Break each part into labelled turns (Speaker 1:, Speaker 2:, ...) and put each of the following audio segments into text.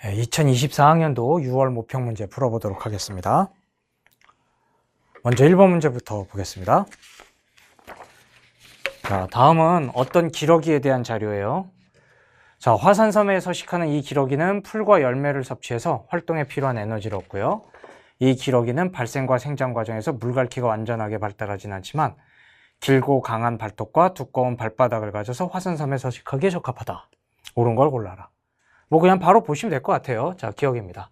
Speaker 1: 2024학년도 6월 모평 문제 풀어보도록 하겠습니다. 먼저 1번 문제부터 보겠습니다. 자, 다음은 어떤 기러기에 대한 자료예요. 자, 화산섬에 서식하는 이 기러기는 풀과 열매를 섭취해서 활동에 필요한 에너지를 얻고요. 이 기러기는 발생과 생장 과정에서 물갈퀴가 완전하게 발달하진 않지만 길고 강한 발톱과 두꺼운 발바닥을 가져서 화산섬에 서식하기에 적합하다. 옳은 걸 골라라. 뭐 그냥 바로 보시면 될 것 같아요. 자, 기억입니다.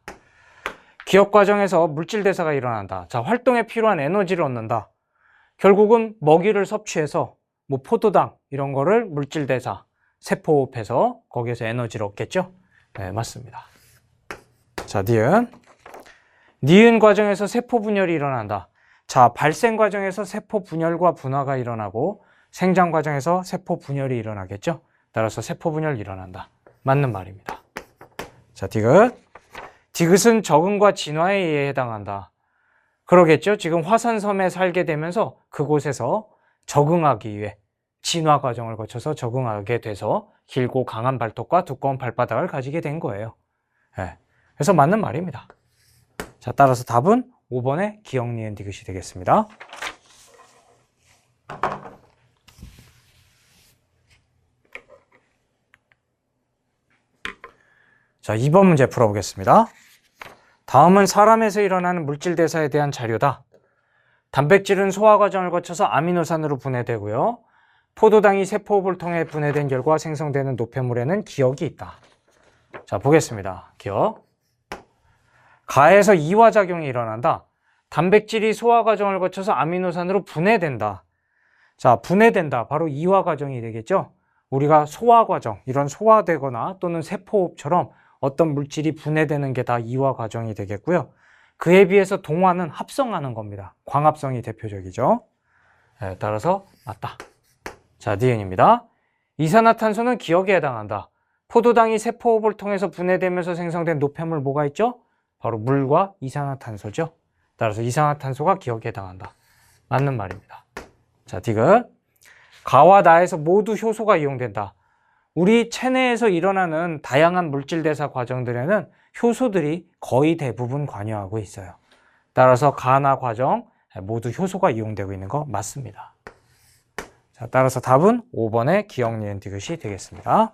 Speaker 1: 기억 과정에서 물질 대사가 일어난다. 자, 활동에 필요한 에너지를 얻는다. 결국은 먹이를 섭취해서 뭐 포도당 이런 거를 물질 대사, 세포호흡해서 거기에서 에너지를 얻겠죠? 네, 맞습니다. 자, 니은 과정에서 세포 분열이 일어난다. 자, 발생 과정에서 세포 분열과 분화가 일어나고 생장 과정에서 세포 분열이 일어나겠죠? 따라서 세포 분열이 일어난다. 맞는 말입니다. 자, 디귿은 적응과 진화에 의해 해당한다. 그러겠죠? 지금 화산섬에 살게 되면서 그곳에서 적응하기 위해 진화 과정을 거쳐서 적응하게 돼서 길고 강한 발톱과 두꺼운 발바닥을 가지게 된 거예요. 네. 그래서 맞는 말입니다. 자, 따라서 답은 5번의 기억, 니은, 디귿이 되겠습니다. 자, 2번 문제 풀어보겠습니다. 다음은 사람에서 일어나는 물질 대사에 대한 자료다. 단백질은 소화 과정을 거쳐서 아미노산으로 분해되고요. 포도당이 세포호흡을 통해 분해된 결과 생성되는 노폐물에는 기억이 있다. 자, 보겠습니다. 기억. 가에서 이화작용이 일어난다. 단백질이 소화 과정을 거쳐서 아미노산으로 분해된다. 자, 분해된다. 바로 이화 과정이 되겠죠? 우리가 소화 과정, 이런 소화되거나 또는 세포호흡처럼 어떤 물질이 분해되는 게 다 이화 과정이 되겠고요. 그에 비해서 동화는 합성하는 겁니다. 광합성이 대표적이죠. 네, 따라서 맞다. 자, 니은입니다. 이산화탄소는 기억에 해당한다. 포도당이 세포호흡을 통해서 분해되면서 생성된 노폐물 뭐가 있죠? 바로 물과 이산화탄소죠. 따라서 이산화탄소가 기억에 해당한다. 맞는 말입니다. 자, 디귿. 가와 나에서 모두 효소가 이용된다. 우리 체내에서 일어나는 다양한 물질 대사 과정들에는 효소들이 거의 대부분 관여하고 있어요. 따라서 가나 과정 모두 효소가 이용되고 있는 거 맞습니다. 자, 따라서 답은 5번의 기억, 니은, 디귿이 되겠습니다.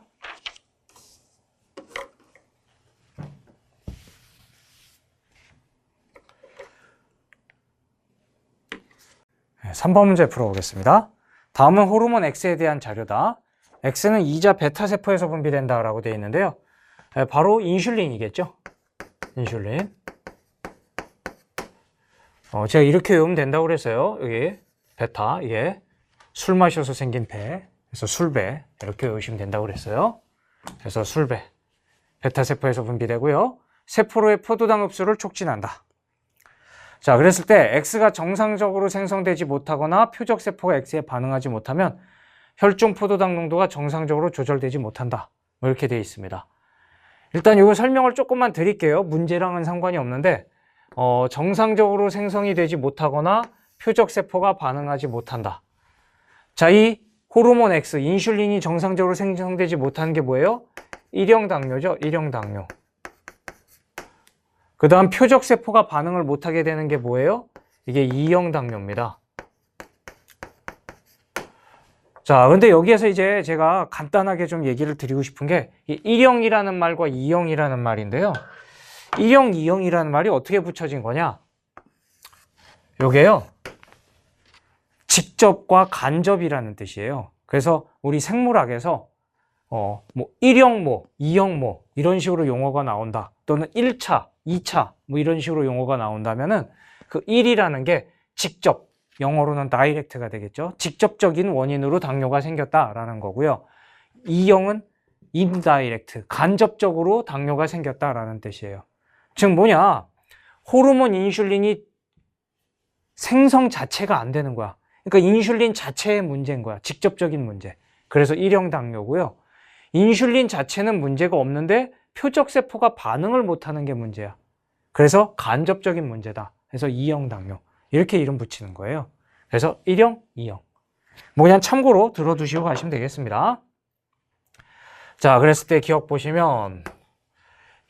Speaker 1: 3번 문제 풀어보겠습니다. 다음은 호르몬 X에 대한 자료다. X는 이자 베타세포에서 분비된다라고 되어 있는데요. 바로 인슐린이겠죠. 인슐린. 제가 이렇게 외우면 된다고 그랬어요. 여기 베타, 이게 술 마셔서 생긴 배, 그래서 술배 이렇게 외우시면 된다고 그랬어요. 그래서 술배, 베타세포에서 분비되고요. 세포로의 포도당 흡수를 촉진한다. 자, 그랬을 때 X가 정상적으로 생성되지 못하거나 표적세포가 X에 반응하지 못하면 혈중 포도당 농도가 정상적으로 조절되지 못한다. 뭐 이렇게 되어 있습니다. 일단 이거 설명을 조금만 드릴게요. 문제랑은 상관이 없는데 정상적으로 생성이 되지 못하거나 표적세포가 반응하지 못한다. 자, 이 호르몬 X, 인슐린이 정상적으로 생성되지 못하는 게 뭐예요? 일형당뇨죠. 일형당뇨. 그 다음 표적세포가 반응을 못하게 되는 게 뭐예요? 이게 이형당뇨입니다. 자, 근데 여기에서 이제 제가 간단하게 좀 얘기를 드리고 싶은 게 1형이라는 말과 2형이라는 말인데요. 1형, 2형이라는 말이 어떻게 붙여진 거냐? 요게요. 직접과 간접이라는 뜻이에요. 그래서 우리 생물학에서 뭐 1형모, 2형모 이런 식으로 용어가 나온다. 또는 1차, 2차 뭐 이런 식으로 용어가 나온다면은 그 1이라는 게 직접, 영어로는 다이렉트가 되겠죠. 직접적인 원인으로 당뇨가 생겼다라는 거고요. 2형은 인다이렉트, 간접적으로 당뇨가 생겼다라는 뜻이에요. 즉 뭐냐? 호르몬 인슐린이 생성 자체가 안 되는 거야. 그러니까 인슐린 자체의 문제인 거야. 직접적인 문제. 그래서 1형 당뇨고요. 인슐린 자체는 문제가 없는데 표적세포가 반응을 못하는 게 문제야. 그래서 간접적인 문제다. 그래서 2형 당뇨. 이렇게 이름 붙이는 거예요. 그래서 1형, 2형. 뭐 그냥 참고로 들어두시고 가시면 되겠습니다. 자, 그랬을 때 기억 보시면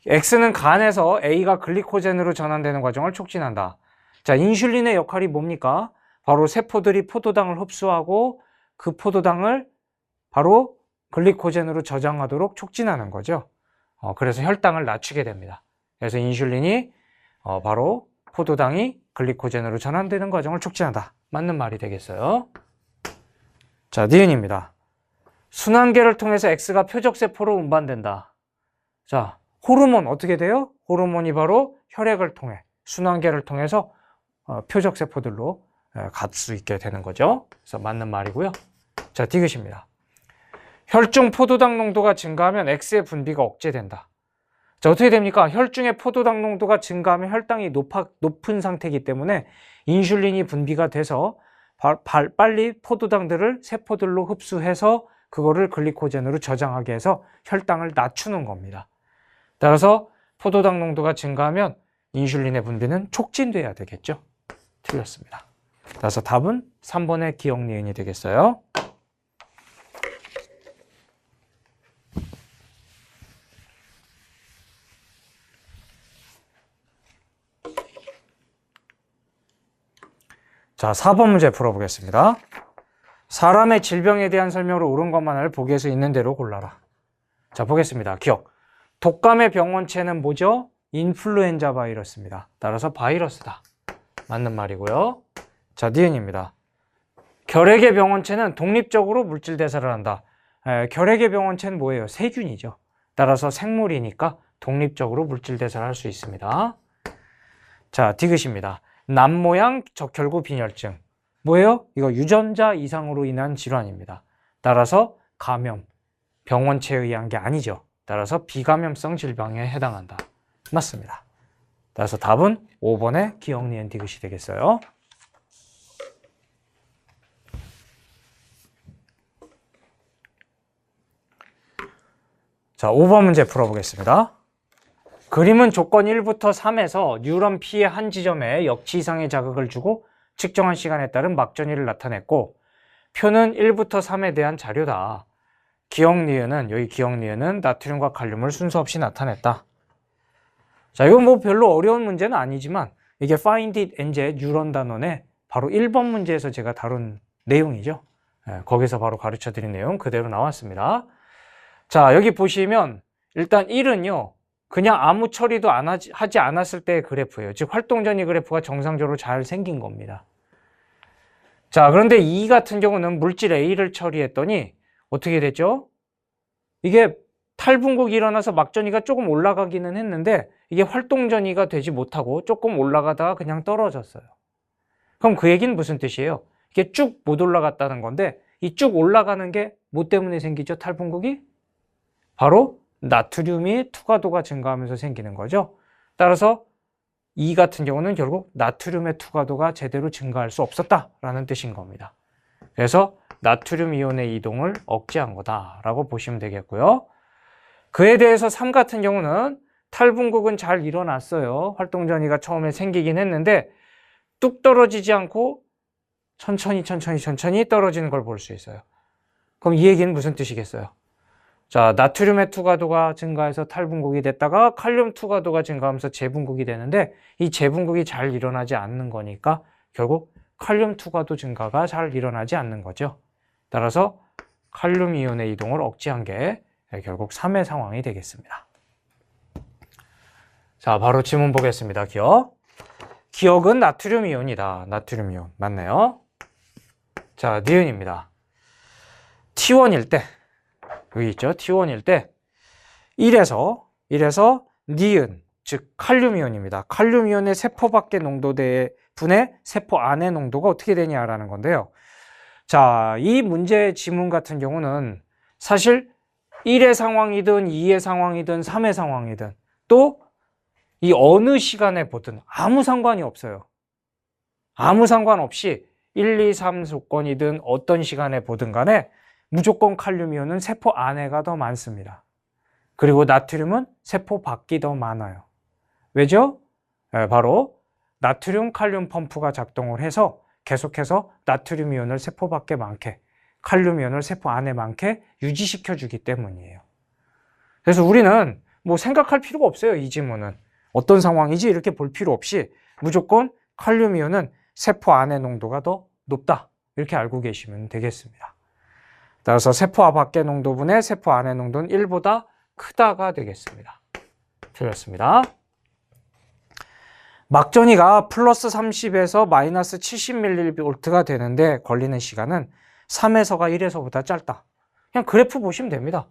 Speaker 1: X는 간에서 A가 글리코젠으로 전환되는 과정을 촉진한다. 자, 인슐린의 역할이 뭡니까? 바로 세포들이 포도당을 흡수하고 그 포도당을 바로 글리코젠으로 저장하도록 촉진하는 거죠. 그래서 혈당을 낮추게 됩니다. 그래서 인슐린이 바로 포도당이 글리코젠으로 전환되는 과정을 촉진한다. 맞는 말이 되겠어요. 자, 니은입니다. 순환계를 통해서 X가 표적세포로 운반된다. 자, 호르몬 어떻게 돼요? 호르몬이 바로 혈액을 통해 순환계를 통해서 표적세포들로 갈 수 있게 되는 거죠. 그래서 맞는 말이고요. 자, 디귿입니다. 혈중 포도당 농도가 증가하면 X의 분비가 억제된다. 자, 어떻게 됩니까? 혈중의 포도당 농도가 증가하면 혈당이 높은 상태이기 때문에 인슐린이 분비가 돼서 빨리 포도당들을 세포들로 흡수해서 그거를 글리코젠으로 저장하게 해서 혈당을 낮추는 겁니다. 따라서 포도당 농도가 증가하면 인슐린의 분비는 촉진돼야 되겠죠. 틀렸습니다. 따라서 답은 3번의 기억 니은이 되겠어요. 자, 4번 문제 풀어보겠습니다. 사람의 질병에 대한 설명으로 옳은 것만을 보기에서 있는 대로 골라라. 자, 보겠습니다. 기억. 독감의 병원체는 뭐죠? 인플루엔자 바이러스입니다. 따라서 바이러스다. 맞는 말이고요. 자, 니은입니다. 결핵의 병원체는 독립적으로 물질 대사를 한다. 결핵의 병원체는 뭐예요? 세균이죠. 따라서 생물이니까 독립적으로 물질 대사를 할 수 있습니다. 자, 디귿입니다. 남모양 적혈구 빈혈증. 뭐예요? 이거 유전자 이상으로 인한 질환입니다. 따라서 감염, 병원체에 의한 게 아니죠. 따라서 비감염성 질병에 해당한다. 맞습니다. 따라서 답은 5번의 기억 니은 디귿이 되겠어요. 자, 5번 문제 풀어보겠습니다. 그림은 조건 1부터 3에서 뉴런 P의 한 지점에 역치 이상의 자극을 주고 측정한 시간에 따른 막전위를 나타냈고, 표는 1부터 3에 대한 자료다. 기억 니은은, 여기 기억 니은은 나트륨과 칼륨을 순서 없이 나타냈다. 자, 이건 뭐 별로 어려운 문제는 아니지만 이게 find it and get 뉴런 단원의 바로 1번 문제에서 제가 다룬 내용이죠. 거기서 바로 가르쳐 드린 내용 그대로 나왔습니다. 자, 여기 보시면 일단 1은요, 그냥 아무 처리도 하지 않았을 때의 그래프예요. 즉 활동전이 그래프가 정상적으로 잘 생긴 겁니다. 자, 그런데 2 같은 경우는 물질 A를 처리했더니 어떻게 됐죠? 이게 탈분국이 일어나서 막전이가 조금 올라가기는 했는데 이게 활동전이가 되지 못하고 조금 올라가다가 그냥 떨어졌어요. 그럼 그 얘기는 무슨 뜻이에요? 이게 쭉 못 올라갔다는 건데, 이 쭉 올라가는 게 뭐 때문에 생기죠? 탈분국이? 바로 나트륨이 투과도가 증가하면서 생기는 거죠. 따라서 이 같은 경우는 결국 나트륨의 투과도가 제대로 증가할 수 없었다라는 뜻인 겁니다. 그래서 나트륨 이온의 이동을 억제한 거다라고 보시면 되겠고요. 그에 대해서 3 같은 경우는 탈분국은 잘 일어났어요. 활동전이가 처음에 생기긴 했는데 뚝 떨어지지 않고 천천히 떨어지는 걸 볼 수 있어요. 그럼 이 얘기는 무슨 뜻이겠어요? 자, 나트륨의 투과도가 증가해서 탈분국이 됐다가 칼륨 투과도가 증가하면서 재분국이 되는데 이 재분국이 잘 일어나지 않는 거니까 결국 칼륨 투과도 증가가 잘 일어나지 않는 거죠. 따라서 칼륨 이온의 이동을 억제한 게 결국 3의 상황이 되겠습니다. 자, 바로 지문 보겠습니다. 기억. 기억은 나트륨 이온이다. 나트륨 이온. 맞네요. 자, 니은입니다. T1일 때, 여기 있죠? T1일 때 1에서 니은, 즉 칼륨 이온입니다. 칼륨 이온의 세포 밖의 농도대 분의 세포 안의 농도가 어떻게 되냐라는 건데요. 자, 이 문제의 지문 같은 경우는 사실 1의 상황이든 2의 상황이든 3의 상황이든 또 이 어느 시간에 보든 아무 상관이 없어요. 아무 상관없이 1, 2, 3 조건이든 어떤 시간에 보든 간에 무조건 칼륨 이온은 세포 안에가 더 많습니다. 그리고 나트륨은 세포 밖이 더 많아요. 왜죠? 바로 나트륨 칼륨 펌프가 작동을 해서 계속해서 나트륨 이온을 세포 밖에 많게, 칼륨 이온을 세포 안에 많게 유지시켜 주기 때문이에요. 그래서 우리는 뭐 생각할 필요가 없어요. 이 지문은. 어떤 상황이지 이렇게 볼 필요 없이 무조건 칼륨이온은 세포 안의 농도가 더 높다. 이렇게 알고 계시면 되겠습니다. 따라서 세포 밖의 농도분의 세포 안의 농도는 1보다 크다가 되겠습니다. 틀렸습니다. 막전이가 플러스 30에서 마이너스 70mV가 되는데 걸리는 시간은 3에서가 1에서보다 짧다. 그냥 그래프 보시면 됩니다.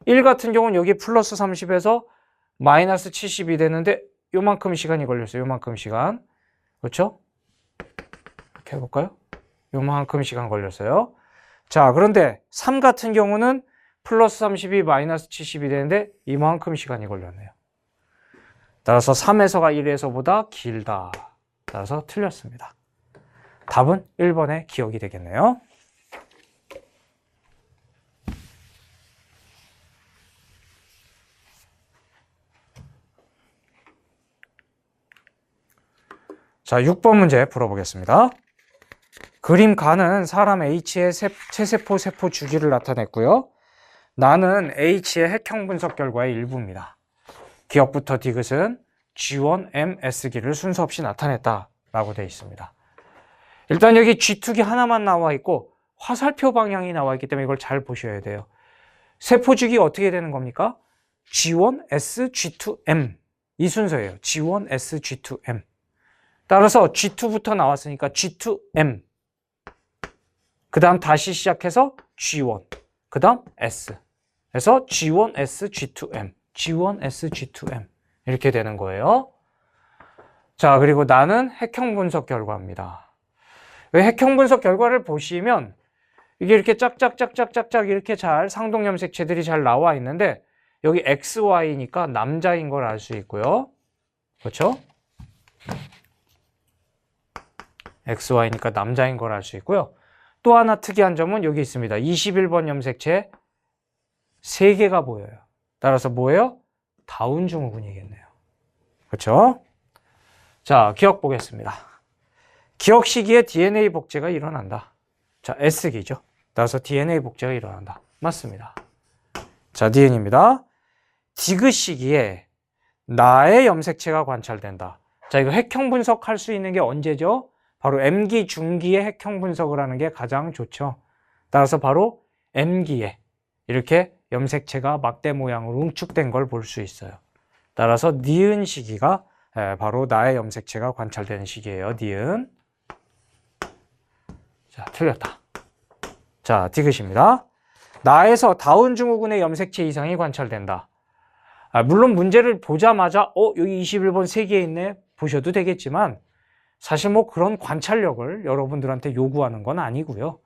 Speaker 1: 1 같은 경우는 여기 플러스 30에서 마이너스 70이 되는데 요만큼 시간이 걸렸어요. 요만큼 시간. 그렇죠? 이렇게 해볼까요? 요만큼 시간 걸렸어요. 자, 그런데 3 같은 경우는 플러스 30이 마이너스 70이 되는데 이만큼 시간이 걸렸네요. 따라서 3에서가 1에서보다 길다. 따라서 틀렸습니다. 답은 1번의 기억이 되겠네요. 자, 6번 문제 풀어보겠습니다. 그림 가는 사람 H의 체세포 세포 주기를 나타냈고요. 나는 H의 핵형 분석 결과의 일부입니다. 기억부터 디귿은 G1MS기를 순서 없이 나타냈다라고 되어 있습니다. 일단 여기 G2기 하나만 나와 있고 화살표 방향이 나와 있기 때문에 이걸 잘 보셔야 돼요. 세포 주기가 어떻게 되는 겁니까? G1S, G2M 이 순서예요. G1S, G2M. 따라서 G2부터 나왔으니까 G2M, 그 다음 다시 시작해서 G1, 그 다음 S, 그래서 G1S, G2M, G1S, G2M 이렇게 되는 거예요. 자, 그리고 나는 핵형 분석 결과입니다. 왜 핵형 분석 결과를 보시면 이게 이렇게 짝짝짝짝짝짝 이렇게 잘 상동 염색체들이 잘 나와 있는데 여기 XY니까 남자인 걸 알 수 있고요. 그렇죠? XY니까 남자인 걸 알 수 있고요. 또 하나 특이한 점은 여기 있습니다. 21번 염색체 3개가 보여요. 따라서 뭐예요? 다운 증후군이겠네요. 그렇죠? 자, 기억 보겠습니다. 기억 시기에 DNA 복제가 일어난다. 자, S기죠. 따라서 DNA 복제가 일어난다. 맞습니다. 자, Dn입니다. 디귿 시기에 나의 염색체가 관찰된다. 자, 이거 핵형 분석할 수 있는 게 언제죠? 바로 M기, 중기에 핵형 분석을 하는 게 가장 좋죠. 따라서 바로 M기에 이렇게 염색체가 막대 모양으로 응축된 걸 볼 수 있어요. 따라서 니은 시기가 바로 나의 염색체가 관찰되는 시기예요. 니은. 자, 틀렸다. 자, 디귿입니다. 나에서 다운 증후군의 염색체 이상이 관찰된다. 물론 문제를 보자마자 여기 21번 3개 있네 보셔도 되겠지만 사실 뭐 그런 관찰력을 여러분들한테 요구하는 건 아니고요.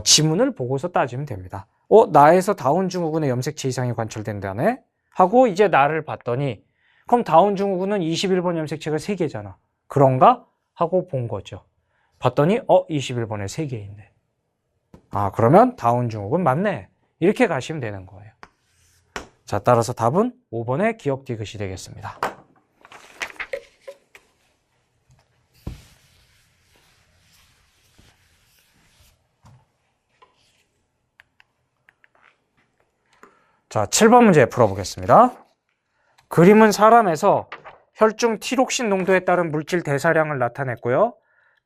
Speaker 1: 지문을 보고서 따지면 됩니다. 나에서 다운 증후군의 염색체 이상이 관찰된다네? 하고 이제 나를 봤더니 그럼 다운 증후군은 21번 염색체가 3개잖아. 그런가? 하고 본 거죠. 봤더니 21번에 3개 있네. 그러면 다운 증후군 맞네. 이렇게 가시면 되는 거예요. 자, 따라서 답은 5번의 기억 디귿이 되겠습니다. 자, 7번 문제 풀어보겠습니다. 그림은 사람에서 혈중 티록신 농도에 따른 물질 대사량을 나타냈고요.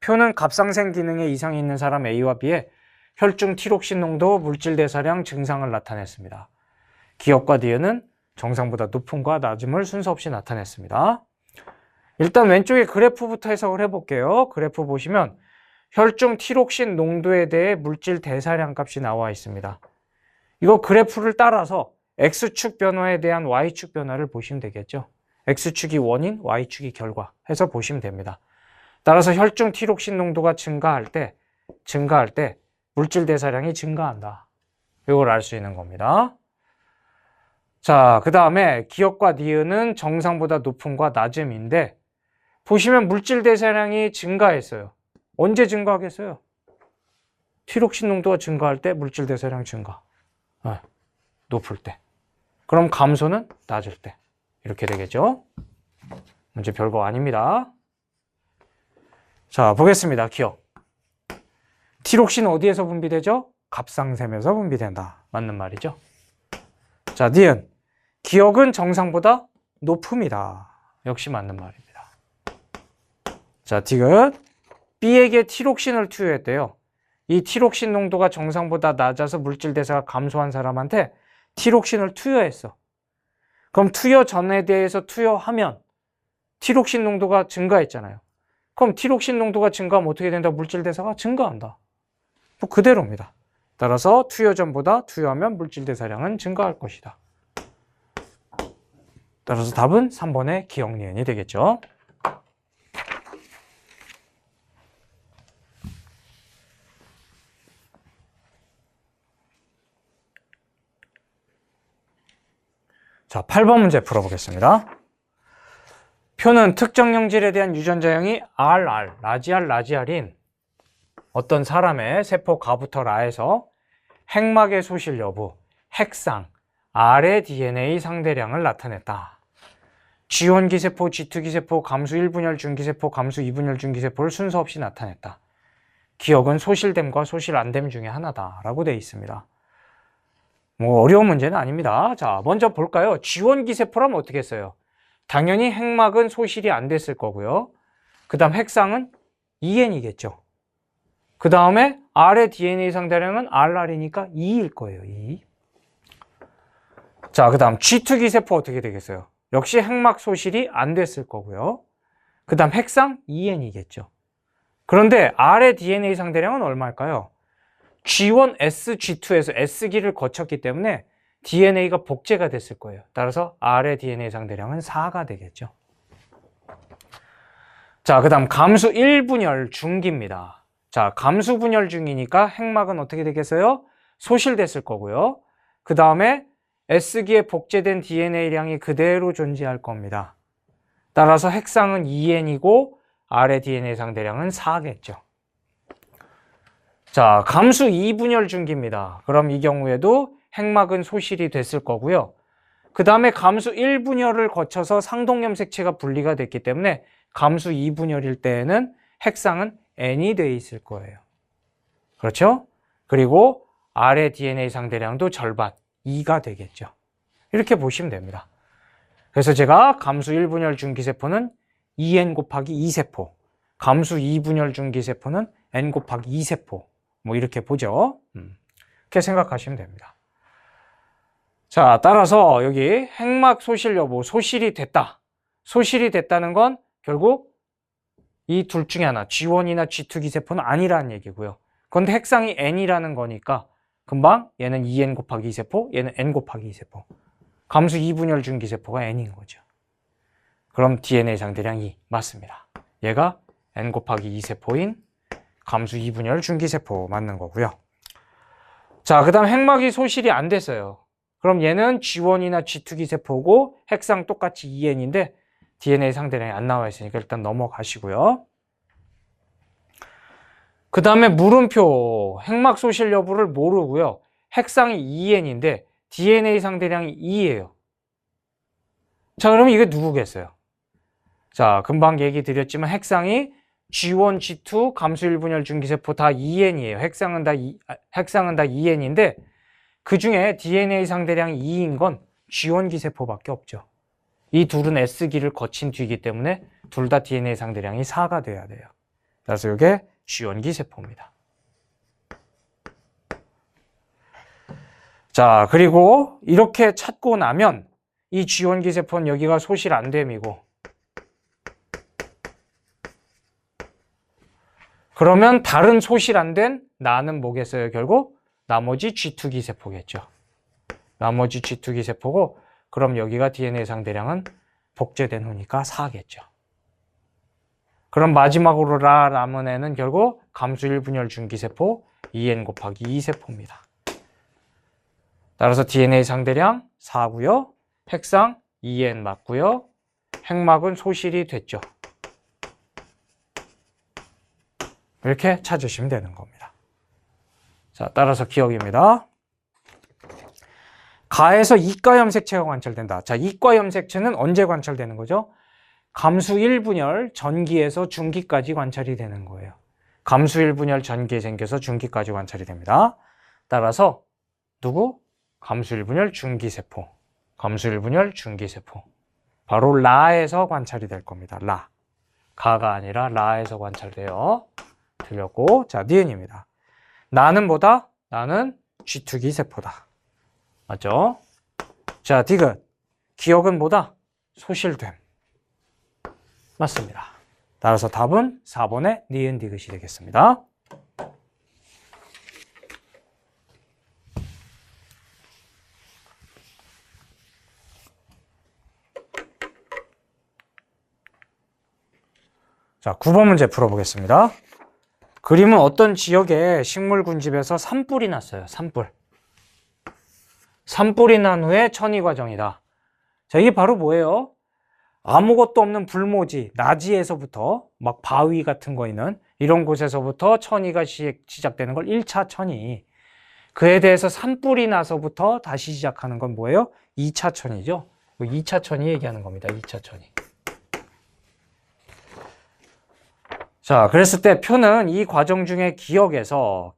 Speaker 1: 표는 갑상생 기능에 이상이 있는 사람 A와 B의 혈중 티록신 농도, 물질 대사량 증상을 나타냈습니다. 기억과 니은은 정상보다 높음과 낮음을 순서 없이 나타냈습니다. 일단 왼쪽에 그래프부터 해석을 해볼게요. 그래프 보시면 혈중 티록신 농도에 대해 물질 대사량 값이 나와 있습니다. 이거 그래프를 따라서 X축 변화에 대한 Y축 변화를 보시면 되겠죠. X축이 원인, Y축이 결과 해서 보시면 됩니다. 따라서 혈중 티록신 농도가 증가할 때 물질 대사량이 증가한다. 이걸 알 수 있는 겁니다. 자, 그 다음에 기억과 니은은 정상보다 높음과 낮음인데 보시면 물질 대사량이 증가했어요. 언제 증가하겠어요? 티록신 농도가 증가할 때 물질 대사량 증가. 높을 때. 그럼 감소는 낮을 때. 이렇게 되겠죠? 문제 별거 아닙니다. 자, 보겠습니다. 기억. 티록신 어디에서 분비되죠? 갑상샘에서 분비된다. 맞는 말이죠. 자, 니은. 기억은 정상보다 높음이다. 역시 맞는 말입니다. 자, 디귿. B에게 티록신을 투여했대요. 이 티록신 농도가 정상보다 낮아서 물질 대사가 감소한 사람한테 티록신을 투여했어. 그럼 투여 전에 대해서 투여하면 티록신 농도가 증가했잖아요. 그럼 티록신 농도가 증가하면 어떻게 된다? 물질 대사가 증가한다. 뭐 그대로입니다. 따라서 투여 전보다 투여하면 물질 대사량은 증가할 것이다. 따라서 답은 3번의 기억 니은이 되겠죠. 자, 8번 문제 풀어보겠습니다. 표는 특정 영질에 대한 유전자형이 RR, 라지알인 어떤 사람의 세포 가부터 라에서 핵막의 소실 여부, 핵상, R의 DNA 상대량을 나타냈다. G1기세포, G2기세포, 감수 1분열 중기세포, 감수 2분열 중기세포를 순서 없이 나타냈다. 기억은 소실됨과 소실 안됨 중에 하나다라고 되어 있습니다. 뭐 어려운 문제는 아닙니다. 자, 먼저 볼까요? G1기세포라면 어떻게 했어요? 당연히 핵막은 소실이 안 됐을 거고요. 그 다음 핵상은 EN이겠죠. 그 다음에 R의 DNA 상대량은 RR이니까 2일 거예요. 2. 자, 그 다음 G2기세포 어떻게 되겠어요? 역시 핵막 소실이 안 됐을 거고요. 그 다음 핵상 EN이겠죠. 그런데 R의 DNA 상대량은 얼마일까요? G1S, G2에서 S기를 거쳤기 때문에 DNA가 복제가 됐을 거예요. 따라서 R의 DNA 상대량은 4가 되겠죠. 자, 그 다음 감수 1분열 중기입니다. 자, 감수 분열 중이니까 핵막은 어떻게 되겠어요? 소실됐을 거고요. 그 다음에 S기에 복제된 DNA량이 그대로 존재할 겁니다. 따라서 핵상은 2N이고 R의 DNA 상대량은 4겠죠. 자, 감수 2분열 중기입니다. 그럼 이 경우에도 핵막은 소실이 됐을 거고요. 그 다음에 감수 1분열을 거쳐서 상동염색체가 분리가 됐기 때문에 감수 2분열일 때에는 핵상은 N이 돼 있을 거예요. 그렇죠? 그리고 R의 DNA 상대량도 절반, 2가 되겠죠. 이렇게 보시면 됩니다. 그래서 제가 감수 1분열 중기세포는 2N 곱하기 2세포, 감수 2분열 중기세포는 N 곱하기 2세포, 뭐 이렇게 보죠. 이렇게 생각하시면 됩니다. 자, 따라서 여기 핵막 소실 여부, 소실이 됐다. 소실이 됐다는 건 결국 이 둘 중에 하나, G1이나 G2 기세포는 아니라는 얘기고요. 그런데 핵상이 N이라는 거니까 금방 얘는 2N 곱하기 2세포, 얘는 N 곱하기 2세포. 감수 2분열 중기세포가 N인 거죠. 그럼 DNA 상대량 2 맞습니다. 얘가 N 곱하기 2세포인 감수 2분열 중기세포 맞는 거고요. 자, 그 다음 핵막이 소실이 안 됐어요. 그럼 얘는 G1이나 G2 기세포고 핵상 똑같이 2N인데 DNA 상대량이 안 나와 있으니까 일단 넘어가시고요. 그 다음에 물음표 핵막 소실 여부를 모르고요. 핵상이 2N인데 DNA 상대량이 2예요. 자, 그러면 이게 누구겠어요? 자, 금방 얘기 드렸지만 핵상이 G1, G2, 감수 1분열 중기세포 다 2N이에요. 핵상은 다 2N인데 그 중에 DNA 상대량이 2인 건 G1 기세포밖에 없죠. 이 둘은 S기를 거친 뒤이기 때문에 둘 다 DNA 상대량이 4가 돼야 돼요. 그래서 이게 G1 기세포입니다. 자, 그리고 이렇게 찾고 나면 이 G1 기세포는 여기가 소실 안 됨이고 그러면 다른 소실 안 된 나는 뭐겠어요? 결국 나머지 G2 기세포겠죠. 나머지 G2 기세포고 그럼 여기가 DNA 상대량은 복제된 후니까 4겠죠. 그럼 마지막으로 남은 애는 결국 감수 1분열 중기세포 2N 곱하기 2세포입니다. 따라서 DNA 상대량 4고요. 핵상 2N 맞고요. 핵막은 소실이 됐죠. 이렇게 찾으시면 되는 겁니다. 자, 따라서 기억입니다. 가에서 이가 염색체가 관찰된다. 자, 이가 염색체는 언제 관찰되는 거죠? 감수 1분열 전기에서 중기까지 관찰이 되는 거예요. 감수 1분열 전기에 생겨서 중기까지 관찰이 됩니다. 따라서 누구? 감수 1분열 중기세포. 검수일 분열 중기세포. 바로 라에서 관찰이 될 겁니다. 라. 가가 아니라 라에서 관찰돼요. 틀렸고, 자, 니은입니다. 나는 뭐다? 나는 쥐투기 세포다. 맞죠? 자, 디귿. 기억은 뭐다? 소실됨. 맞습니다. 따라서 답은 4번의 니은 디귿이 되겠습니다. 자, 9번 문제 풀어보겠습니다. 그림은 어떤 지역에 식물 군집에서 산불이 났어요. 산불. 산불이 난 후에 천이 과정이다. 자, 이게 바로 뭐예요? 아무것도 없는 불모지, 나지에서부터 막 바위 같은 거 있는 이런 곳에서부터 천이가 시작되는 걸 1차 천이. 그에 대해서 산불이 나서부터 다시 시작하는 건 뭐예요? 2차 천이죠. 2차 천이 얘기하는 겁니다. 2차 천이. 자, 그랬을 때 표는 이 과정 중에 기억에서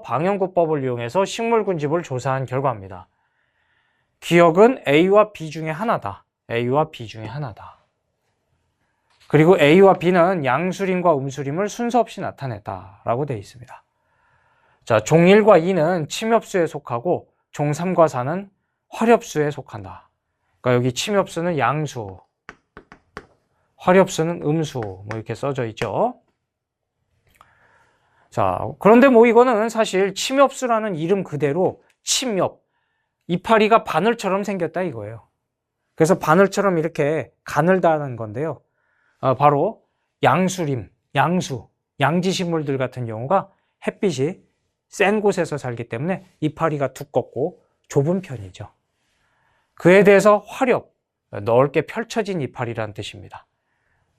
Speaker 1: 방영구법을 이용해서 식물 군집을 조사한 결과입니다. 기억은 A와 B 중에 하나다. A와 B 중에 하나다. 그리고 A와 B는 양수림과 음수림을 순서 없이 나타냈다라고 되어 있습니다. 자, 종 1과 2는 침엽수에 속하고 종 3과 4는 화렵수에 속한다. 그러니까 여기 침엽수는 양수, 화렵수는 음수, 뭐 이렇게 써져 있죠. 자, 그런데 뭐 이거는 사실 침엽수라는 이름 그대로 침엽, 이파리가 바늘처럼 생겼다 이거예요. 그래서 바늘처럼 이렇게 가늘다는 건데요. 바로 양수림, 양수, 양지식물들 같은 경우가 햇빛이 센 곳에서 살기 때문에 이파리가 두껍고 좁은 편이죠. 그에 대해서 화렵, 넓게 펼쳐진 이파리라는 뜻입니다.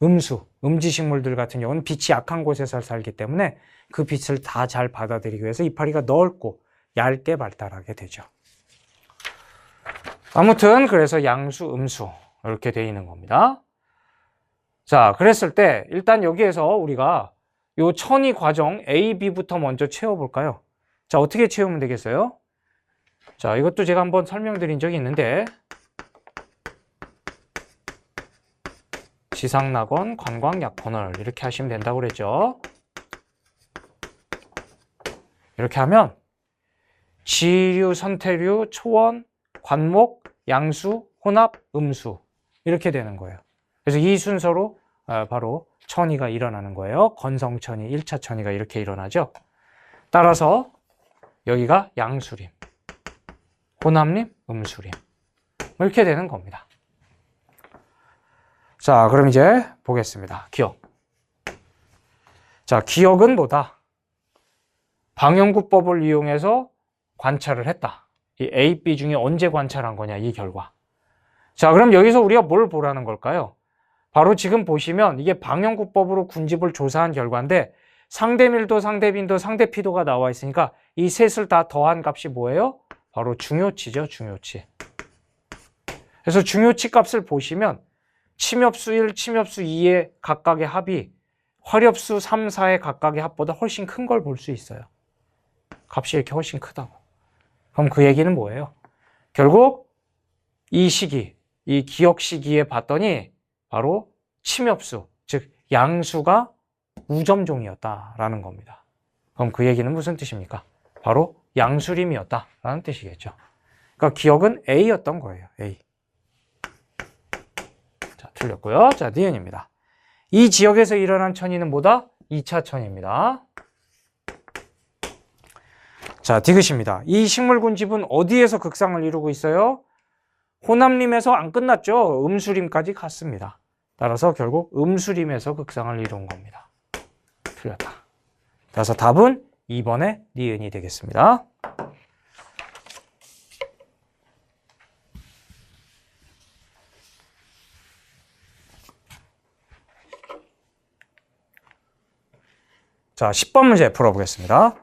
Speaker 1: 음수, 음지식물들 같은 경우는 빛이 약한 곳에서 살기 때문에 그 빛을 다 잘 받아들이기 위해서 이파리가 넓고 얇게 발달하게 되죠. 아무튼 그래서 양수, 음수 이렇게 되어 있는 겁니다. 자, 그랬을 때 일단 여기에서 우리가 요 천이 과정 A, B부터 먼저 채워볼까요? 자, 어떻게 채우면 되겠어요? 자, 이것도 제가 한번 설명드린 적이 있는데 지상낙원, 관광약분을 이렇게 하시면 된다고 그랬죠. 이렇게 하면 지류, 선태류, 초원, 관목, 양수, 혼합, 음수 이렇게 되는 거예요. 그래서 이 순서로 바로 천이가 일어나는 거예요. 건성천이, 1차 천이가 이렇게 일어나죠. 따라서 여기가 양수림, 혼합림, 음수림 이렇게 되는 겁니다. 자, 그럼 이제 보겠습니다. 기억. 자, 기억은 뭐다? 방영구법을 이용해서 관찰을 했다. 이 A, B 중에 언제 관찰한 거냐, 이 결과. 자, 그럼 여기서 우리가 뭘 보라는 걸까요? 바로 지금 보시면 이게 방영구법으로 군집을 조사한 결과인데 상대밀도, 상대빈도, 상대피도가 나와 있으니까 이 셋을 다 더한 값이 뭐예요? 바로 중요치죠, 중요치. 그래서 중요치 값을 보시면 침엽수 1, 침엽수 2의 각각의 합이 화렵수 3, 4의 각각의 합보다 훨씬 큰 걸 볼 수 있어요. 값이 이렇게 훨씬 크다고. 그럼 그 얘기는 뭐예요? 결국 이 시기, 이 기억 시기에 봤더니 바로 침엽수, 즉 양수가 우점종이었다라는 겁니다. 그럼 그 얘기는 무슨 뜻입니까? 바로 양수림이었다라는 뜻이겠죠. 그러니까 기억은 A였던 거예요. A. 자, 틀렸고요. 자, 니은입니다. 이 지역에서 일어난 천이는 뭐다? 2차 천입니다. 자, 디귿입니다. 이 식물군집은 어디에서 극상을 이루고 있어요? 혼합림에서 안 끝났죠. 음수림까지 갔습니다. 따라서 결국 음수림에서 극상을 이룬 겁니다. 틀렸다. 따라서 답은 2번의 니은이 되겠습니다. 자, 10번 문제 풀어보겠습니다.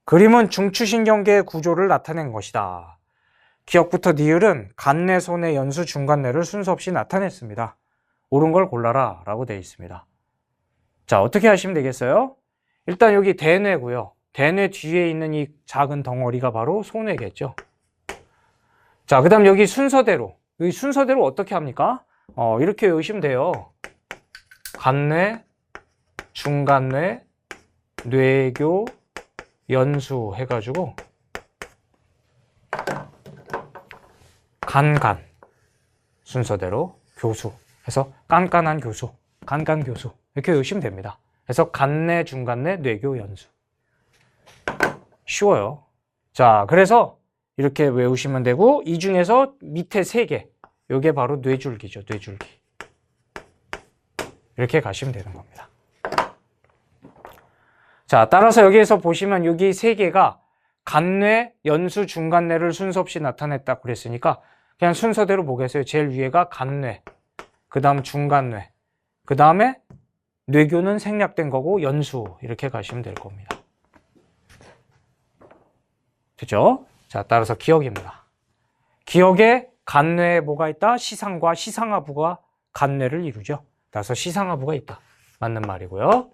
Speaker 1: 그림은 중추신경계의 구조를 나타낸 것이다. 기억부터 니을은 간내, 소내, 연수, 중간내를 순서 없이 나타냈습니다. 옳은 걸 골라라 라고 되어 있습니다. 자, 어떻게 하시면 되겠어요? 일단 여기 대뇌고요. 대뇌 뒤에 있는 이 작은 덩어리가 바로 소뇌겠죠. 자, 그 다음 여기 순서대로 여기 순서대로 어떻게 합니까? 이렇게 외우시면 돼요. 간뇌, 중간뇌, 뇌교, 연수 해가지고 간간 순서대로 교수 해서 깐깐한 교수, 간간 교수 이렇게 외우시면 됩니다. 그래서 간뇌, 중간뇌, 뇌교, 연수. 쉬워요. 자, 그래서 이렇게 외우시면 되고 이 중에서 밑에 3개 요게 바로 뇌줄기죠. 뇌줄기. 이렇게 가시면 되는 겁니다. 자, 따라서 여기에서 보시면 여기 3개가 간뇌, 연수, 중간뇌를 순서 없이 나타냈다 그랬으니까 그냥 순서대로 보겠어요. 제일 위에가 간뇌, 그 다음 중간뇌, 그 다음에 뇌교는 생략된 거고 연수 이렇게 가시면 될 겁니다. 그죠? 자, 따라서 기억입니다. 기억에 간뇌에 뭐가 있다? 시상과 시상하부가 간뇌를 이루죠. 따라서 시상하부가 있다. 맞는 말이고요.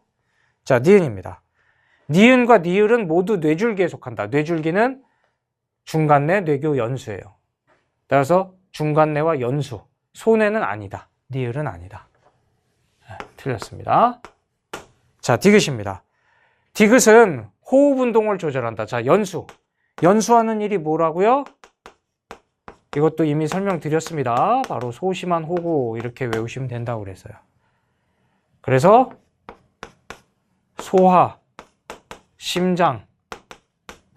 Speaker 1: 자, 니은입니다. 니은과 니을은 모두 뇌줄기에 속한다. 뇌줄기는 중간뇌, 뇌교, 연수예요. 따라서 중간뇌와 연수, 소뇌는 아니다. 니을은 아니다. 네, 틀렸습니다. 자, 디귿입니다. 디귿은 호흡 운동을 조절한다. 자, 연수. 연수하는 일이 뭐라고요? 이것도 이미 설명드렸습니다. 바로 소심한 호구 이렇게 외우시면 된다고 그랬어요. 그래서 소화, 심장,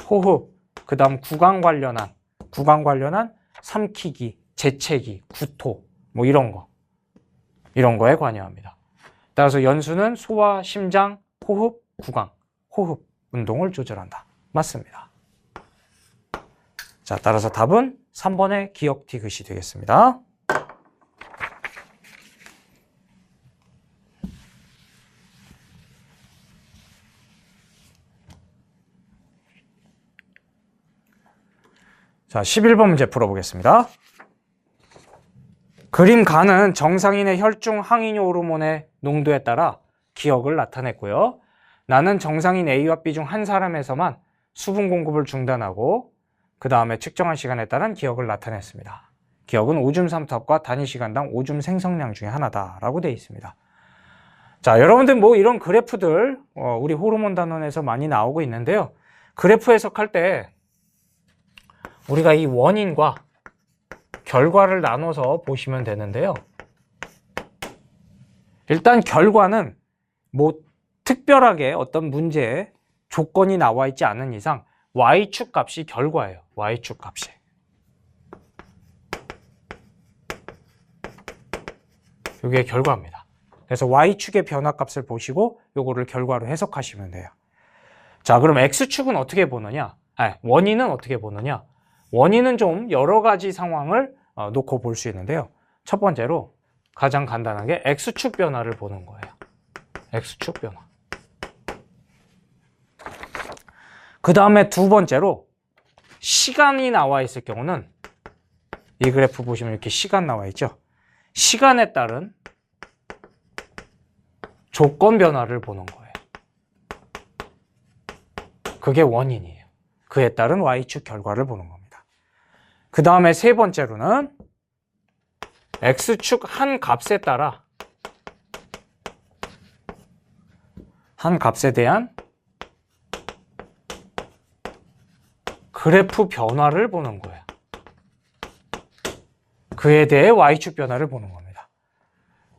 Speaker 1: 호흡, 그 다음 구강 관련한 삼키기, 재채기, 구토 뭐 이런 거에 관여합니다. 따라서 연수는 소화, 심장, 호흡, 구강, 호흡 운동을 조절한다. 맞습니다. 자, 따라서 답은 3번의 기억 디귿이 되겠습니다. 자, 11번 문제 풀어보겠습니다. 그림 간은 정상인의 혈중 항이뇨 호르몬의 농도에 따라 기억을 나타냈고요. 나는 정상인 A와 B 중 한 사람에서만 수분 공급을 중단하고 그 다음에 측정한 시간에 따른 기억을 나타냈습니다. 기억은 오줌 삼투압과 단위 시간당 오줌 생성량 중에 하나다라고 되어 있습니다. 자, 여러분들 뭐 이런 그래프들 우리 호르몬 단원에서 많이 나오고 있는데요. 그래프 해석할 때 우리가 이 원인과 결과를 나눠서 보시면 되는데요. 일단 결과는 뭐 특별하게 어떤 문제에 조건이 나와 있지 않은 이상 Y축 값이 결과예요. Y축 값이. 이게 결과입니다. 그래서 Y축의 변화값을 보시고 요거를 결과로 해석하시면 돼요. 자, 그럼 X축은 어떻게 보느냐? 원인은 어떻게 보느냐? 원인은 좀 여러 가지 상황을 놓고 볼 수 있는데요. 첫 번째로 가장 간단하게 X축 변화를 보는 거예요. X축 변화. 그 다음에 두 번째로 시간이 나와 있을 경우는 이 그래프 보시면 이렇게 시간 나와 있죠. 시간에 따른 조건 변화를 보는 거예요. 그게 원인이에요. 그에 따른 Y축 결과를 보는 겁니다. 그 다음에 세 번째로는 X축 한 값에 따라 한 값에 대한 그래프 변화를 보는 거예요. 그에 대해 Y축 변화를 보는 겁니다.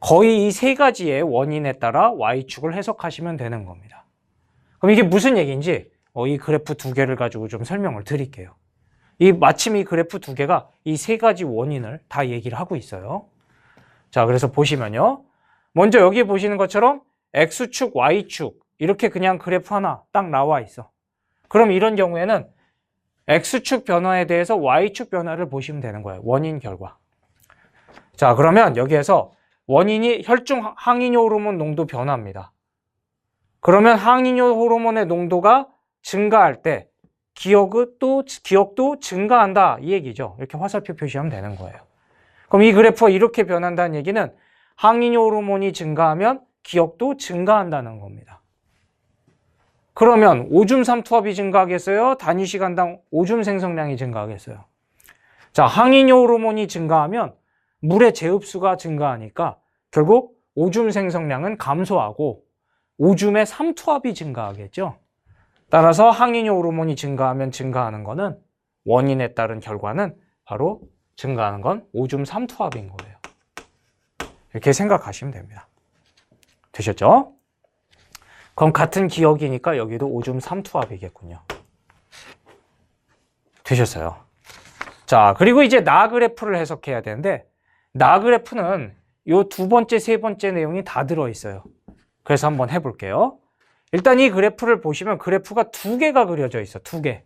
Speaker 1: 거의 이 세 가지의 원인에 따라 Y축을 해석하시면 되는 겁니다. 그럼 이게 무슨 얘기인지 이 그래프 두 개를 가지고 좀 설명을 드릴게요. 마침 이 그래프 두 개가 이 세 가지 원인을 다 얘기를 하고 있어요. 자, 그래서 보시면요. 먼저 여기 보시는 것처럼 X축, Y축 이렇게 그냥 그래프 하나 딱 나와 있어. 그럼 이런 경우에는 X축 변화에 대해서 Y축 변화를 보시면 되는 거예요. 원인, 결과. 자, 그러면 여기에서 원인이 혈중 항이뇨 호르몬 농도 변화입니다. 그러면 항이뇨 호르몬의 농도가 증가할 때 기억도 증가한다 이 얘기죠. 이렇게 화살표 표시하면 되는 거예요. 그럼 이 그래프가 이렇게 변한다는 얘기는 항이뇨 호르몬이 증가하면 기억도 증가한다는 겁니다. 그러면 오줌 삼투압이 증가하겠어요? 단위 시간당 오줌 생성량이 증가하겠어요? 자, 항이뇨 호르몬이 증가하면 물의 재흡수가 증가하니까 결국 오줌 생성량은 감소하고 오줌의 삼투압이 증가하겠죠. 따라서 항이뇨 호르몬이 증가하면 증가하는 거는 원인에 따른 결과는 바로 증가하는 건 오줌 삼투압인 거예요. 이렇게 생각하시면 됩니다. 되셨죠? 그럼 같은 기억이니까 여기도 오줌 삼투압이겠군요. 되셨어요? 자, 그리고 이제 나 그래프를 해석해야 되는데 나 그래프는 요 두 번째, 세 번째 내용이 다 들어있어요. 그래서 한번 해볼게요. 일단 이 그래프를 보시면 그래프가 두 개가 그려져 있어. 두 개.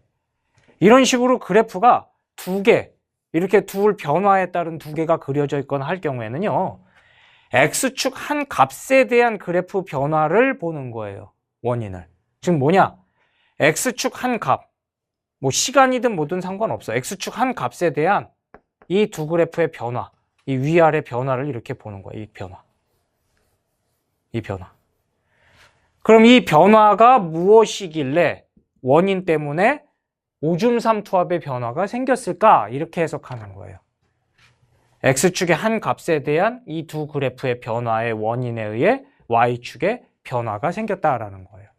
Speaker 1: 이런 식으로 그래프가 두 개, 이렇게 둘 변화에 따른 두 개가 그려져 있거나 할 경우에는요. X축 한 값에 대한 그래프 변화를 보는 거예요. 원인을. 지금 뭐냐? X축 한 값. 뭐 시간이든 뭐든 상관없어. X축 한 값에 대한 이 두 그래프의 변화. 이 위아래 변화를 이렇게 보는 거예요. 이 변화. 이 변화. 그럼 이 변화가 무엇이길래 원인 때문에 오줌 삼투압의 변화가 생겼을까? 이렇게 해석하는 거예요. X축의 한 값에 대한 이 두 그래프의 변화의 원인에 의해 Y축의 변화가 생겼다라는 거예요.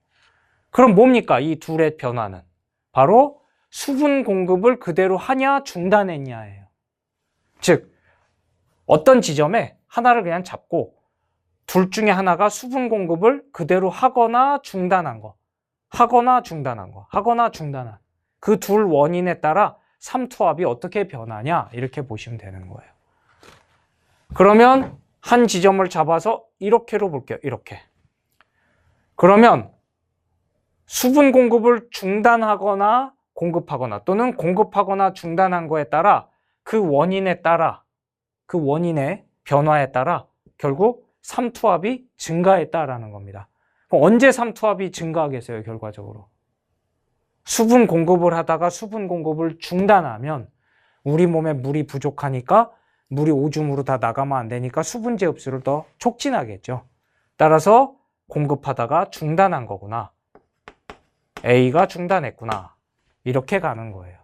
Speaker 1: 그럼 뭡니까? 이 둘의 변화는 바로 수분 공급을 그대로 하냐 중단했냐예요. 즉 어떤 지점에 하나를 그냥 잡고 둘 중에 하나가 수분 공급을 그대로 하거나 중단한 거, 하거나 중단한 거, 하거나 중단한 그 둘 원인에 따라 삼투압이 어떻게 변하냐 이렇게 보시면 되는 거예요. 그러면 한 지점을 잡아서 이렇게로 볼게요. 이렇게. 그러면 수분 공급을 중단하거나 공급하거나 또는 공급하거나 중단한 거에 따라 그 원인에 따라 그 원인의 변화에 따라 결국 삼투압이 증가했다라는 겁니다. 그럼 언제 삼투압이 증가하겠어요? 결과적으로. 수분 공급을 하다가 수분 공급을 중단하면 우리 몸에 물이 부족하니까 물이 오줌으로 다 나가면 안 되니까 수분제 흡수를 더 촉진하겠죠. 따라서 공급하다가 중단한 거구나. A가 중단했구나. 이렇게 가는 거예요.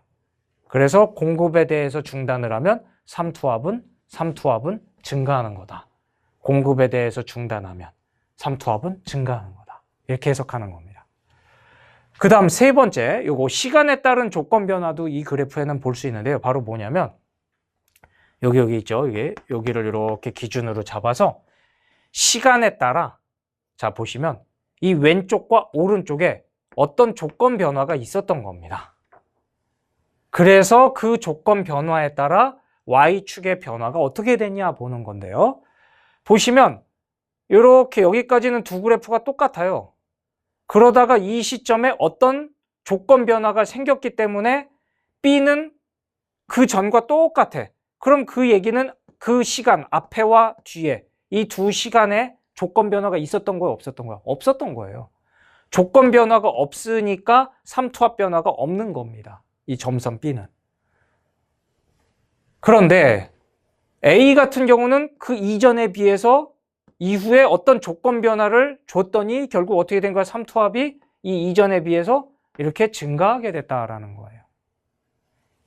Speaker 1: 그래서 공급에 대해서 중단을 하면 삼투압은 증가하는 거다. 공급에 대해서 중단하면 삼투압은 증가하는 거다. 이렇게 해석하는 겁니다. 그 다음 세 번째, 요거 시간에 따른 조건 변화도 이 그래프에는 볼 수 있는데요. 바로 뭐냐면 여기 있죠. 여기를 이렇게 기준으로 잡아서 시간에 따라 자 보시면 이 왼쪽과 오른쪽에 어떤 조건 변화가 있었던 겁니다. 그래서 그 조건 변화에 따라 Y축의 변화가 어떻게 됐냐 보는 건데요. 보시면 이렇게 여기까지는 두 그래프가 똑같아요. 그러다가 이 시점에 어떤 조건 변화가 생겼기 때문에 B는 그 전과 똑같아. 그럼 그 얘기는 그 시간 앞에와 뒤에 이 두 시간에 조건 변화가 있었던 거예요? 없었던 거예요? 없었던 거예요. 조건 변화가 없으니까 삼투압 변화가 없는 겁니다. 이 점선 B는. 그런데 A 같은 경우는 그 이전에 비해서 이후에 어떤 조건 변화를 줬더니 결국 어떻게 된 거야? 삼투압이 이 이전에 비해서 이렇게 증가하게 됐다라는 거예요.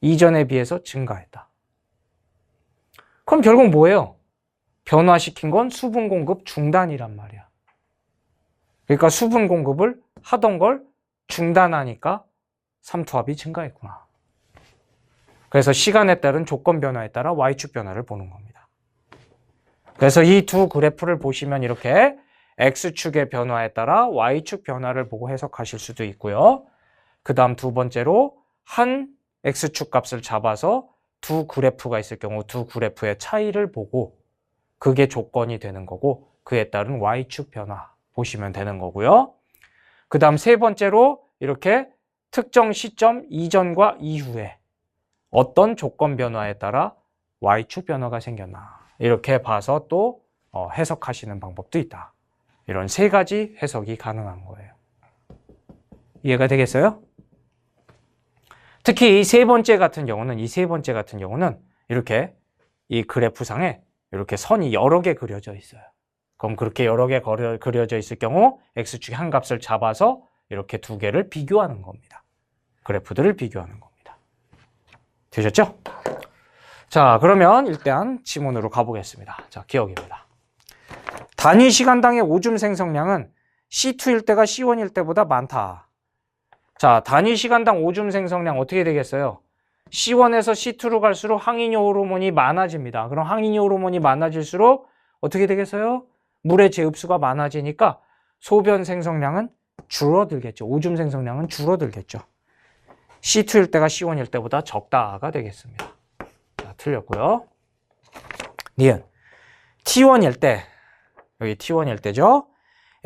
Speaker 1: 이전에 비해서 증가했다. 그럼 결국 뭐예요? 변화시킨 건 수분 공급 중단이란 말이야. 그러니까 수분 공급을 하던 걸 중단하니까 삼투압이 증가했구나. 그래서 시간에 따른 조건 변화에 따라 Y축 변화를 보는 겁니다. 그래서 이 두 그래프를 보시면 이렇게 X축의 변화에 따라 Y축 변화를 보고 해석하실 수도 있고요. 그 다음 두 번째로 한 X축 값을 잡아서 두 그래프가 있을 경우 두 그래프의 차이를 보고 그게 조건이 되는 거고 그에 따른 Y축 변화 보시면 되는 거고요. 그 다음 세 번째로 이렇게 특정 시점 이전과 이후에 어떤 조건 변화에 따라 Y축 변화가 생겼나 이렇게 봐서 또 해석하시는 방법도 있다. 이런 세 가지 해석이 가능한 거예요. 이해가 되겠어요? 특히 이 세 번째 같은 경우는 이렇게 이 그래프상에 이렇게 선이 여러 개 그려져 있어요. 그럼 그렇게 여러 개 그려져 있을 경우 X축의 한 값을 잡아서 이렇게 두 개를 비교하는 겁니다. 그래프들을 비교하는 겁니다. 되셨죠? 자, 그러면 일단 지문으로 가보겠습니다. 자, 기억입니다. 단위 시간당의 오줌 생성량은 C2일 때가 C1일 때보다 많다. 자, 단위 시간당 오줌 생성량 어떻게 되겠어요? C1에서 C2로 갈수록 항이뇨 호르몬이 많아집니다. 그럼 항이뇨 호르몬이 많아질수록 어떻게 되겠어요? 물의 제흡수가 많아지니까 소변 생성량은 줄어들겠죠. 오줌 생성량은 줄어들겠죠. C2일 때가 C1일 때보다 적다가 되겠습니다. 자, 틀렸고요. 니은 T1일 때, 여기 T1일 때죠.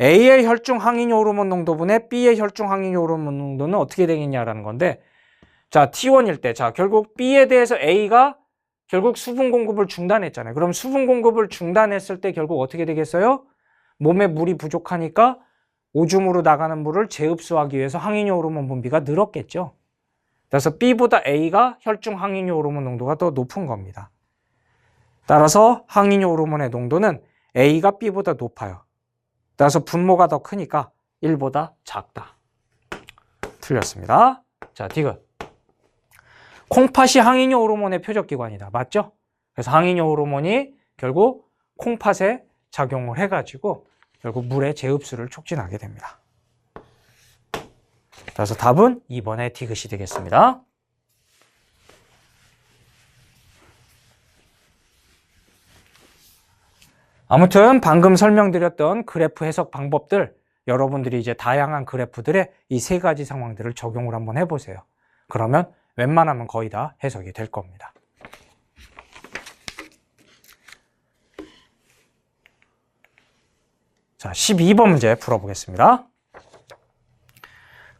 Speaker 1: A의 혈중 항이뇨 호르몬 농도분의 B의 혈중 항이뇨 호르몬 농도는 어떻게 되겠냐라는 건데, 자, T1일 때, 자, 결국 B에 대해서 A가 결국 수분 공급을 중단했잖아요. 그럼 수분 공급을 중단했을 때 결국 어떻게 되겠어요? 몸에 물이 부족하니까 오줌으로 나가는 물을 재흡수하기 위해서 항이뇨 호르몬 분비가 늘었겠죠. 그래서 B보다 A가 혈중 항이뇨 호르몬 농도가 더 높은 겁니다. 따라서 항이뇨 호르몬의 농도는 A가 B보다 높아요. 따라서 분모가 더 크니까 1보다 작다. 틀렸습니다. 자, 디귿. 콩팥이 항이뇨 호르몬의 표적기관이다. 맞죠? 그래서 항이뇨 호르몬이 결국 콩팥에 작용을 해가지고 결국 물의 재흡수를 촉진하게 됩니다. 그래서 답은 2번의 디귿이 되겠습니다. 아무튼 방금 설명드렸던 그래프 해석 방법들, 여러분들이 이제 다양한 그래프들의 이 세 가지 상황들을 적용을 한번 해보세요. 그러면 웬만하면 거의 다 해석이 될 겁니다. 자, 12번 문제 풀어보겠습니다.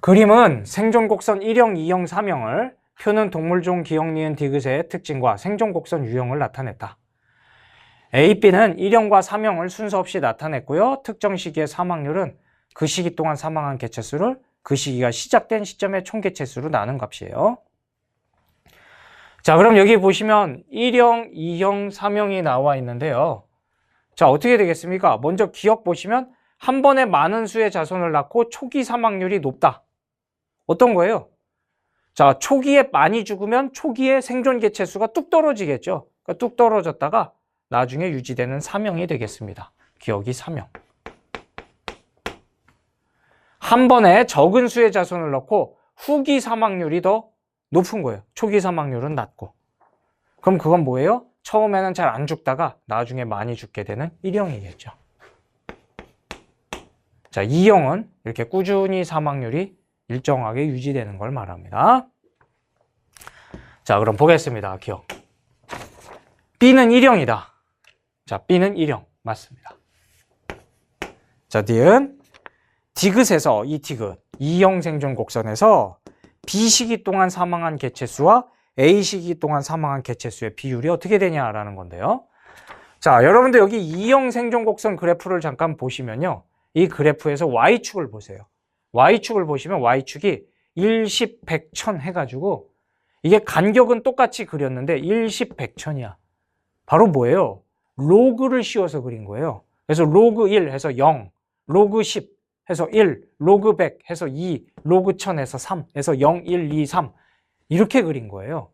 Speaker 1: 그림은 생존 곡선 1형, 2형, 3형을, 표는 동물종 기억, 니은, 디귿의 특징과 생존 곡선 유형을 나타냈다. A, B는 1형과 3형을 순서 없이 나타냈고요. 특정 시기의 사망률은 그 시기 동안 사망한 개체수를 그 시기가 시작된 시점의 총 개체수로 나눈 값이에요. 자, 그럼 여기 보시면 1형, 2형, 3형이 나와 있는데요. 자, 어떻게 되겠습니까? 먼저 기억 보시면 한 번에 많은 수의 자손을 낳고 초기 사망률이 높다. 어떤 거예요? 자, 초기에 많이 죽으면 초기에 생존 개체수가 뚝 떨어지겠죠. 그러니까 뚝 떨어졌다가 나중에 유지되는 3형이 되겠습니다. 기억이 3형. 한 번에 적은 수의 자손을 넣고 후기 사망률이 더 높은 거예요. 초기 사망률은 낮고. 그럼 그건 뭐예요? 처음에는 잘 안 죽다가 나중에 많이 죽게 되는 1형이겠죠. 자, 2형은 이렇게 꾸준히 사망률이 일정하게 유지되는 걸 말합니다. 자, 그럼 보겠습니다. 기억. B는 1형이다. 자, B는 1형. 맞습니다. 자, 니은 디귿에서 이 디귿, 2형 생존 곡선에서 B 시기 동안 사망한 개체수와 A 시기 동안 사망한 개체수의 비율이 어떻게 되냐라는 건데요. 자, 여러분들 여기 2형 생존 곡선 그래프를 잠깐 보시면요. 이 그래프에서 Y축을 보세요. Y축을 보시면 Y축이 1, 10, 100, 1000 해가지고 이게 간격은 똑같이 그렸는데 1, 10, 100, 1000이야. 바로 뭐예요? 로그를 씌워서 그린 거예요. 그래서 로그 1 해서 0, 로그 10 해서 1, 로그 100 해서 2, 로그 1000 해서 3 해서 0, 1, 2, 3 이렇게 그린 거예요.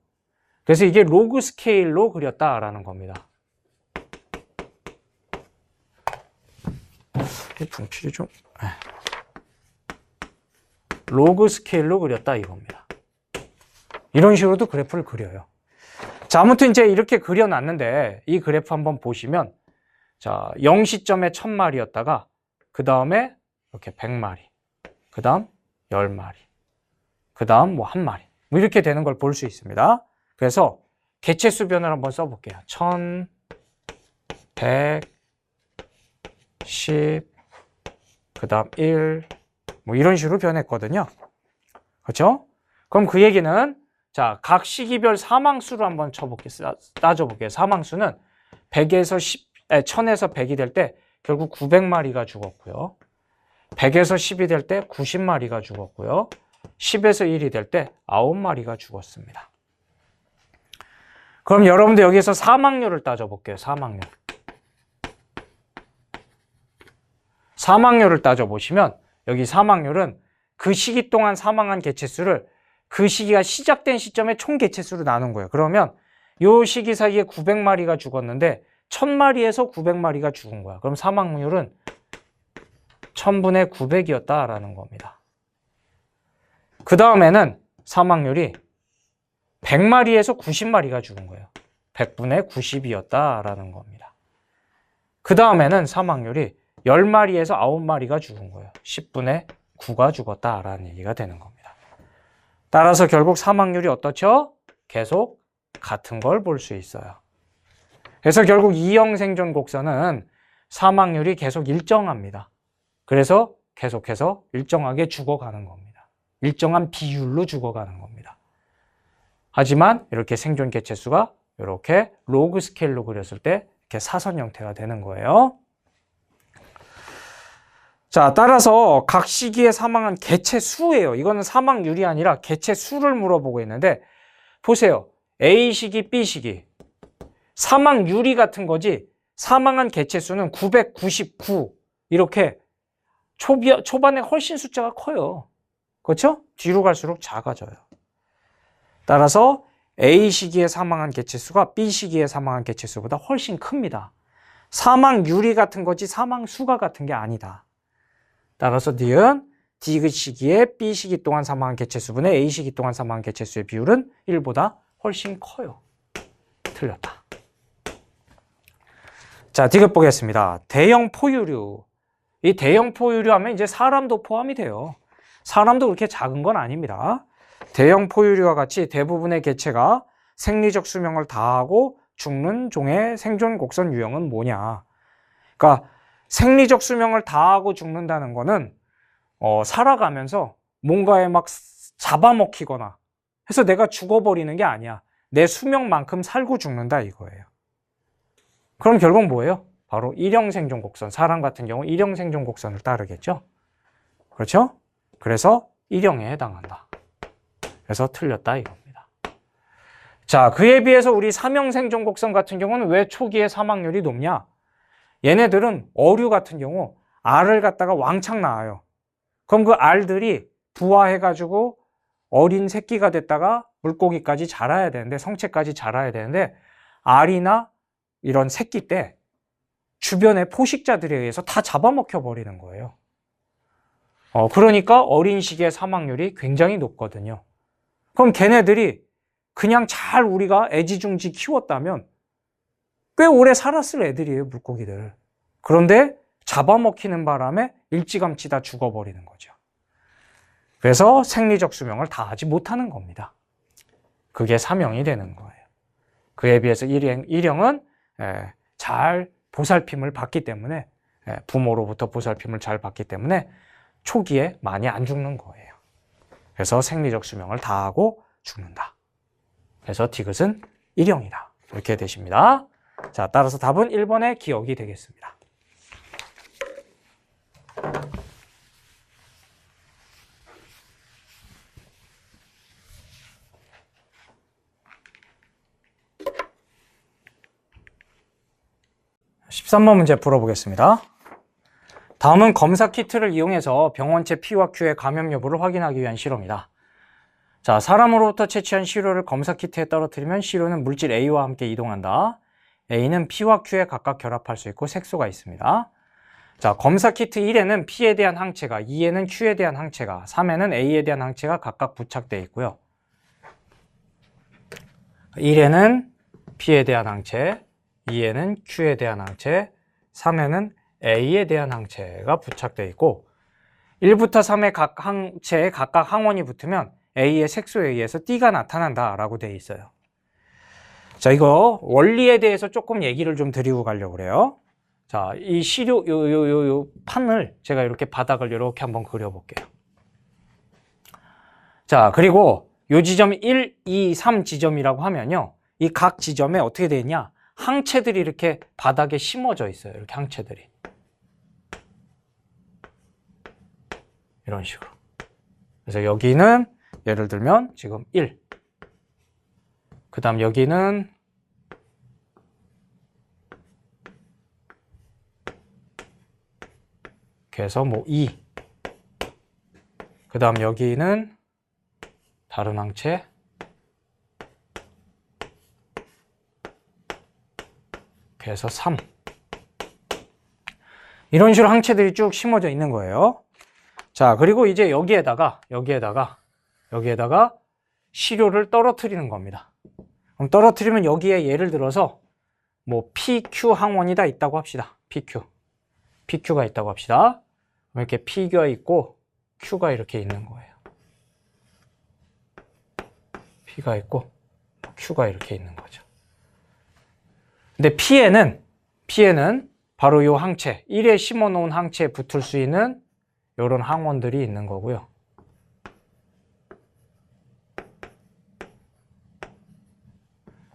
Speaker 1: 그래서 이게 로그 스케일로 그렸다라는 겁니다. 이 분필이 좀 로그 스케일로 그렸다 이겁니다. 이런 식으로도 그래프를 그려요. 자, 아무튼 이제 이렇게 그려놨는데 이 그래프 한번 보시면 자, 0시점에 1000마리였다가 그 다음에 이렇게 100마리, 그 다음 10마리, 그 다음 뭐 1마리 뭐 이렇게 되는 걸 볼 수 있습니다. 그래서 개체수 변을 한번 써볼게요. 1000, 100, 10, 그 다음 1, 뭐 이런 식으로 변했거든요. 그렇죠? 그럼 그 얘기는 자, 각 시기별 사망수를 한번 따져볼게요. 사망수는 100에서 1000에서 100이 될 때 결국 900마리가 죽었고요. 100에서 10이 될 때 90마리가 죽었고요. 10에서 1이 될 때 9마리가 죽었습니다. 그럼 여러분들 여기서 사망률을 따져볼게요. 사망률을 따져보시면 여기 사망률은 그 시기 동안 사망한 개체수를 그 시기가 시작된 시점의 총 개체수로 나눈 거예요. 그러면 요 시기 사이에 900마리가 죽었는데 1000마리에서 900마리가 죽은 거야. 그럼 사망률은 1000분의 900이었다라는 겁니다. 그 다음에는 사망률이 100마리에서 90마리가 죽은 거예요. 100분의 90이었다라는 겁니다. 그 다음에는 사망률이 10마리에서 9마리가 죽은 거예요. 10분의 9가 죽었다라는 얘기가 되는 겁니다. 따라서 결국 사망률이 어떻죠? 계속 같은 걸 볼 수 있어요. 그래서 결국 E형 생존 곡선은 사망률이 계속 일정합니다. 그래서 계속해서 일정하게 죽어가는 겁니다. 일정한 비율로 죽어가는 겁니다. 하지만 이렇게 생존 개체수가 이렇게 로그 스케일로 그렸을 때 이렇게 사선 형태가 되는 거예요. 자, 따라서 각 시기에 사망한 개체 수예요. 이거는 사망률이 아니라 개체 수를 물어보고 있는데 보세요. A 시기, B 시기. 사망률이 같은 거지 사망한 개체 수는 999 이렇게 초반에 훨씬 숫자가 커요. 그렇죠? 뒤로 갈수록 작아져요. 따라서 A 시기에 사망한 개체 수가 B 시기에 사망한 개체 수보다 훨씬 큽니다. 사망률이 같은 거지 사망수가 같은 게 아니다. 따라서 니은 D 시기에 B 시기 동안 사망한 개체 수분의 A 시기 동안 사망한 개체 수의 비율은 1보다 훨씬 커요. 틀렸다. 자, 디귿 보겠습니다. 대형 포유류. 이 대형 포유류 하면 이제 사람도 포함이 돼요. 사람도 그렇게 작은 건 아닙니다. 대형 포유류와 같이 대부분의 개체가 생리적 수명을 다하고 죽는 종의 생존 곡선 유형은 뭐냐? 그러니까 생리적 수명을 다하고 죽는다는 거는 살아가면서 뭔가에 막 잡아먹히거나 해서 내가 죽어버리는 게 아니야. 내 수명만큼 살고 죽는다 이거예요. 그럼 결국 뭐예요? 바로 일형 생존 곡선. 사람 같은 경우 일형 생존 곡선을 따르겠죠? 그렇죠? 그래서 일형에 해당한다. 그래서 틀렸다 이겁니다. 자, 그에 비해서 우리 삼형 생존 곡선 같은 경우는 왜 초기에 사망률이 높냐? 얘네들은 어류 같은 경우 알을 갖다가 왕창 낳아요. 그럼 그 알들이 부화해가지고 어린 새끼가 됐다가 물고기까지 자라야 되는데, 성체까지 자라야 되는데 알이나 이런 새끼 때 주변의 포식자들에 의해서 다 잡아먹혀 버리는 거예요. 그러니까 어린 시기의 사망률이 굉장히 높거든요. 그럼 걔네들이 그냥 잘 우리가 애지중지 키웠다면 꽤 오래 살았을 애들이에요, 물고기들. 그런데 잡아먹히는 바람에 일찌감치 다 죽어버리는 거죠. 그래서 생리적 수명을 다하지 못하는 겁니다. 그게 사명이 되는 거예요. 그에 비해서 일형은 잘 보살핌을 받기 때문에, 부모로부터 보살핌을 잘 받기 때문에 초기에 많이 안 죽는 거예요. 그래서 생리적 수명을 다하고 죽는다. 그래서 디귿은 일형이다. 이렇게 되십니다. 자, 따라서 답은 1번의 기억이 되겠습니다. (13번) 문제 풀어보겠습니다. 다음은 검사 키트를 이용해서 병원체 P와 Q의 감염 여부를 확인하기 위한 실험이다. 자, 사람으로부터 채취한 시료를 검사 키트에 떨어뜨리면 시료는 물질 A와 함께 이동한다. A는 P와 Q에 각각 결합할 수 있고 색소가 있습니다. 자, 검사 키트 1에는 P에 대한 항체가, 2에는 Q에 대한 항체가, 3에는 A에 대한 항체가 각각 부착되어 있고요. 1에는 P에 대한 항체, 2에는 Q에 대한 항체, 3에는 A에 대한 항체가 부착되어 있고 1부터 3의 각 항체에 각각 항원이 붙으면 A의 색소에 의해서 D가 나타난다 라고 되어 있어요. 자, 이거 원리에 대해서 조금 얘기를 좀 드리고 가려고 그래요. 자, 이 시료 요 판을 제가 이렇게 바닥을 이렇게 한번 그려볼게요. 자, 그리고 요 지점이 1, 2, 3 지점이라고 하면요, 이 각 지점에 어떻게 되어 있냐, 항체들이 이렇게 바닥에 심어져 있어요. 이렇게 항체들이 이런 식으로. 그래서 여기는 예를 들면 지금 1, 그 다음 여기는 그래서 뭐 2, 그 다음 여기는 다른 항체, 이렇게 해서 3. 이런 식으로 항체들이 쭉 심어져 있는 거예요. 자, 그리고 이제 여기에다가 시료를 떨어뜨리는 겁니다. 그럼 떨어뜨리면 여기에 예를 들어서 뭐 PQ 항원이다 있다고 합시다. PQ가 있다고 합시다. 이렇게 P가 있고 Q가 이렇게 있는 거예요. P가 있고 Q가 이렇게 있는 거죠. 근데 P에는 바로 이 항체, 1에 심어 놓은 항체에 붙을 수 있는 이런 항원들이 있는 거고요.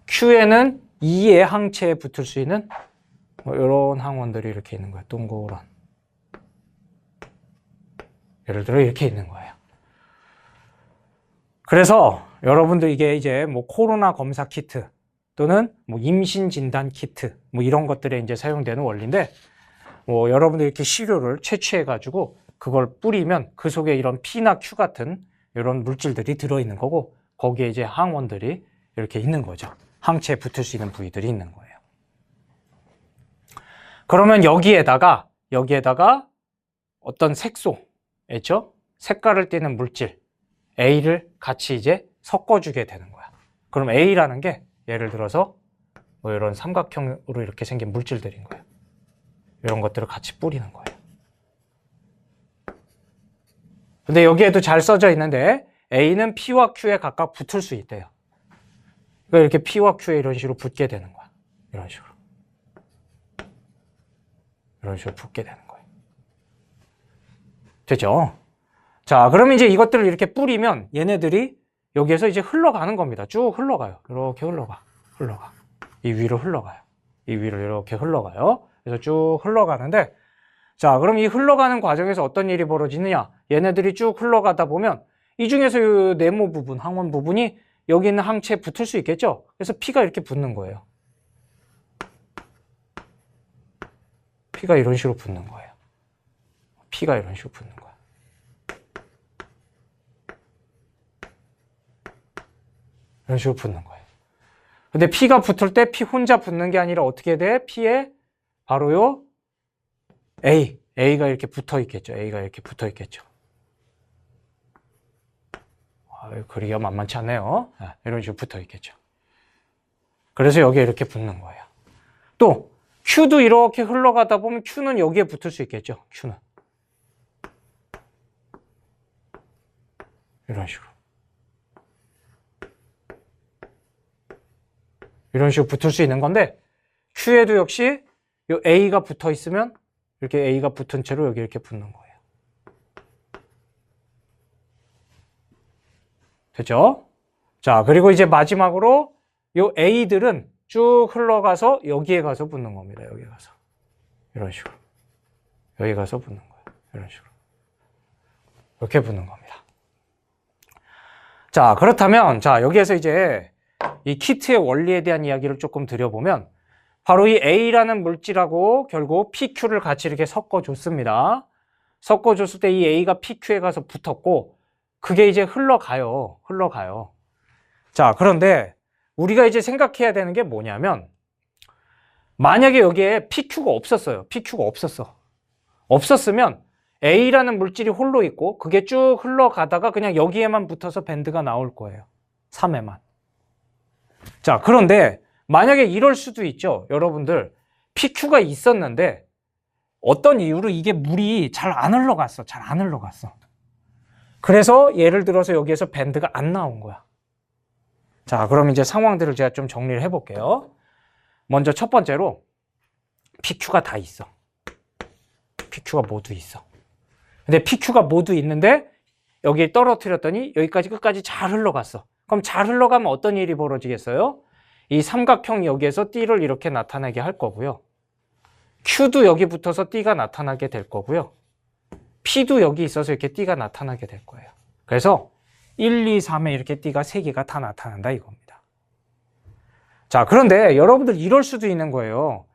Speaker 1: Q에는 2의 항체에 붙을 수 있는 뭐 이런 항원들이 이렇게 있는 거예요. 동그란. 예를 들어 이렇게 있는 거예요. 그래서 여러분들 이게 이제 뭐 코로나 검사 키트 또는 뭐 임신 진단 키트 뭐 이런 것들에 이제 사용되는 원리인데, 뭐 여러분들 이렇게 시료를 채취해 가지고 그걸 뿌리면 그 속에 이런 P나 Q 같은 이런 물질들이 들어 있는 거고, 거기에 이제 항원들이 이렇게 있는 거죠. 항체에 붙을 수 있는 부위들이 있는 거예요. 그러면 여기에다가 어떤 색소, 있죠? 색깔을 띠는 물질 A를 같이 이제 섞어주게 되는 거야. 그럼 A라는 게 예를 들어서 뭐 이런 삼각형으로 이렇게 생긴 물질들인 거예요. 이런 것들을 같이 뿌리는 거예요. 근데 여기에도 잘 써져 있는데 A는 P와 Q에 각각 붙을 수 있대요. 그러니까 이렇게 P와 Q에 이런 식으로 붙게 되는 거야. 이런 식으로 붙게 되는 거예요. 됐죠? 자, 그러면 이제 이것들을 이렇게 뿌리면 얘네들이 여기에서 이제 흘러가는 겁니다. 쭉 흘러가요. 이렇게 흘러가. 이 위로 흘러가요. 이 위로 이렇게 흘러가요. 그래서 쭉 흘러가는데, 자, 그럼 이 흘러가는 과정에서 어떤 일이 벌어지느냐? 얘네들이 쭉 흘러가다 보면 이 중에서 이 네모 부분, 항원 부분이 여기 있는 항체에 붙을 수 있겠죠? 그래서 P가 이렇게 붙는 거예요. P가 이런 식으로 붙는 거예요. P가 이런 식으로 붙는 거예요. 이런 식으로 붙는 거예요. 근데 P가 붙을 때 P 혼자 붙는 게 아니라 어떻게 돼? P에 바로요 A가 이렇게 붙어 있겠죠. A가 이렇게 붙어 있겠죠. 그리기가 만만치 않네요. 이런 식으로 붙어 있겠죠. 그래서 여기에 이렇게 붙는 거예요. 또 Q도 이렇게 흘러가다 보면 Q는 여기에 붙을 수 있겠죠. Q는 이런 식으로 붙을 수 있는 건데, Q에도 역시 이 A가 붙어 있으면 이렇게 A가 붙은 채로 여기 이렇게 붙는 거예요. 됐죠? 자, 그리고 이제 마지막으로 이 A들은 쭉 흘러가서 여기에 가서 붙는 겁니다. 여기 가서. 이런 식으로. 여기 가서 붙는 거예요. 이런 식으로. 이렇게 붙는 겁니다. 자, 그렇다면, 자, 여기에서 이제 이 키트의 원리에 대한 이야기를 조금 드려보면, 바로 이 A라는 물질하고 결국 PQ를 같이 이렇게 섞어줬습니다. 섞어줬을 때 이 A가 PQ에 가서 붙었고, 그게 이제 흘러가요. 자, 그런데 우리가 이제 생각해야 되는 게 뭐냐면, 만약에 여기에 PQ가 없었어요. 없었으면 A라는 물질이 홀로 있고 그게 쭉 흘러가다가 그냥 여기에만 붙어서 밴드가 나올 거예요. 3에만. 자, 그런데 만약에 이럴 수도 있죠. 여러분들 PQ가 있었는데 어떤 이유로 이게 물이 잘 안 흘러갔어. 그래서 예를 들어서 여기에서 밴드가 안 나온 거야. 자, 그럼 이제 상황들을 제가 좀 정리를 해볼게요. 먼저 첫 번째로 PQ가 다 있어. PQ가 모두 있어. 근데 PQ가 모두 있는데 여기에 떨어뜨렸더니 여기까지 끝까지 잘 흘러갔어. 그럼 잘 흘러가면 어떤 일이 벌어지겠어요? 이 삼각형 여기에서 띠를 이렇게 나타나게 할 거고요. Q도 여기 붙어서 띠가 나타나게 될 거고요. P도 여기 있어서 이렇게 띠가 나타나게 될 거예요. 그래서 1, 2, 3에 이렇게 띠가 3개가 다 나타난다 이겁니다. 자, 그런데 여러분들 이럴 수도 있는 거예요.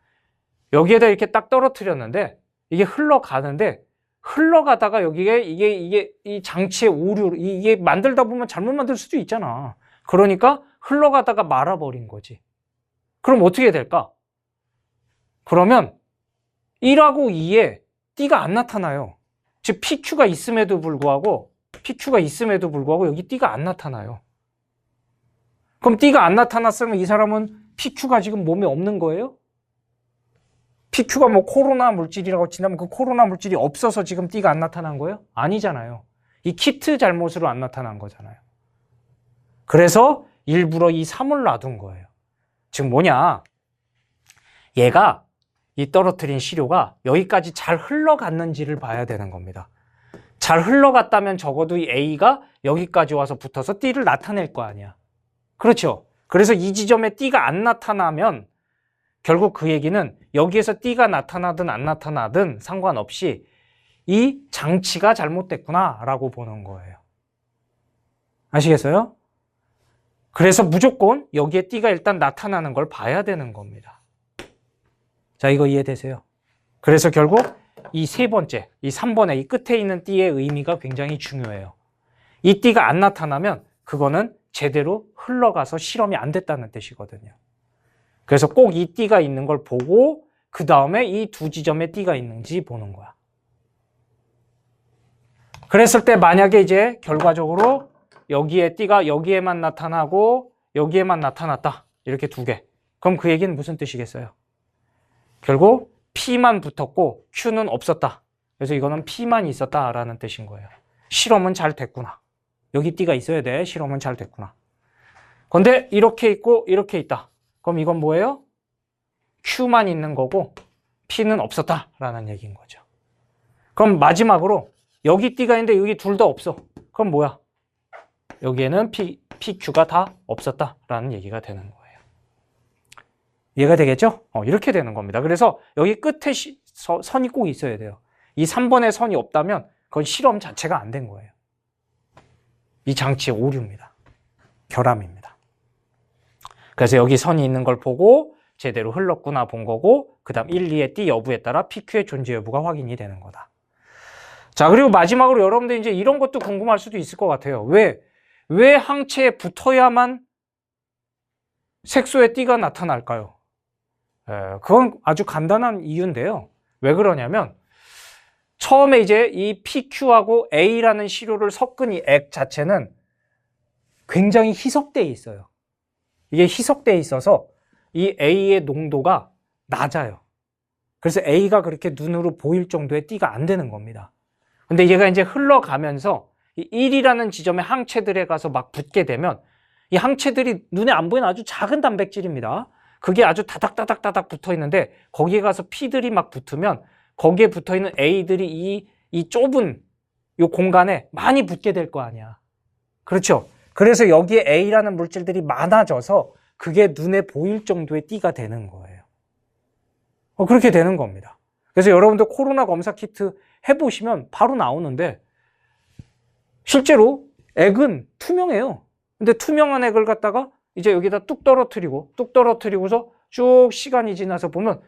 Speaker 1: 여기에다 이렇게 딱 떨어뜨렸는데 이게 흘러가는데 흘러가다가 여기에 이게 이 장치의 오류, 이게 만들다 보면 잘못 만들 수도 있잖아. 그러니까 흘러가다가 말아버린 거지. 그럼 어떻게 될까? 그러면 1하고 2에 T가 안 나타나요. 즉 PQ가 있음에도 불구하고 여기 T가 안 나타나요. 그럼 T가 안 나타났으면 이 사람은 PQ가 지금 몸에 없는 거예요? PQ가 뭐 코로나 물질이라고 친다면 그 코로나 물질이 없어서 지금 T가 안 나타난 거예요? 아니잖아요. 이 키트 잘못으로 안 나타난 거잖아요. 그래서 일부러 이 3을 놔둔 거예요. 즉 뭐냐, 얘가 이 떨어뜨린 시료가 여기까지 잘 흘러갔는지를 봐야 되는 겁니다. 잘 흘러갔다면 적어도 이 A가 여기까지 와서 붙어서 T를 나타낼 거 아니야. 그렇죠? 그래서 이 지점에 T가 안 나타나면 결국 그 얘기는 여기에서 T가 나타나든 안 나타나든 상관없이 이 장치가 잘못됐구나 라고 보는 거예요. 아시겠어요? 그래서 무조건 여기에 T가 일단 나타나는 걸 봐야 되는 겁니다. 자, 이거 이해되세요? 그래서 결국 이 세 번째, 이 3번에 이 끝에 있는 T의 의미가 굉장히 중요해요. 이 T가 안 나타나면 그거는 제대로 흘러가서 실험이 안 됐다는 뜻이거든요. 그래서 꼭 이 T가 있는 걸 보고 그 다음에 이 두 지점에 T가 있는지 보는 거야. 그랬을 때 만약에 이제 결과적으로 여기에 T가 여기에만 나타나고 여기에만 나타났다. 이렇게 두 개. 그럼 그 얘기는 무슨 뜻이겠어요? 결국 P만 붙었고 Q는 없었다. 그래서 이거는 P만 있었다라는 뜻인 거예요. 실험은 잘 됐구나. 여기 T가 있어야 돼. 실험은 잘 됐구나. 근데 이렇게 있고 이렇게 있다. 그럼 이건 뭐예요? Q만 있는 거고 P는 없었다라는 얘기인 거죠. 그럼 마지막으로 여기 T가 있는데 여기 둘 다 없어. 그럼 뭐야? 여기에는 PQ가 다 없었다라는 얘기가 되는 거예요. 이해가 되겠죠? 이렇게 되는 겁니다. 그래서 여기 끝에 선이 꼭 있어야 돼요. 이 3번에 선이 없다면 그건 실험 자체가 안 된 거예요. 이 장치의 오류입니다. 결함입니다. 그래서 여기 선이 있는 걸 보고 제대로 흘렀구나 본 거고 그 다음 1, 2의 T 여부에 따라 PQ의 존재 여부가 확인이 되는 거다. 자, 그리고 마지막으로 여러분들 이제 이런 것도 궁금할 수도 있을 것 같아요. 왜 항체에 붙어야만 색소의 T가 나타날까요? 그건 아주 간단한 이유인데요. 왜 그러냐면 처음에 이제 이 PQ하고 A라는 시료를 섞은 이 액 자체는 굉장히 희석되어 있어요. 이게 희석되어 있어서 이 A의 농도가 낮아요. 그래서 A가 그렇게 눈으로 보일 정도의 T가 안 되는 겁니다. 근데 얘가 이제 흘러가면서 이 1이라는 지점의 항체들에 가서 막 붙게 되면 이 항체들이 눈에 안 보이는 아주 작은 단백질입니다. 그게 아주 다닥다닥다닥 붙어 있는데 거기에 가서 P들이 막 붙으면 거기에 붙어 있는 A들이 이 좁은 이 공간에 많이 붙게 될 거 아니야. 그렇죠? 그래서 여기에 A라는 물질들이 많아져서 그게 눈에 보일 정도의 T가 되는 거예요. 그렇게 되는 겁니다. 그래서 여러분들 코로나 검사 키트 해보시면 바로 나오는데 실제로 액은 투명해요. 근데 투명한 액을 갖다가 이제 여기다 뚝 떨어뜨리고서 쭉 시간이 지나서 보면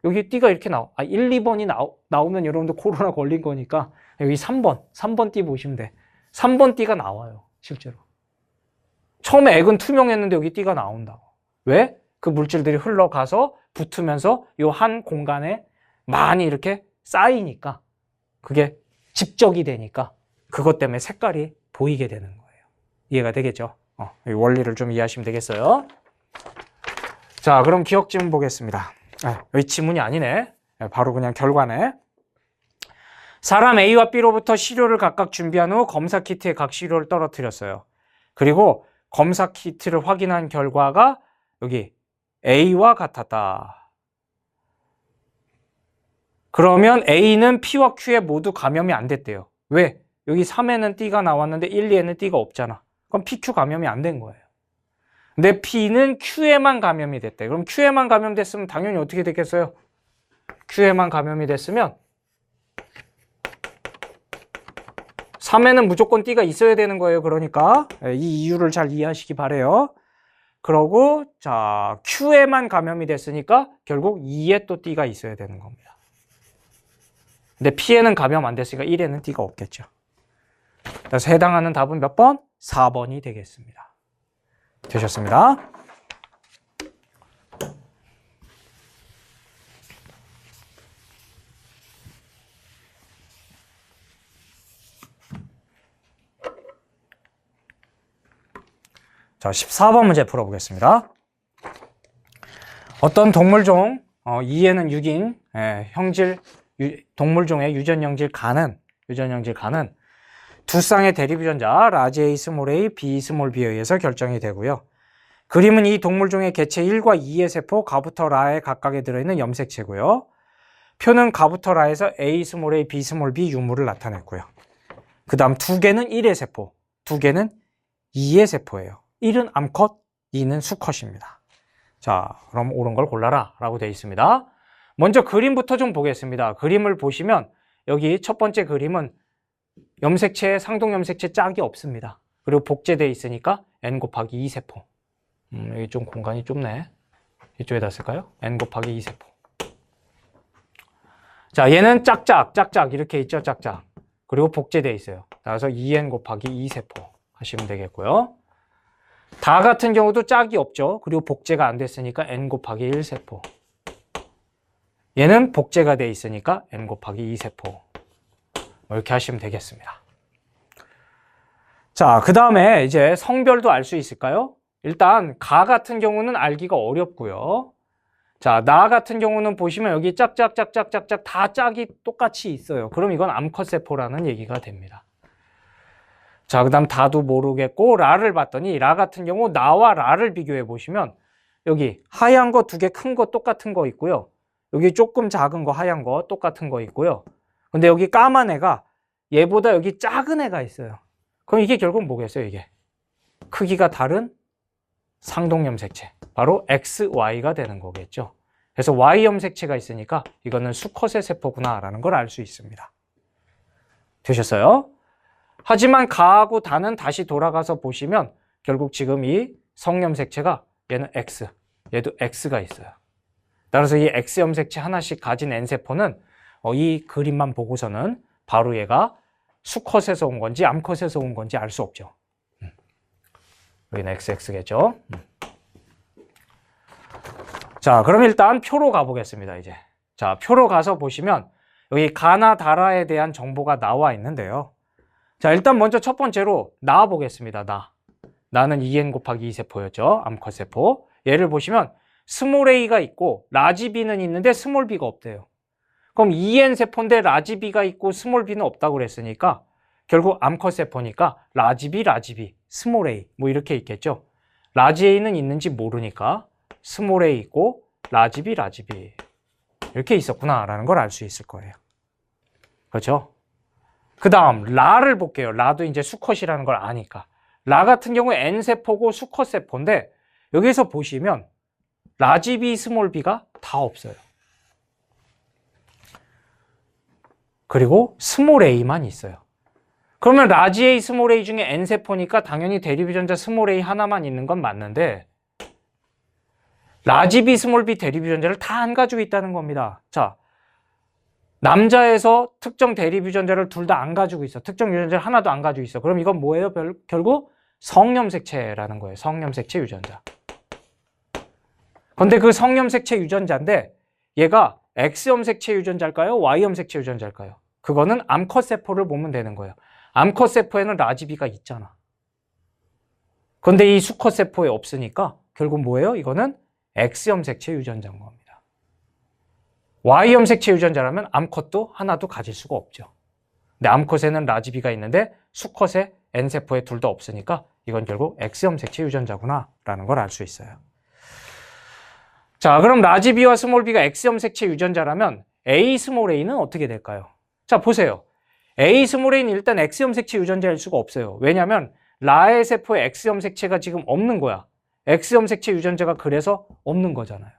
Speaker 1: 여기 T가 이렇게 1, 2번이 나오면 여러분들 코로나 걸린 거니까 여기 3번 T 보시면 돼. 3번 T가 나와요. 실제로. 처음에 액은 투명했는데 여기 T가 나온다고. 왜? 그 물질들이 흘러가서 붙으면서 이 한 공간에 많이 이렇게 쌓이니까 그게 집적이 되니까 그것 때문에 색깔이 보이게 되는 거예요. 이해가 되겠죠? 이 원리를 좀 이해하시면 되겠어요. 자, 그럼 기억 지문 보겠습니다. 여기 지문이 아니네. 바로 그냥 결과네. 사람 A와 B로부터 시료를 각각 준비한 후 검사 키트에 각 시료를 떨어뜨렸어요. 그리고 검사 키트를 확인한 결과가 여기 A와 같았다. 그러면 A는 P와 Q에 모두 감염이 안 됐대요. 왜? 여기 3에는 T가 나왔는데 1, 2에는 T가 없잖아. 그럼 PQ 감염이 안 된 거예요. 근데 P는 Q에만 감염이 됐대. 그럼 Q에만 감염됐으면 당연히 어떻게 됐겠어요? Q에만 감염이 됐으면 3에는 무조건 T가 있어야 되는 거예요. 그러니까 이 이유를 잘 이해하시기 바래요. 그러고 자, Q에만 감염이 됐으니까 결국 2에 또 T가 있어야 되는 겁니다. 근데 P에는 감염 안 됐으니까 1에는 T가 없겠죠. 그래서 해당하는 답은 몇 번? 4번이 되겠습니다. 되셨습니다. 자, 14번 문제 풀어보겠습니다. 어떤 동물종, 2에는 6인 형질, 동물종의 유전형질 가는 두 쌍의 대립유전자 라지 A, 스몰 a, B, 스몰 b에 의해서 결정이 되고요. 그림은 이 동물종의 개체 1과 2의 세포 가부터 라에 각각에 들어있는 염색체고요. 표는 가부터 라에서 A, 스몰 a, B, 스몰 b 유무를 나타냈고요. 그 다음 두 개는 1의 세포, 두 개는 2의 세포예요. 1은 암컷, 2는 수컷입니다. 자, 그럼 옳은 걸 골라라 라고 되어 있습니다. 먼저 그림부터 좀 보겠습니다. 그림을 보시면 여기 첫 번째 그림은 염색체, 상동염색체 짝이 없습니다. 그리고 복제되어 있으니까 n 곱하기 2세포. 여기 좀 공간이 좁네. 이쪽에다 쓸까요? n 곱하기 2세포. 자, 얘는 짝짝 이렇게 있죠, 짝짝. 그리고 복제되어 있어요. 따라서 2n 곱하기 2세포 하시면 되겠고요. 다 같은 경우도 짝이 없죠. 그리고 복제가 안 됐으니까 n 곱하기 1세포. 얘는 복제가 돼 있으니까 n 곱하기 2세포. 이렇게 하시면 되겠습니다. 자, 그 다음에 이제 성별도 알 수 있을까요? 일단 가 같은 경우는 알기가 어렵고요. 자, 나 같은 경우는 보시면 여기 짝짝짝짝짝짝 다 짝이 똑같이 있어요. 그럼 이건 암컷세포라는 얘기가 됩니다. 자, 그 다음 다도 모르겠고 라를 봤더니 라 같은 경우 나와 라를 비교해 보시면 여기 하얀 거 두 개 큰 거 똑같은 거 있고요. 여기 조금 작은 거 하얀 거 똑같은 거 있고요. 근데 여기 까만 애가 얘보다 여기 작은 애가 있어요. 그럼 이게 결국 뭐겠어요, 이게? 크기가 다른 상동염색체. 바로 XY가 되는 거겠죠. 그래서 Y염색체가 있으니까 이거는 수컷의 세포구나라는 걸 알 수 있습니다. 되셨어요? 하지만 가하고 다는 다시 돌아가서 보시면 결국 지금 이 성염색체가 얘는 X, 얘도 X가 있어요. 따라서 이 X염색체 하나씩 가진 N세포는 이 그림만 보고서는 바로 얘가 수컷에서 온 건지 암컷에서 온 건지 알 수 없죠. 여기는 XX겠죠. 자, 그럼 일단 표로 가보겠습니다, 이제. 자, 표로 가서 보시면 여기 가나 다라에 대한 정보가 나와 있는데요. 자, 일단 먼저 첫 번째로 나 보겠습니다, 나는 2n 곱하기 2세포였죠. 암컷세포. 얘를 보시면 스몰 a가 있고 라지 b는 있는데 스몰 b가 없대요. 그럼 2n 세포인데 라지 b가 있고 스몰 b는 없다고 그랬으니까 결국 암컷 세포니까 라지 b, 스몰 a 뭐 이렇게 있겠죠. 라지 a는 있는지 모르니까 스몰 a 있고 라지 b 이렇게 있었구나라는 걸 알 수 있을 거예요. 그렇죠? 그 다음 라를 볼게요. 라도 이제 수컷이라는 걸 아니까. 라 같은 경우 n 세포고 수컷 세포인데 여기서 보시면 라지 b, 스몰 b가 다 없어요. 그리고 스몰 a만 있어요. 그러면 라지 A, 스몰 a 중에 N세포니까 당연히 대립유전자 스몰 a 하나만 있는 건 맞는데 라지 B, 스몰 b 대립유전자를 다 안 가지고 있다는 겁니다. 자, 남자에서 특정 대립유전자를 둘 다 안 가지고 있어. 특정 유전자를 하나도 안 가지고 있어. 그럼 이건 뭐예요? 결국 성염색체라는 거예요. 성염색체 유전자. 근데 그 성염색체 유전자인데 얘가 X염색체 유전자일까요? Y염색체 유전자일까요? 그거는 암컷세포를 보면 되는 거예요. 암컷세포에는 라지비가 있잖아. 근데 이 수컷세포에 없으니까 결국 뭐예요? 이거는 X염색체 유전자인 겁니다. Y염색체 유전자라면 암컷도 하나도 가질 수가 없죠. 근데 암컷에는 라지비가 있는데 수컷에 N세포에 둘 다 없으니까 이건 결국 X염색체 유전자구나 라는 걸 알 수 있어요. 자, 그럼 라지비와 스몰비가 X염색체 유전자라면 A, 스몰 a는 어떻게 될까요? 자, 보세요. A, 스몰 a는 일단 X염색체 유전자일 수가 없어요. 왜냐하면 라의 세포에 X염색체가 지금 없는 거야. X염색체 유전자가 그래서 없는 거잖아요.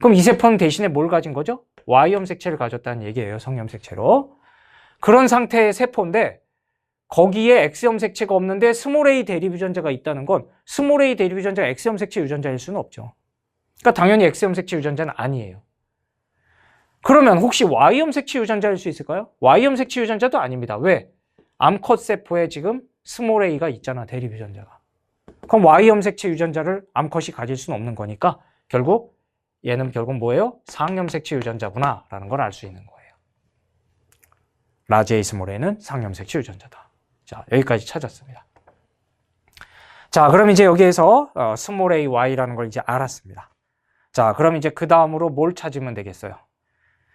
Speaker 1: 그럼 이 세포는 대신에 뭘 가진 거죠? Y염색체를 가졌다는 얘기예요. 성염색체로. 그런 상태의 세포인데 거기에 X염색체가 없는데 스몰 a 대립유전자가 있다는 건 스몰 a 대립유전자가 X염색체 유전자일 수는 없죠. 그러니까 당연히 X염색체 유전자는 아니에요. 그러면 혹시 Y염색체 유전자일 수 있을까요? Y염색체 유전자도 아닙니다. 왜? 암컷 세포에 지금 스몰 a가 있잖아, 대립유전자가. 그럼 Y염색체 유전자를 암컷이 가질 수는 없는 거니까 결국 얘는 결국 뭐예요? 상염색체 유전자구나 라는 걸 알 수 있는 거예요. 라지 A, 스몰 a는 상염색체 유전자다. 자, 여기까지 찾았습니다. 자, 그럼 이제 여기에서 스몰 a y라는 걸 이제 알았습니다. 자, 그럼 이제 그 다음으로 뭘 찾으면 되겠어요?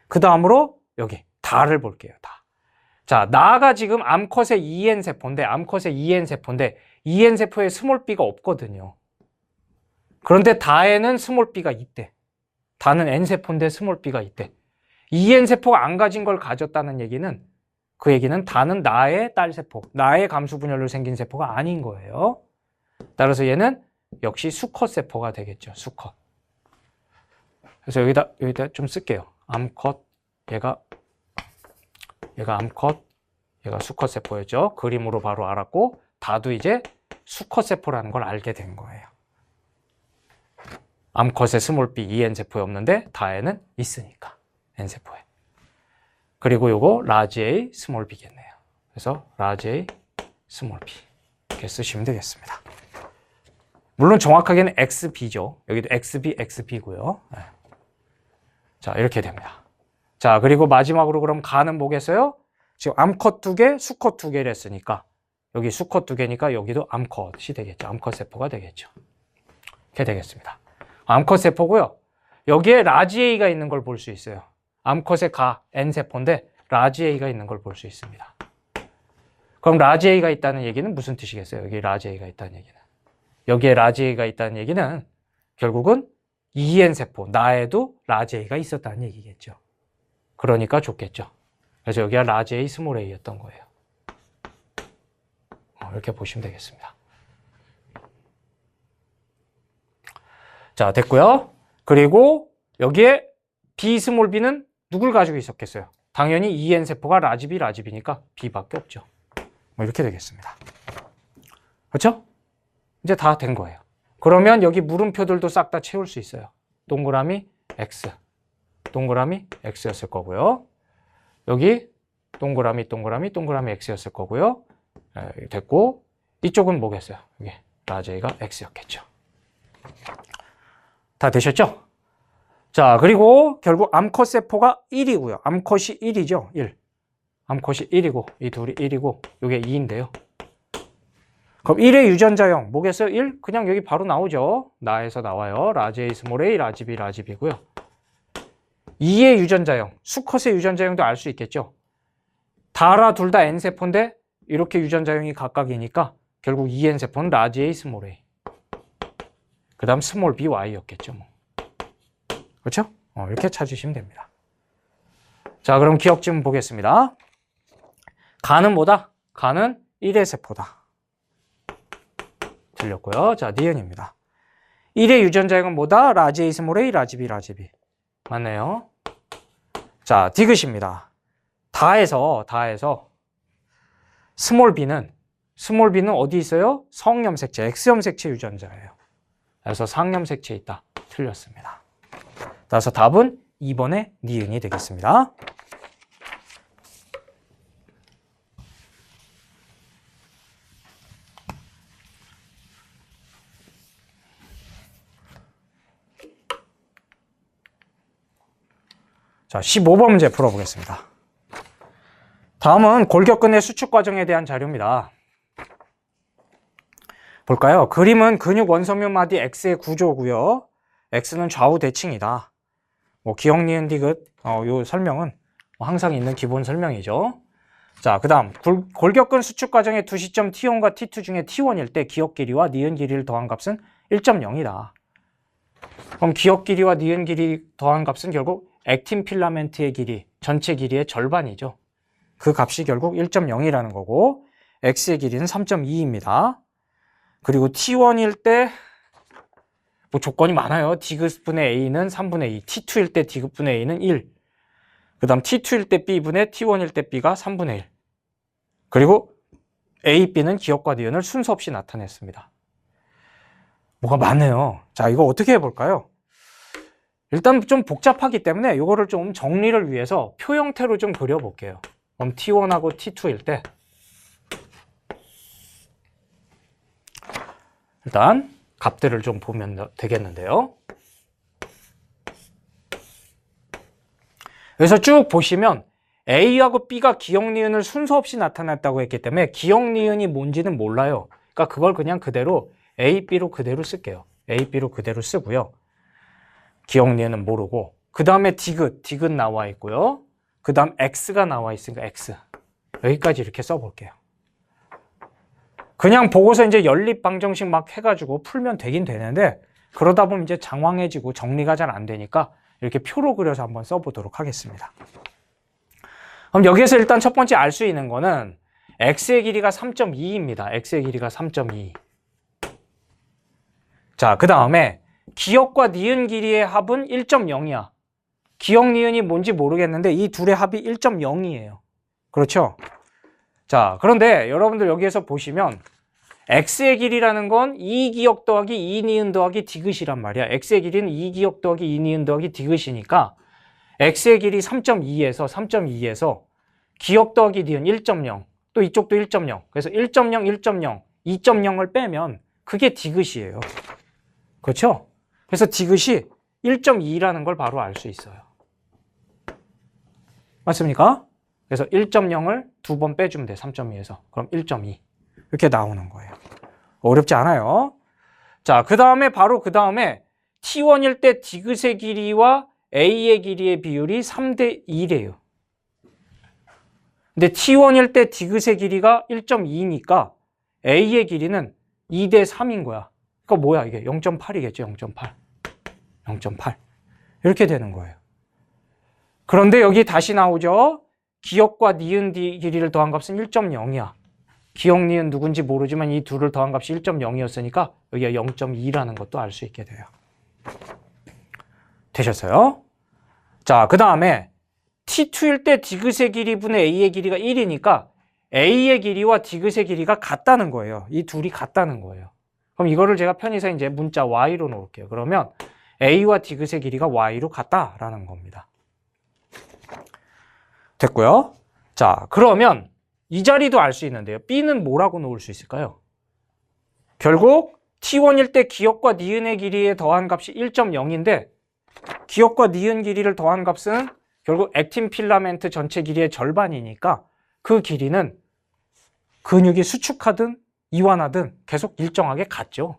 Speaker 1: 그 다음으로 여기 다를 볼게요. 다. 자, 나가 지금 암컷의 EN 세포인데, EN 세포에 스몰 b가 없거든요. 그런데 다에는 스몰 b가 있대. 다는 N 세포인데 스몰 b가 있대. EN 세포가 안 가진 걸 가졌다는 얘기는, 그 얘기는 다는 나의 딸 세포, 나의 감수 분열로 생긴 세포가 아닌 거예요. 따라서 얘는 역시 수컷 세포가 되겠죠. 수컷. 그래서 여기다 좀 쓸게요. 암컷, 얘가 암컷, 얘가 수컷 세포였죠. 그림으로 바로 알았고, 다도 이제 수컷 세포라는 걸 알게 된 거예요. 암컷에 스몰 b, EN 세포에 없는데 다에는 있으니까, N 세포에. 그리고 요거 라지 A, 스몰 b겠네요. 그래서 라지 A, 스몰 b 이렇게 쓰시면 되겠습니다. 물론 정확하게는 XB죠. 여기도 XB, XB고요. 네. 자, 이렇게 됩니다. 자, 그리고 마지막으로 그럼 가는 뭐겠어요? 지금 암컷 2개, 수컷 2개를 했으니까 여기 수컷 2개니까 여기도 암컷이 되겠죠. 암컷 세포가 되겠죠. 이렇게 되겠습니다. 암컷 세포고요. 여기에 라지 A가 있는 걸 볼 수 있어요. 암컷의 N세포인데 라지 A가 있는 걸 볼 수 있습니다. 그럼 라지 A가 있다는 얘기는 무슨 뜻이겠어요? 여기 라지 A가 있다는 얘기는. 여기에 라지 A가 있다는 얘기는 결국은 EN 세포, 나에도 라지 A가 있었다는 얘기겠죠. 그러니까 좋겠죠. 그래서 여기가 라지 A, 스몰 a였던 거예요. 이렇게 보시면 되겠습니다. 자, 됐고요. 그리고 여기에 B, 스몰 b는 누굴 가지고 있었겠어요? 당연히 EN 세포가 라지 B니까 B밖에 없죠. 뭐 이렇게 되겠습니다. 그렇죠? 이제 다 된 거예요. 그러면 여기 물음표들도 싹 다 채울 수 있어요. 동그라미 X, 동그라미 X였을 거고요. 여기 동그라미 X였을 거고요. 됐고, 이쪽은 뭐겠어요? 여기 라지 A가 X였겠죠. 다 되셨죠? 자, 그리고 결국 암컷 세포가 1이고요. 암컷이 1이죠. 1. 암컷이 1이고, 이 둘이 1이고, 이게 2인데요. 그럼 1의 유전자형 뭐겠어요? 1? 그냥 여기 바로 나오죠. 나에서 나와요. 라지 A, 스몰 a, 라지 B고요. 2의 유전자형, 수컷의 유전자형도 알 수 있겠죠. 다라 둘 다 N세포인데 이렇게 유전자형이 각각이니까 결국 EN세포는 라지 A, 스몰 a. 그 다음 스몰 b, y였겠죠. 뭐. 그렇죠? 이렇게 찾으시면 됩니다. 자, 그럼 기억 좀 보겠습니다. 가는 뭐다? 가는 1의 세포다. 틀렸고요. 자, 니은입니다. 1의 유전자형은 뭐다? 라지 A, 스몰 a, 라지 B. 맞네요. 자, 디귿입니다. 다에서 스몰 b는 어디 있어요? 성염색체, X염색체 유전자예요. 그래서 상염색체에 있다. 틀렸습니다. 따라서 답은 2번의 니은이 되겠습니다. 자, 15번 문제 풀어보겠습니다. 다음은 골격근의 수축 과정에 대한 자료입니다. 볼까요? 그림은 근육 원섬유 마디 X의 구조고요. X는 좌우 대칭이다. 뭐 기억, 니은, 디귿 요 설명은 항상 있는 기본 설명이죠. 자, 그 다음 골격근 수축 과정의 두 시점 T1과 T2 중에 T1일 때 기억 길이와 니은 길이를 더한 값은 1.0이다. 그럼 기억 길이와 니은 길이 더한 값은 결국 액틴 필라멘트의 길이, 전체 길이의 절반이죠. 그 값이 결국 1.0이라는 거고, X의 길이는 3.2입니다. 그리고 T1일 때 뭐 조건이 많아요. D급분의 A는 3분의 2, T2일 때 D급분의 A는 1, 그 다음 T2일 때 B분의 T1일 때 B가 3분의 1, 그리고 A, B는 기억과 니은을 순서 없이 나타냈습니다. 뭐가 많네요. 자, 이거 어떻게 해볼까요? 일단 좀 복잡하기 때문에 이거를 좀 정리를 위해서 표 형태로 좀 그려볼게요. 그럼 T1하고 T2일 때 일단 값들을 좀 보면 되겠는데요. 그래서 쭉 보시면 A하고 B가 기억, 니은을 순서 없이 나타났다고 했기 때문에 기억, 니은이 뭔지는 몰라요. 그러니까 그걸 그냥 그대로 A, B로 그대로 쓸게요. A, B로 그대로 쓰고요. 기억 니은은 모르고 그 다음에 디귿 나와 있고요. 그 다음 X가 나와 있으니까 X. 여기까지 이렇게 써볼게요. 그냥 보고서 이제 연립 방정식 막 해가지고 풀면 되긴 되는데 그러다 보면 이제 장황해지고 정리가 잘 안 되니까 이렇게 표로 그려서 한번 써보도록 하겠습니다. 그럼 여기에서 일단 첫 번째 알 수 있는 거는 X의 길이가 3.2입니다. X의 길이가 3.2. 자, 그 다음에 기억과 니은 길이의 합은 1.0이야. 기억, 니은이 뭔지 모르겠는데 이 둘의 합이 1.0이에요. 그렇죠? 자, 그런데 여러분들 여기에서 보시면 X의 길이라는 건 2기억 더하기 2니은 더하기 디귿이란 말이야. X의 길이는 2기억 더하기 2니은 더하기 디귿이니까 X의 길이 3.2에서 기억 더하기 니은 1.0 또 이쪽도 1.0 그래서 1.0, 1.0, 2.0을 빼면 그게 디귿이에요. 그렇죠? 그래서 디귿이 1.2라는 걸 바로 알 수 있어요. 맞습니까? 그래서 1.0을 두 번 빼주면 돼. 3.2에서. 그럼 1.2. 이렇게 나오는 거예요. 어렵지 않아요. 자, 그 다음에 바로 그 다음에 T1일 때 디귿의 길이와 A의 길이의 비율이 3대 2래요. 근데 T1일 때 디귿의 길이가 1.2니까 A의 길이는 2대 3인 거야. 그러니까 뭐야 이게 0.8이겠죠. 0.8. 0.8. 이렇게 되는 거예요. 그런데 여기 다시 나오죠. 기억과 니은 길이를 더한 값은 1.0이야. 기억, 니은 누군지 모르지만 이 둘을 더한 값이 1.0이었으니까 여기가 0.2라는 것도 알 수 있게 돼요. 되셨어요? 자, 그 다음에 T2일 때 디귿의 길이 분의 A의 길이가 1이니까 A의 길이와 디귿의 길이가 같다는 거예요. 이 둘이 같다는 거예요. 그럼 이거를 제가 편의상 이제 문자 Y로 놓을게요. 그러면 A와 디귿의 길이가 Y로 같다라는 겁니다. 됐고요. 자, 그러면 이 자리도 알 수 있는데요. B는 뭐라고 놓을 수 있을까요? 결국 T1일 때 기억과 니은의 길이에 더한 값이 1.0인데 기억과 니은 길이를 더한 값은 결국 액틴 필라멘트 전체 길이의 절반이니까 그 길이는 근육이 수축하든 이완하든 계속 일정하게 같죠.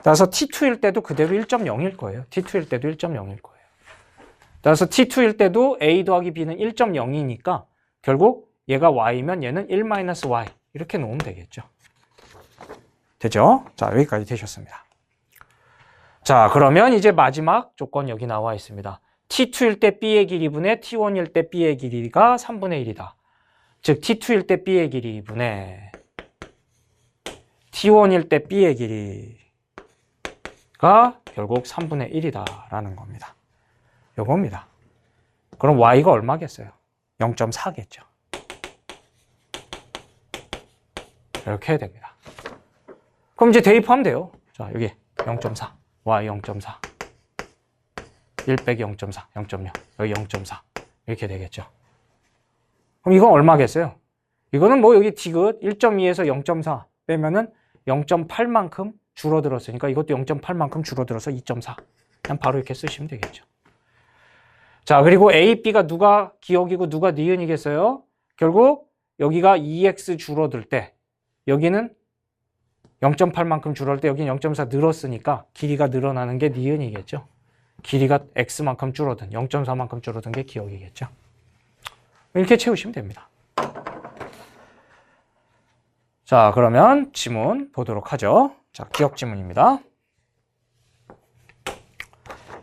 Speaker 1: 따라서 T2일 때도 그대로 1.0일 거예요. T2일 때도 1.0일 거예요. 따라서 T2일 때도 A 더하기 B는 1.0이니까 결국 얘가 Y면 얘는 1-Y 이렇게 놓으면 되겠죠. 되죠? 자, 여기까지 되셨습니다. 자, 그러면 이제 마지막 조건 여기 나와 있습니다. T2일 때 B의 길이분의 T1일 때 B의 길이가 3분의 1이다. 즉 T2일 때 B의 길이분의 T1일 때 B의 길이가 결국 3분의 1이다라는 겁니다. 요겁니다. 그럼 Y가 얼마겠어요? 0.4겠죠. 이렇게 해야 됩니다. 그럼 이제 대입하면 돼요. 자, 여기 0.4, Y 0.4, 1 빼기 0.4, 0.0, 여기 0.4 이렇게 되겠죠. 그럼 이건 얼마겠어요? 이거는 뭐 여기 디귿 1.2에서 0.4 빼면은 0.8만큼 줄어들었으니까 이것도 0.8만큼 줄어들어서 2.4. 그냥 바로 이렇게 쓰시면 되겠죠. 자, 그리고 A, B가 누가 기억이고 누가 니은이겠어요? 결국 여기가 2x 줄어들 때 여기는 0.8만큼 줄어들 때 여기는 0.4 늘었으니까 길이가 늘어나는 게 니은이겠죠. 길이가 x만큼 줄어든 0.4만큼 줄어든 게 기억이겠죠. 이렇게 채우시면 됩니다. 자, 그러면 지문 보도록 하죠. 자, 기억 지문입니다.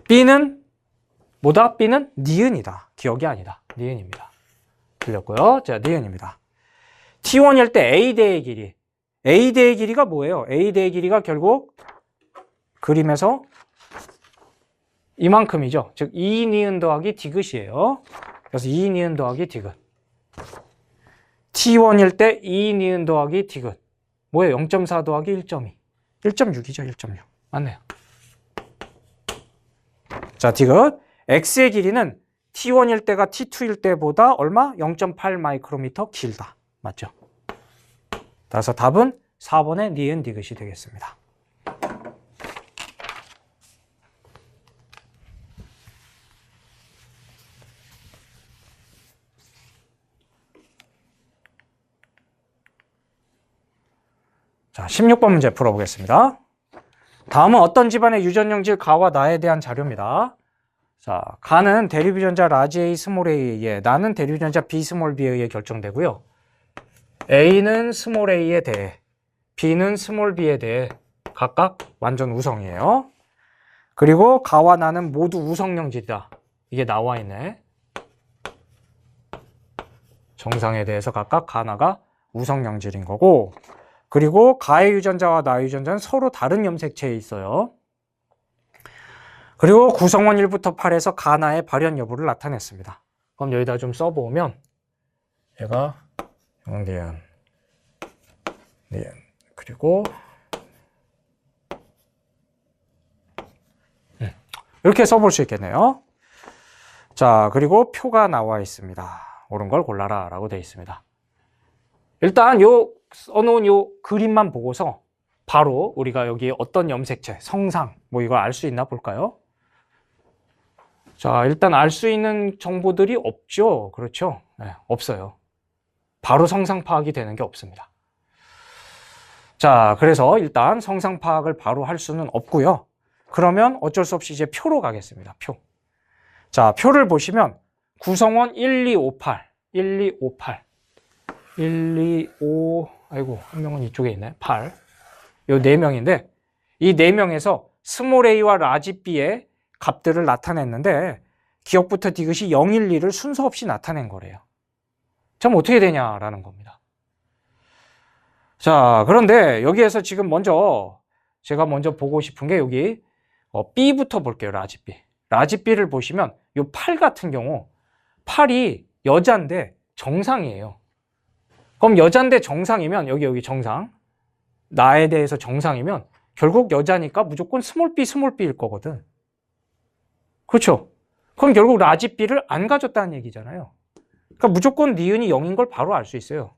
Speaker 1: B는 뭐다? B는 니은이다. 기억이 아니다. 니은입니다. 틀렸고요. 자, 니은입니다. T1일 때 A대의 길이. A대의 길이가 뭐예요? A대의 길이가 결국 그림에서 이만큼이죠. 즉 2니은 더하기 디귿이에요. 그래서 2니은 더하기 디귿. T1일 때 2니은 더하기 디귿. 뭐예요? 0.4 더하기 1.2. 1.6이죠. 1.6. 맞네요. 자, 디귿. X의 길이는 T1일 때가 T2일 때보다 얼마? 0.8 마이크로미터 길다. 맞죠? 따라서 답은 4번의 니은 디귿이 되겠습니다. 자, 자, 16번 문제 풀어보겠습니다. 다음은 어떤 집안의 유전영질 가와 나에 대한 자료입니다. 자, 가는 대립유전자 라지 A, 스몰 A에 의해, 나는 대립유전자 B, 스몰 B에 의해 결정되고요. A는 스몰 A에 대해, B는 스몰 B에 대해 각각 완전 우성이에요. 그리고 가와 나는 모두 우성영질이다. 이게 나와 있네. 정상에 대해서 각각 가나가 우성영질인 거고, 그리고 가의 유전자와 나의 유전자는 서로 다른 염색체에 있어요. 그리고 구성원 1부터 8에서 가나의 발현 여부를 나타냈습니다. 그럼 여기다 좀 써보면 얘가 니은, 그리고 이렇게 써볼 수 있겠네요. 자, 그리고 표가 나와 있습니다. 옳은 걸 골라라 라고 되어 있습니다. 일단 요 써놓은 요 그림만 보고서 바로 우리가 여기 어떤 염색체, 성상 뭐 이걸 알 수 있나 볼까요? 자, 일단 알 수 있는 정보들이 없죠. 그렇죠? 네, 없어요. 바로 성상 파악이 되는 게 없습니다. 자, 그래서 일단 성상 파악을 바로 할 수는 없고요. 그러면 어쩔 수 없이 이제 표로 가겠습니다. 표. 자, 표를 보시면 구성원 1, 2, 5, 8, 1, 2, 5, 8, 1, 2, 5, 아이고, 한 명은 이쪽에 있네. 8. 요 4명인데, 이 4명에서 스몰 a와 라지 b의 값들을 나타냈는데, 기억부터 디귿이 0, 1, 2를 순서 없이 나타낸 거래요. 그럼 어떻게 되냐라는 겁니다. 자, 그런데 여기에서 지금 제가 먼저 보고 싶은 게 여기 B부터 볼게요. 라지 B. 라지 B를 보시면 요 8 같은 경우 8이 여자인데 정상이에요. 그럼 여자인데 정상이면 여기 정상, 나에 대해서 정상이면 결국 여자니까 무조건 스몰 B일 거거든. 그렇죠? 그럼 결국 라지 B를 안 가졌다는 얘기잖아요. 그러니까 무조건 니은이 0인 걸 바로 알 수 있어요.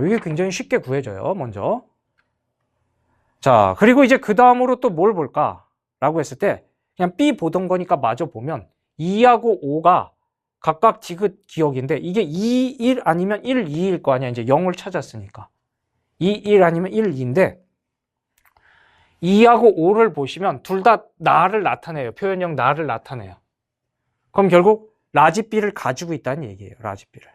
Speaker 1: 이게 굉장히 쉽게 구해져요. 먼저. 자, 그리고 이제 그 다음으로 또 뭘 볼까라고 했을 때 그냥 B 보던 거니까 마저 보면 2하고 5가 각각 디귿 기억인데 이게 2, 1 아니면 1, 2일 거 아니야. 이제 0을 찾았으니까. 2, 1 아니면 1, 2인데 2하고 5를 보시면 둘 다 나를 나타내요. 표현형 나를 나타내요. 그럼 결국 라지 B를 가지고 있다는 얘기예요. 라지 B를.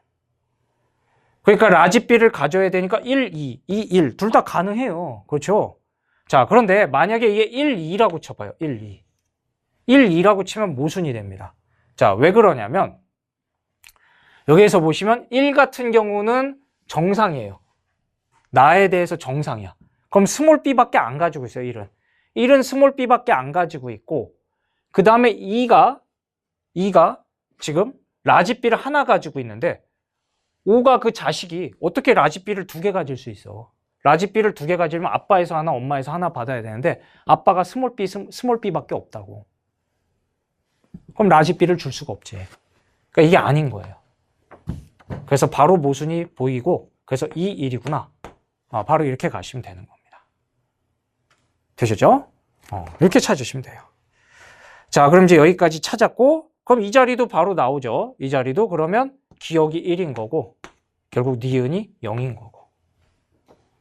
Speaker 1: 그러니까 라지 B를 가져야 되니까 1, 2, 2, 1 둘 다 가능해요. 그렇죠? 자, 그런데 만약에 이게 1, 2라고 쳐봐요. 1, 2. 1, 2라고 치면 모순이 됩니다. 자, 왜 그러냐면 여기에서 보시면 1 같은 경우는 정상이에요. 나에 대해서 정상이야. 그럼 스몰 b밖에 안 가지고 있어요. 1은. 1은 스몰 b밖에 안 가지고 있고 그 다음에 2가 지금 라지 b를 하나 가지고 있는데 5가 그 자식이 어떻게 라지 b를 2개 가질 수 있어. 라지 b를 2개 가지려면 아빠에서 하나 엄마에서 하나 받아야 되는데 아빠가 스몰 b밖에 없다고. 그럼 라지 b를 줄 수가 없지. 그러니까 이게 아닌 거예요. 그래서 바로 모순이 보이고 그래서 2, 1이구나. 바로 이렇게 가시면 되는 겁니다. 되셨죠? 이렇게 찾으시면 돼요. 자, 그럼 이제 여기까지 찾았고 그럼 이 자리도 바로 나오죠. 이 자리도 그러면 기억이 1인 거고 결국 니은이 0인 거고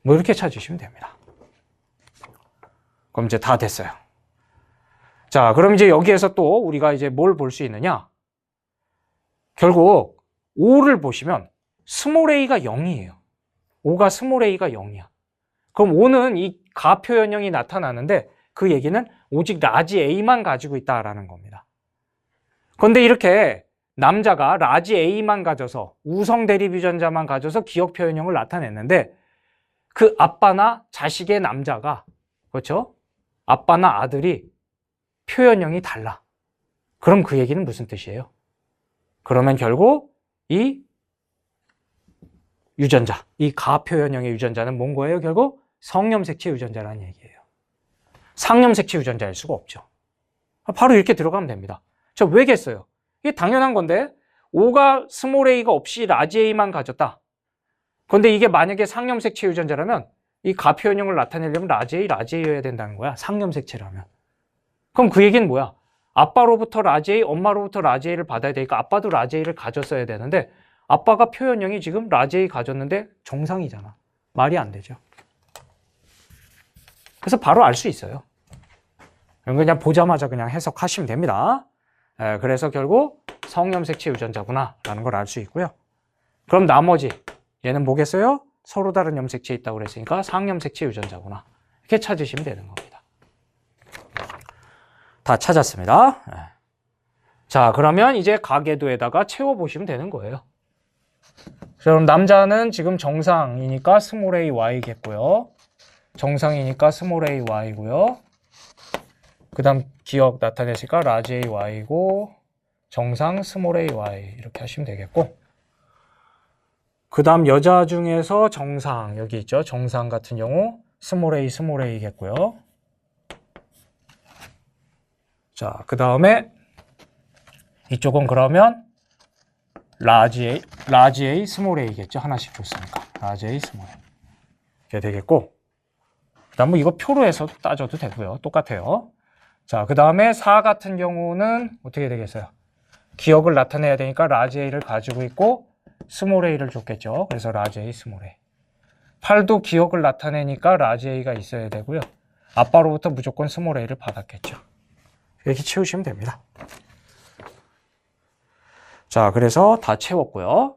Speaker 1: 뭐 이렇게 찾으시면 됩니다. 그럼 이제 다 됐어요. 자, 그럼 이제 여기에서 또 우리가 이제 뭘 볼 수 있느냐? 결국 5를 보시면 스몰 a가 0이에요. 5가 스몰 a가 0이야. 그럼 5는 이 가 표현형이 나타나는데 그 얘기는 오직 라지 a만 가지고 있다라는 겁니다. 그런데 이렇게 남자가 라지 a만 가져서 우성 대립 유전자만 가져서 기억 표현형을 나타냈는데 그 아빠나 자식의 남자가 그렇죠? 아빠나 아들이 표현형이 달라. 그럼 그 얘기는 무슨 뜻이에요? 그러면 결국 이 유전자, 이 가 표현형의 유전자는 뭔 거예요? 결국 성염색체 유전자라는 얘기예요. 상염색체 유전자일 수가 없죠. 바로 이렇게 들어가면 됩니다. 저 왜겠어요? 이게 당연한 건데 5가 스몰 a가 없이 라지 a만 가졌다. 그런데 이게 만약에 상염색체 유전자라면 이 가 표현형을 나타내려면 라지 A여야 된다는 거야. 상염색체라면. 그럼 그 얘기는 뭐야? 아빠로부터 라지 A, 엄마로부터 라지 A를 받아야 되니까 아빠도 라지 A를 가졌어야 되는데 아빠가 표현형이 지금 라지 A 가졌는데 정상이잖아. 말이 안 되죠. 그래서 바로 알 수 있어요. 그냥 보자마자 그냥 해석하시면 됩니다. 그래서 결국 성염색체 유전자구나 라는 걸 알 수 있고요. 그럼 나머지 얘는 뭐겠어요? 서로 다른 염색체 있다고 그랬으니까 상염색체 유전자구나. 이렇게 찾으시면 되는 겁니다. 다 찾았습니다. 자, 그러면 이제 가계도에다가 채워보시면 되는 거예요. 그럼 남자는 지금 정상이니까 스몰 a y겠고요. 정상이니까 스몰 a y고요. 그 다음 기억 나타내시니까 라지 a y고 정상 스몰 a y 이렇게 하시면 되겠고, 그 다음 여자 중에서 정상 여기 있죠. 정상 같은 경우 스몰 a겠고요. 자, 그 다음에 이쪽은 그러면 라지 A, 스몰 a겠죠. 하나씩 줬으니까 라지 A, 스몰 a 이렇게 되겠고, 그 다음 뭐 이거 표로 해서 따져도 되고요. 똑같아요. 자, 그 다음에 4 같은 경우는 어떻게 되겠어요? 기억을 나타내야 되니까 라지 A를 가지고 있고 스몰 a를 줬겠죠. 그래서 라지 A, 스몰 a. 8도 기억을 나타내니까 라지 A가 있어야 되고요. 아빠로부터 무조건 스몰 a를 받았겠죠. 이렇게 채우시면 됩니다. 자, 그래서 다 채웠고요.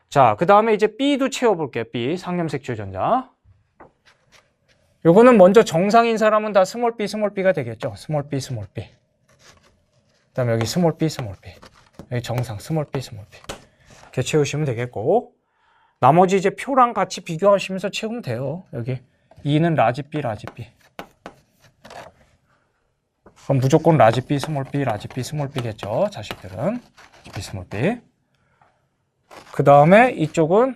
Speaker 1: 자, 그 다음에 이제 B도 채워볼게요. B, 상염색체 유전자. 요거는 먼저 정상인 사람은 다 스몰 B가 되겠죠. 스몰 B. 그 다음에 여기 스몰 B. 여기 정상 스몰 B. 이렇게 채우시면 되겠고, 나머지 이제 표랑 같이 비교하시면서 채우면 돼요. 여기 2는 라지 B. 그럼 무조건 라지 B, 스몰 B겠죠. 자식들은 B, 스몰 B. 그 다음에 이쪽은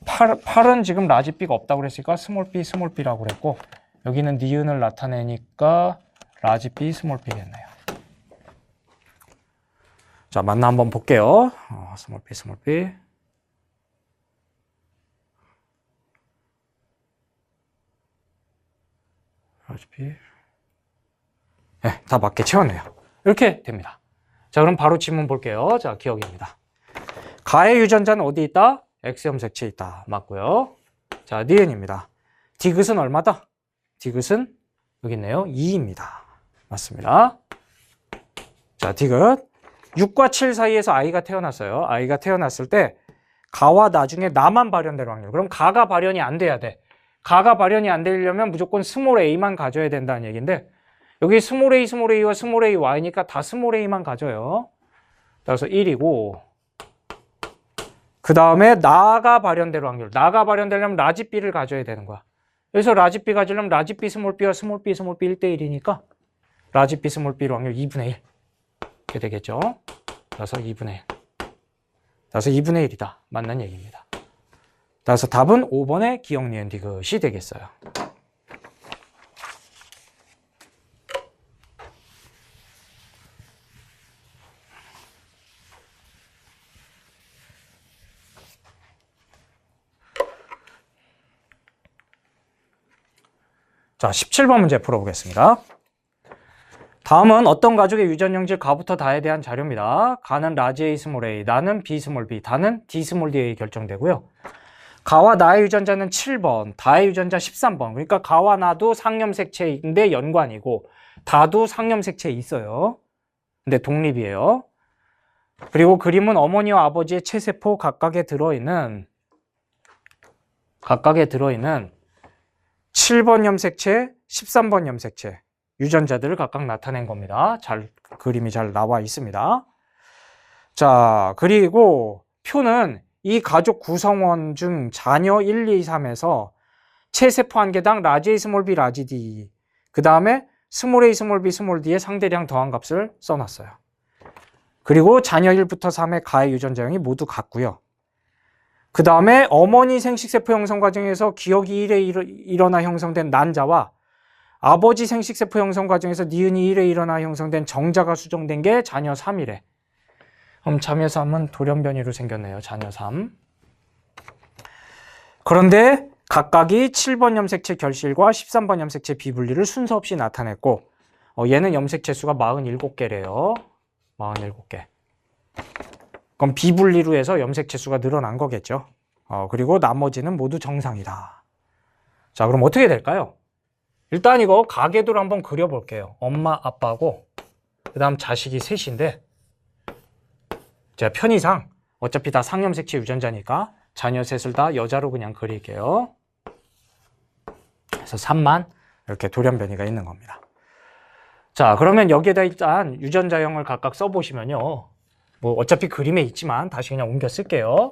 Speaker 1: 8은 지금 라지 B가 없다고 그랬으니까 스몰 B라고 그랬고, 여기는 니은을 나타내니까 라지 B, 스몰 B겠네요. 자, 맞나 한번 볼게요. 스몰 B. 라지 B. 네, 다 맞게 채웠네요. 이렇게 됩니다. 자, 그럼 바로 질문 볼게요. 자, 기억입니다. 가해 유전자는 어디 있다? X염색체에 있다. 맞고요. 자, 니은입니다. 디귿은 얼마다? 디귿은 여기 있네요. 2입니다. 맞습니다. 자, 디귿. 6과 7 사이에서 아이가 태어났어요. 아이가 태어났을 때 가와 나중에 나만 발현될 확률. 그럼 가가 발현이 안 돼야 돼. 가가 발현이 안 되려면 무조건 스몰 a만 가져야 된다는 얘기인데, 여기 스몰 a와 스몰 a y니까 다 스몰 a만 가져요. 그래서 1이고, 그 다음에 나가 발현될 확률. 나가 발현되려면 라지 b를 가져야 되는 거야. 여기서 라지 b 가지려면 라지 b 스몰 b와 스몰 B 1대1이니까 라지 b 스몰 b 확률 2분의 1 이렇게 되겠죠. 그래서 2분의 1. 그래서 2분의 1이다. 맞는 얘기입니다. 그래서 답은 5번의 기억, 니은, 디귿이 되겠어요. 자, 17번 문제 풀어보겠습니다. 다음은 어떤 가족의 유전형질 가부터 다에 대한 자료입니다. 가는 라지 A, 스몰 a, 나는 B, 스몰 b, 다는 D, 스몰 d에 결정되고요. 가와 나의 유전자는 7번, 다의 유전자 13번. 그러니까 가와 나도 상염색체인데 연관이고, 다도 상염색체에 있어요. 근데 독립이에요. 그리고 그림은 어머니와 아버지의 체세포 각각에 들어있는 7번 염색체, 13번 염색체 유전자들을 각각 나타낸 겁니다. 그림이 잘 나와 있습니다. 자, 그리고 표는 이 가족 구성원 중 자녀 1, 2, 3에서 체세포 한 개당 라지 A, 스몰 b, 라지 D, 그 다음에 스몰 a, 스몰 b, 스몰 d의 상대량 더한 값을 써놨어요. 그리고 자녀 1부터 3의 가의 유전자형이 모두 같고요. 그 다음에 어머니 생식세포 형성 과정에서 기억이 1에 일어나 형성된 난자와 아버지 생식세포 형성 과정에서 니은이 1에 일어나 형성된 정자가 수정된 게 자녀 3이래. 그럼 자녀 3은 돌연변이로 생겼네요. 자녀 3. 그런데 각각이 7번 염색체 결실과 13번 염색체 비분리를 순서 없이 나타냈고, 얘는 염색체 수가 47개래요. 47개. 그럼 비분리로 해서 염색체 수가 늘어난 거겠죠. 그리고 나머지는 모두 정상이다. 자, 그럼 어떻게 될까요? 일단 이거 가계도를 한번 그려볼게요. 엄마, 아빠고 그 다음 자식이 셋인데 제가 편의상 어차피 다 상염색체 유전자니까 자녀 셋을 다 여자로 그냥 그릴게요. 그래서 3만 이렇게 돌연변이가 있는 겁니다. 자, 그러면 여기에다 일단 유전자형을 각각 써보시면요. 뭐 어차피 그림에 있지만 다시 그냥 옮겨 쓸게요.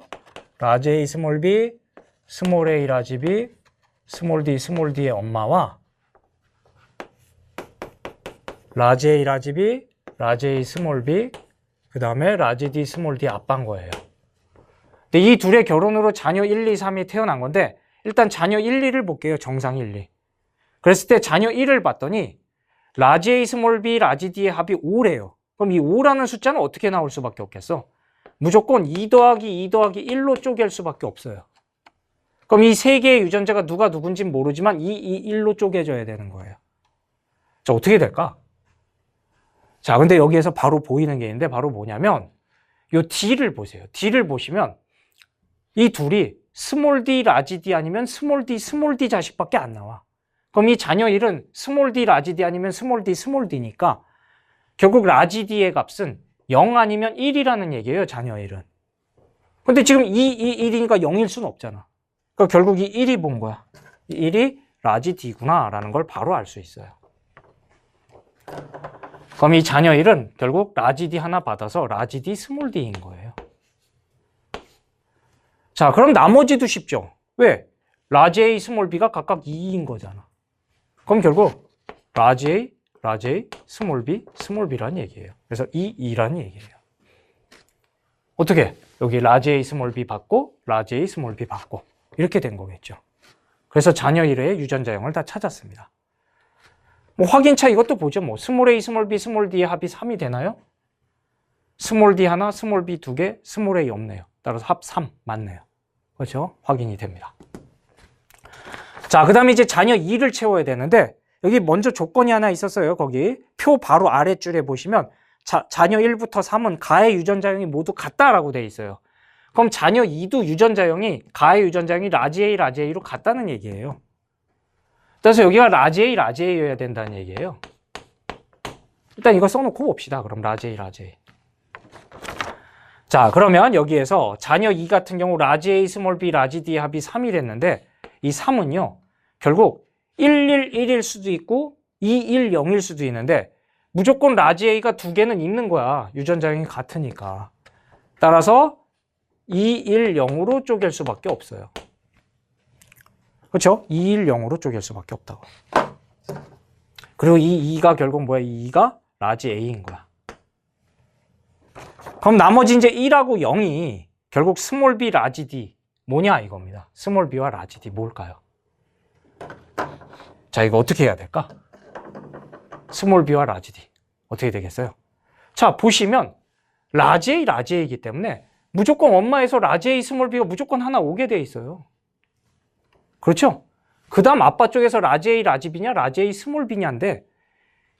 Speaker 1: 라지 A 스몰 b, 스몰 a 라지 b, 스몰 d의 엄마와 라지 A 라지 b, 라지 A 스몰 b, 그 다음에 라지 D 스몰 d 아빠인 거예요. 근데 이 둘의 결혼으로 자녀 1, 2, 3이 태어난 건데 일단 자녀 1, 2를 볼게요. 정상 1, 2. 그랬을 때 자녀 1을 봤더니 라지 A 스몰 b, 라지 D의 합이 5래요. 그럼 이 5라는 숫자는 어떻게 나올 수밖에 없겠어? 무조건 2 더하기 2 더하기 1로 쪼갤 수밖에 없어요. 그럼 이 세 개의 유전자가 누가 누군지 모르지만 2, 1로 쪼개져야 되는 거예요. 자, 어떻게 될까? 자, 근데 여기에서 바로 보이는 게 있는데 바로 뭐냐면 요 D를 보세요. D를 보시면 이 둘이 스몰 d, 라지 D 아니면 스몰 d 자식밖에 안 나와. 그럼 이 자녀 1은 스몰 d, 라지 D 아니면 스몰 d니까 결국 라지 D의 값은 0 아니면 1이라는 얘기예요. 자녀 1은. 근데 지금 1이니까 0일 수는 없잖아. 그러니까 결국 이 1이 본 거야. 이 1이 라지 D구나 라는 걸 바로 알 수 있어요. 그럼 이 자녀 1은 결국 라지 D 하나 받아서 라지 D 스몰 d인 거예요. 자, 그럼 나머지도 쉽죠. 왜? 라지 A 스몰 b가 각각 2인 거잖아. 그럼 결국 라지 A, 스몰 b라는 얘기예요. 그래서 2라는 얘기예요. 어떻게? 여기 라지 A 스몰 b 받고 라지 A 스몰 b 받고 이렇게 된 거겠죠. 그래서 자녀 1의 유전자형을 다 찾았습니다. 뭐 확인차 이것도 보죠. 뭐 스몰 a, 스몰 b, 스몰 d의 합이 3이 되나요? 스몰 d 하나, 스몰 b 2개, 스몰 a 없네요. 따라서 합 3 맞네요. 그렇죠? 확인이 됩니다. 자, 그 다음에 이제 자녀 2를 채워야 되는데 여기 먼저 조건이 하나 있었어요. 거기 표 바로 아랫줄에 보시면 자녀 1부터 3은 가의 유전자형이 모두 같다라고 돼 있어요. 그럼 자녀 2도 유전자형이 가의 유전자형이 라지 A로 같다는 얘기예요. 그래서 여기가 라지 A여야 된다는 얘기예요. 일단 이거 써놓고 봅시다. 그럼 라지 A. 자, 그러면 여기에서 자녀 2 같은 경우 라지 A 스몰 b, 라지 D의 합이 3이 됐는데 이 3은요. 결국 111일 수도 있고 210일 수도 있는데 무조건 라지 A가 2개는 있는 거야. 유전자형이 같으니까. 따라서 210으로 쪼갤 수밖에 없어요. 그렇죠? 210으로 쪼갤 수밖에 없다고. 그리고 이 2가 결국 뭐야? 이 2가 라지 A인 거야. 그럼 나머지 이제 1하고 0이 결국 스몰 b, 라지 D 뭐냐 이겁니다. 스몰 b와 라지 D 뭘까요? 자, 이거 어떻게 해야 될까? 스몰 b와 라지 D 어떻게 되겠어요? 자, 보시면 라지 A이기 때문에 무조건 엄마에서 라지 A 스몰 b가 무조건 하나 오게 돼 있어요. 그렇죠? 그 다음 아빠 쪽에서 라지 A, 라지 B냐, 라지 A 스몰 B냐인데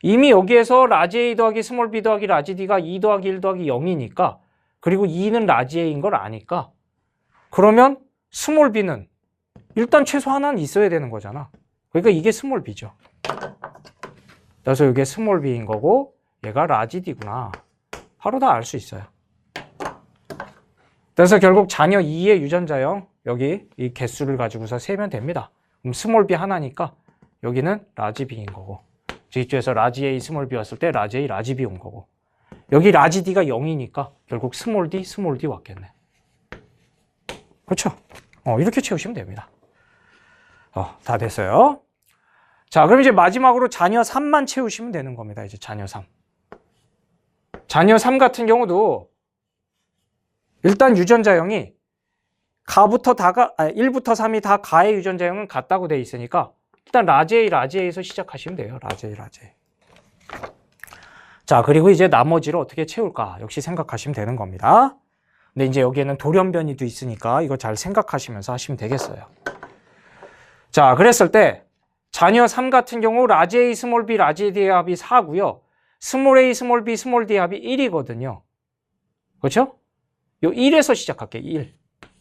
Speaker 1: 이미 여기에서 라지 A 더하기 스몰 b 더하기 라지 D가 2 더하기 1 더하기 0이니까 그리고 2는 라지 A인 걸 아니까 그러면 스몰 b는 일단 최소 하나는 있어야 되는 거잖아. 그러니까 이게 스몰 b죠. 그래서 이게 스몰 b인 거고 얘가 라지 D구나. 바로 다 알 수 있어요. 그래서 결국 자녀 2의 유전자형 여기 이 개수를 가지고서 세면 됩니다. 그럼 스몰 b 하나니까 여기는 라지 B인 거고 이쪽에서 라지 A 스몰 b 왔을 때 라지 A 라지 B 온 거고 여기 라지 D가 0이니까 결국 스몰 D 왔겠네. 그렇죠? 이렇게 채우시면 됩니다. 다 됐어요. 자, 그럼 이제 마지막으로 자녀 3만 채우시면 되는 겁니다. 이제 자녀 3. 자녀 3 같은 경우도 일단 유전자형이 1부터 3이 다 가의 유전자형은 같다고 돼 있으니까 일단 라지 A에서 시작하시면 돼요. 라지 A. 자, 그리고 이제 나머지를 어떻게 채울까? 역시 생각하시면 되는 겁니다. 근데 이제 여기에는 돌연변이도 있으니까 이거 잘 생각하시면서 하시면 되겠어요. 자, 그랬을 때 자녀 3 같은 경우 라지 A 스몰 b, 라지 D의 합이 4고요. 스몰 a, 스몰 b, 스몰 D의 합이 1이거든요. 그렇죠? 요 1에서 시작할게요.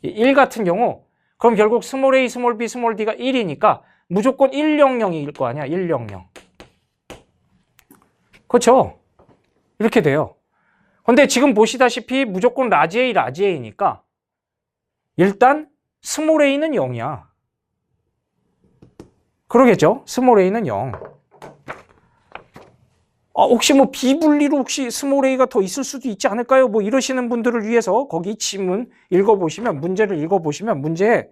Speaker 1: 1 같은 경우 그럼 결국 스몰 a, 스몰 b, 스몰 D가 1이니까 무조건 100일 거 아니야. 100. 그렇죠? 이렇게 돼요. 근데 지금 보시다시피 무조건 라지 A, 라지 A니까 일단 스몰 a는 0이야. 그러겠죠? 스몰 a는 0. 혹시 뭐 비분리로 혹시 스몰 a가 더 있을 수도 있지 않을까요? 뭐 이러시는 분들을 위해서 거기 지문 읽어보시면, 문제를 읽어보시면 문제에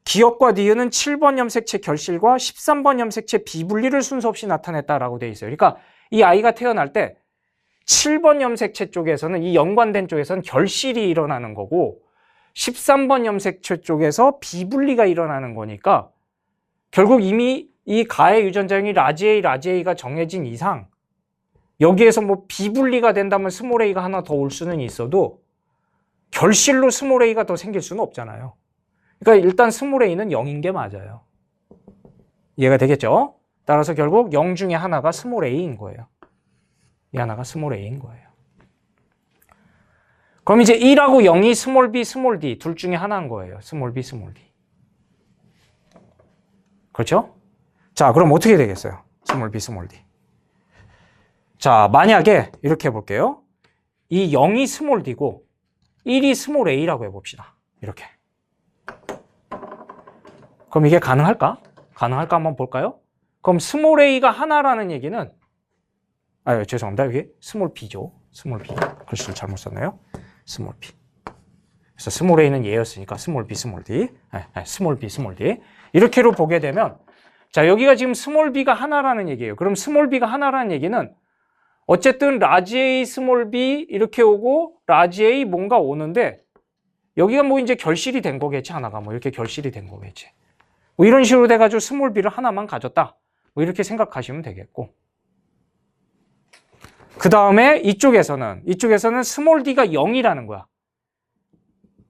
Speaker 1: 기억과 니은은 7번 염색체 결실과 13번 염색체 비분리를 순서 없이 나타냈다라고 돼 있어요. 그러니까 이 아이가 태어날 때 7번 염색체 쪽에서는, 이 연관된 쪽에서는 결실이 일어나는 거고 13번 염색체 쪽에서 비분리가 일어나는 거니까 결국 이미 이 가해 유전자형이 라지 A, 라지 A가 정해진 이상 여기에서 뭐 비분리가 된다면 스몰 a가 하나 더 올 수는 있어도 결실로 스몰 a가 더 생길 수는 없잖아요. 그러니까 일단 스몰 a는 0인 게 맞아요. 이해가 되겠죠? 따라서 결국 0 중에 하나가 스몰 a인 거예요. 이 하나가 스몰 a인 거예요. 그럼 이제 1하고 0이 스몰 b, 스몰 d 둘 중에 하나인 거예요. 스몰 b, 스몰 d. 그렇죠? 자, 그럼 어떻게 되겠어요? 스몰 b, 스몰 d. 자, 만약에 이렇게 해볼게요. 이 0이 스몰 d고 1이 스몰 a라고 해봅시다. 이렇게. 그럼 이게 가능할까? 가능할까 한번 볼까요? 그럼 스몰 a가 하나라는 얘기는, 죄송합니다. 여기 스몰 b죠. 스몰 b. 글씨를 잘못 썼네요. 스몰 b. 그래서 스몰 a는 얘였으니까 스몰 b, 스몰 d. 스몰 b, 스몰 d. 이렇게로 보게 되면, 자, 여기가 지금 스몰 b가 하나라는 얘기예요. 그럼 스몰 b가 하나라는 얘기는 어쨌든 라지 A, 스몰 b 이렇게 오고 라지 A 뭔가 오는데 여기가 뭐 이제 결실이 된 거겠지. 하나가 뭐 이렇게 결실이 된 거겠지. 뭐 이런 식으로 돼가지고 스몰 b를 하나만 가졌다. 뭐 이렇게 생각하시면 되겠고. 그 다음에 이쪽에서는 스몰 d가 0이라는 거야.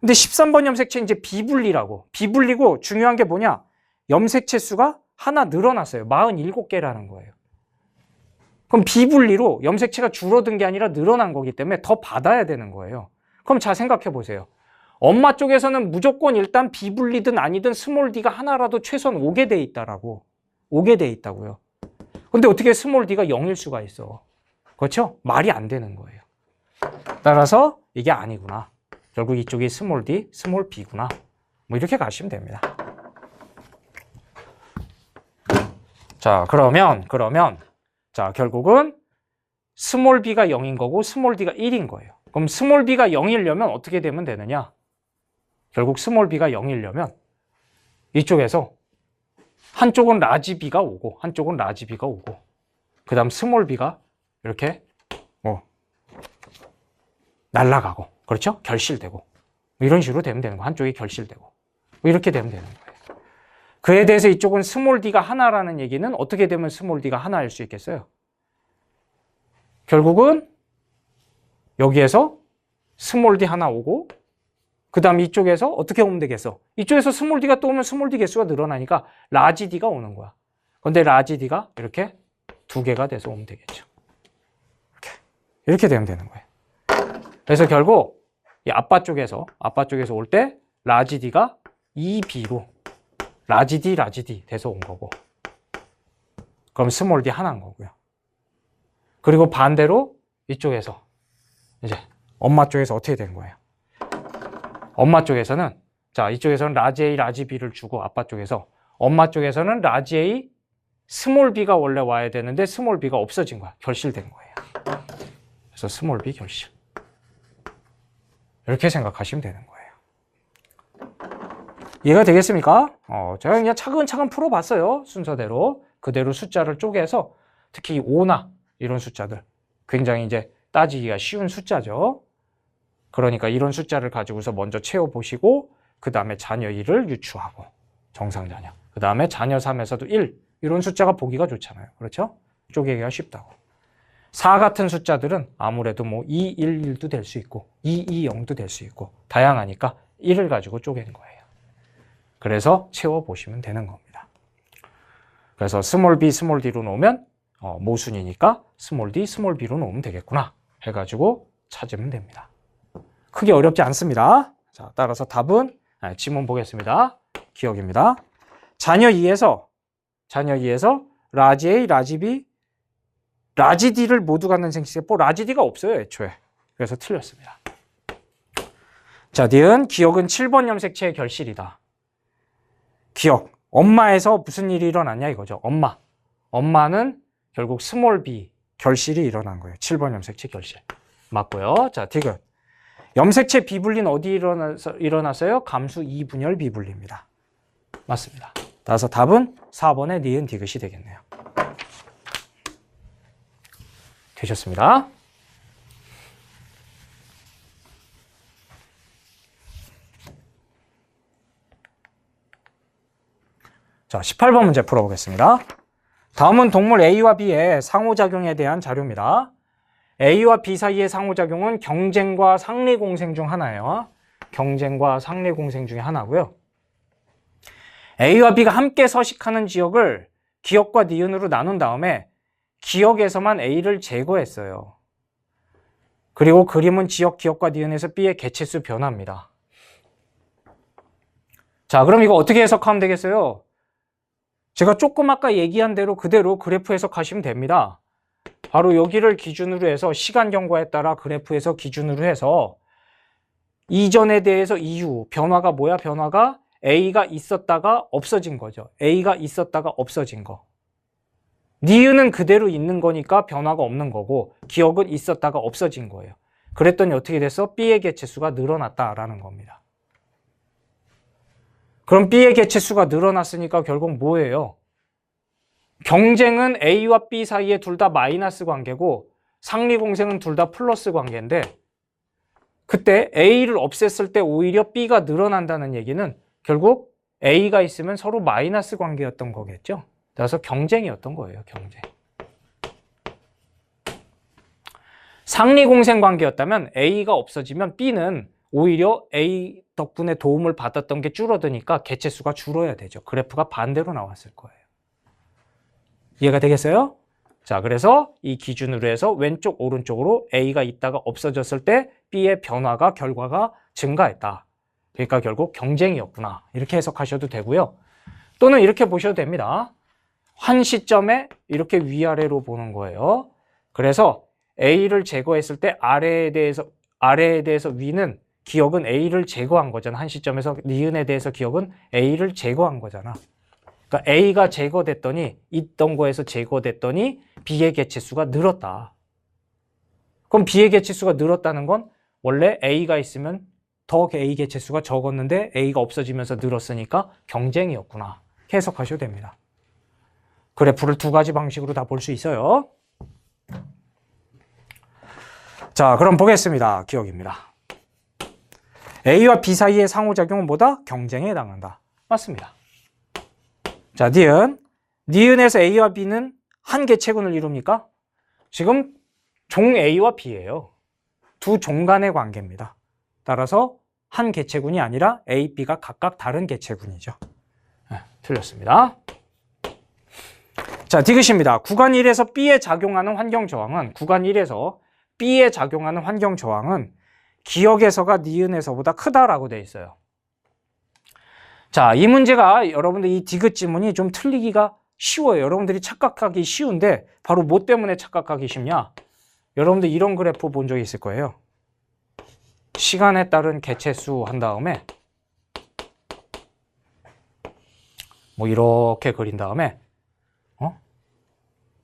Speaker 1: 근데 13번 염색체 이제 비분리라고. 비분리고 중요한 게 뭐냐? 염색체 수가 하나 늘어났어요. 47개라는 거예요. 그럼 비분리로 염색체가 줄어든 게 아니라 늘어난 거기 때문에 더 받아야 되는 거예요. 그럼 자, 생각해 보세요. 엄마 쪽에서는 무조건 일단 비분리든 아니든 스몰 d가 하나라도 최소한 오게 돼 있다라고. 오게 돼 있다고요. 근데 어떻게 스몰 d가 0일 수가 있어? 그렇죠? 말이 안 되는 거예요. 따라서 이게 아니구나. 결국 이쪽이 스몰 d, 스몰 b구나. 뭐 이렇게 가시면 됩니다. 자, 그러면 자, 결국은 스몰 b가 0인 거고 스몰 d가 1인 거예요. 그럼 스몰 b가 0이려면 어떻게 되면 되느냐? 결국 스몰 b가 0이려면 이쪽에서 한쪽은 라지 b가 오고 한쪽은 라지 b가 오고 그 다음 스몰 b가 이렇게 뭐 날아가고, 그렇죠? 결실되고 뭐 이런 식으로 되면 되는 거. 한쪽이 결실되고 뭐 이렇게 되면 되는 거예요. 그에 대해서 이쪽은 스몰 d가 하나라는 얘기는 어떻게 되면 스몰 d가 하나일 수 있겠어요? 결국은 여기에서 스몰 d 하나 오고 그 다음 이쪽에서 어떻게 오면 되겠어? 이쪽에서 스몰 d가 또 오면 스몰 d 개수가 늘어나니까 라지 d가 오는 거야. 그런데 라지 d가 이렇게 두 개가 돼서 오면 되겠죠. 이렇게 되면 되는 거예요. 그래서 결국 이 아빠 쪽에서 올 때 라지 d가 2b로 라지 D 돼서 온 거고, 그럼 스몰 d 하나인 거고요. 그리고 반대로 이쪽에서 이제 엄마 쪽에서 어떻게 된 거예요? 엄마 쪽에서는, 자, 이쪽에서는 라지 A, 라지 B를 주고 아빠 쪽에서, 엄마 쪽에서는 라지 A, 스몰 b가 원래 와야 되는데 스몰 b가 없어진 거야. 결실된 거예요. 그래서 스몰 b 결실. 이렇게 생각하시면 되는 거예요. 이해가 되겠습니까? 제가 그냥 차근차근 풀어봤어요. 순서대로. 그대로 숫자를 쪼개서 특히 5나 이런 숫자들 굉장히 이제 따지기가 쉬운 숫자죠. 그러니까 이런 숫자를 가지고서 먼저 채워보시고 그 다음에 자녀 1을 유추하고 정상자녀. 그 다음에 자녀 3에서도 1 이런 숫자가 보기가 좋잖아요. 그렇죠? 쪼개기가 쉽다고. 4 같은 숫자들은 아무래도 뭐 2, 1, 1도 될 수 있고 2, 2, 0도 될 수 있고 다양하니까 1을 가지고 쪼갠 거예요. 그래서 채워보시면 되는 겁니다. 그래서 스몰 b, 스몰 d로 놓으면 모순이니까 스몰 d, 스몰 b로 놓으면 되겠구나 해가지고 찾으면 됩니다. 크게 어렵지 않습니다. 자, 따라서 답은 지문 보겠습니다. 기억입니다. 자녀 2에서 라지 A, 라지 B, 라지 D를 모두 갖는 생식세포, 라지 D가 없어요, 애초에. 그래서 틀렸습니다. 자, 니은 기억은 7번 염색체의 결실이다. 기억. 엄마에서 무슨 일이 일어났냐 이거죠. 엄마는 결국 스몰 b 결실이 일어난 거예요. 7번 염색체 결실. 맞고요. 자, 디귿. 염색체 비분리는 어디 일어났어요? 감수 2분열 비분리입니다. 맞습니다. 따라서 답은 4번의 니은 디귿이 되겠네요. 되셨습니다. 자, 18번 문제 풀어보겠습니다. 다음은 동물 A와 B의 상호작용에 대한 자료입니다. A와 B 사이의 상호작용은 경쟁과 상리공생 중 하나예요. 경쟁과 상리공생 중에 하나고요. A와 B가 함께 서식하는 지역을 기억과 니은으로 나눈 다음에 기억에서만 A를 제거했어요. 그리고 그림은 지역 기억과 니은에서 B의 개체수 변화입니다. 자, 그럼 이거 어떻게 해석하면 되겠어요? 제가 조금 아까 얘기한 대로 그대로 그래프 해석하시면 됩니다. 바로 여기를 기준으로 해서 시간 경과에 따라 그래프에서 기준으로 해서 이전에 대해서 이후 변화가 뭐야? 변화가 A가 있었다가 없어진 거죠. A가 있었다가 없어진 거. 니은은 그대로 있는 거니까 변화가 없는 거고 기억은 있었다가 없어진 거예요. 그랬더니 어떻게 됐어? B의 개체수가 늘어났다라는 겁니다. 그럼 B의 개체수가 늘어났으니까 결국 뭐예요? 경쟁은 A와 B 사이에 둘 다 마이너스 관계고 상리공생은 둘 다 플러스 관계인데 그때 A를 없앴을 때 오히려 B가 늘어난다는 얘기는 결국 A가 있으면 서로 마이너스 관계였던 거겠죠. 그래서 경쟁이었던 거예요. 경쟁. 상리공생 관계였다면 A가 없어지면 B는 오히려 A 덕분에 도움을 받았던 게 줄어드니까 개체수가 줄어야 되죠. 그래프가 반대로 나왔을 거예요. 이해가 되겠어요? 자, 그래서 이 기준으로 해서 왼쪽 오른쪽으로 A가 있다가 없어졌을 때 B의 변화가 결과가 증가했다. 그러니까 결국 경쟁이었구나. 이렇게 해석하셔도 되고요. 또는 이렇게 보셔도 됩니다. 한 시점에 이렇게 위아래로 보는 거예요. 그래서 A를 제거했을 때 아래에 대해서 위는 기억은 A를 제거한 거잖아. 한 시점에서 니은에 대해서 기억은 A를 제거한 거잖아. 그러니까 A가 제거됐더니 있던 거에서 제거됐더니 B의 개체수가 늘었다. 그럼 B의 개체수가 늘었다는 건 원래 A가 있으면 더 A 개체수가 적었는데 A가 없어지면서 늘었으니까 경쟁이었구나. 해석하셔도 됩니다. 그래프를 두 가지 방식으로 다 볼 수 있어요. 자, 그럼 보겠습니다. 기억입니다. A와 B 사이의 상호작용은 뭐다? 경쟁에 해당한다. 맞습니다. 자, 니은에서 A와 B는 한 개체군을 이룹니까? 지금 종 A와 B예요. 두 종 간의 관계입니다. 따라서 한 개체군이 아니라 A, B가 각각 다른 개체군이죠. 틀렸습니다. 자, 디귿입니다. 구간 1에서 B에 작용하는 환경 저항은 기억에서가 니은에서보다 크다라고 되어 있어요. 자, 이 문제가 여러분들 이 디귿 지문이 좀 틀리기가 쉬워요. 여러분들이 착각하기 쉬운데 바로 뭐 때문에 착각하기 쉽냐? 여러분들 이런 그래프 본 적이 있을 거예요. 시간에 따른 개체수 한 다음에 뭐 이렇게 그린 다음에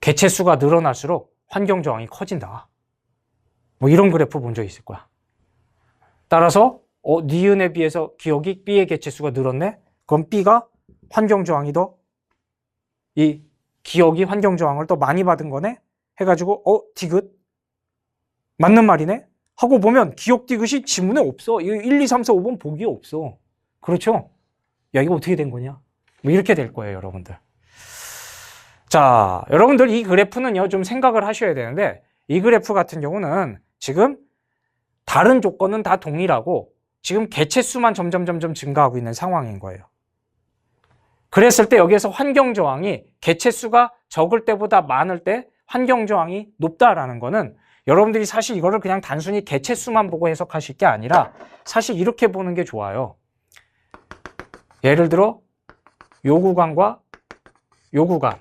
Speaker 1: 개체수가 늘어날수록 환경 저항이 커진다. 뭐 이런 그래프 본 적 있을 거야. 따라서 니은에 비해서 기억이 B의 개체수가 늘었네? 그럼 B가 환경 저항이 이 기억이 환경 저항을 더 많이 받은 거네? 해가지고 디귿 맞는 말이네? 하고 보면 기억 디귿이 지문에 없어. 이거 1, 2, 3, 4, 5번 보기에 없어. 그렇죠? 야, 이거 어떻게 된 거냐? 뭐 이렇게 될 거예요, 여러분들. 자, 여러분들 이 그래프는요, 좀 생각을 하셔야 되는데 이 그래프 같은 경우는 지금 다른 조건은 다 동일하고 지금 개체수만 점점 증가하고 있는 상황인 거예요. 그랬을 때 여기에서 환경 저항이 개체수가 적을 때보다 많을 때 환경 저항이 높다라는 거는 여러분들이 사실 이거를 그냥 단순히 개체수만 보고 해석하실 게 아니라 사실 이렇게 보는 게 좋아요. 예를 들어 요 구간과 요 구간,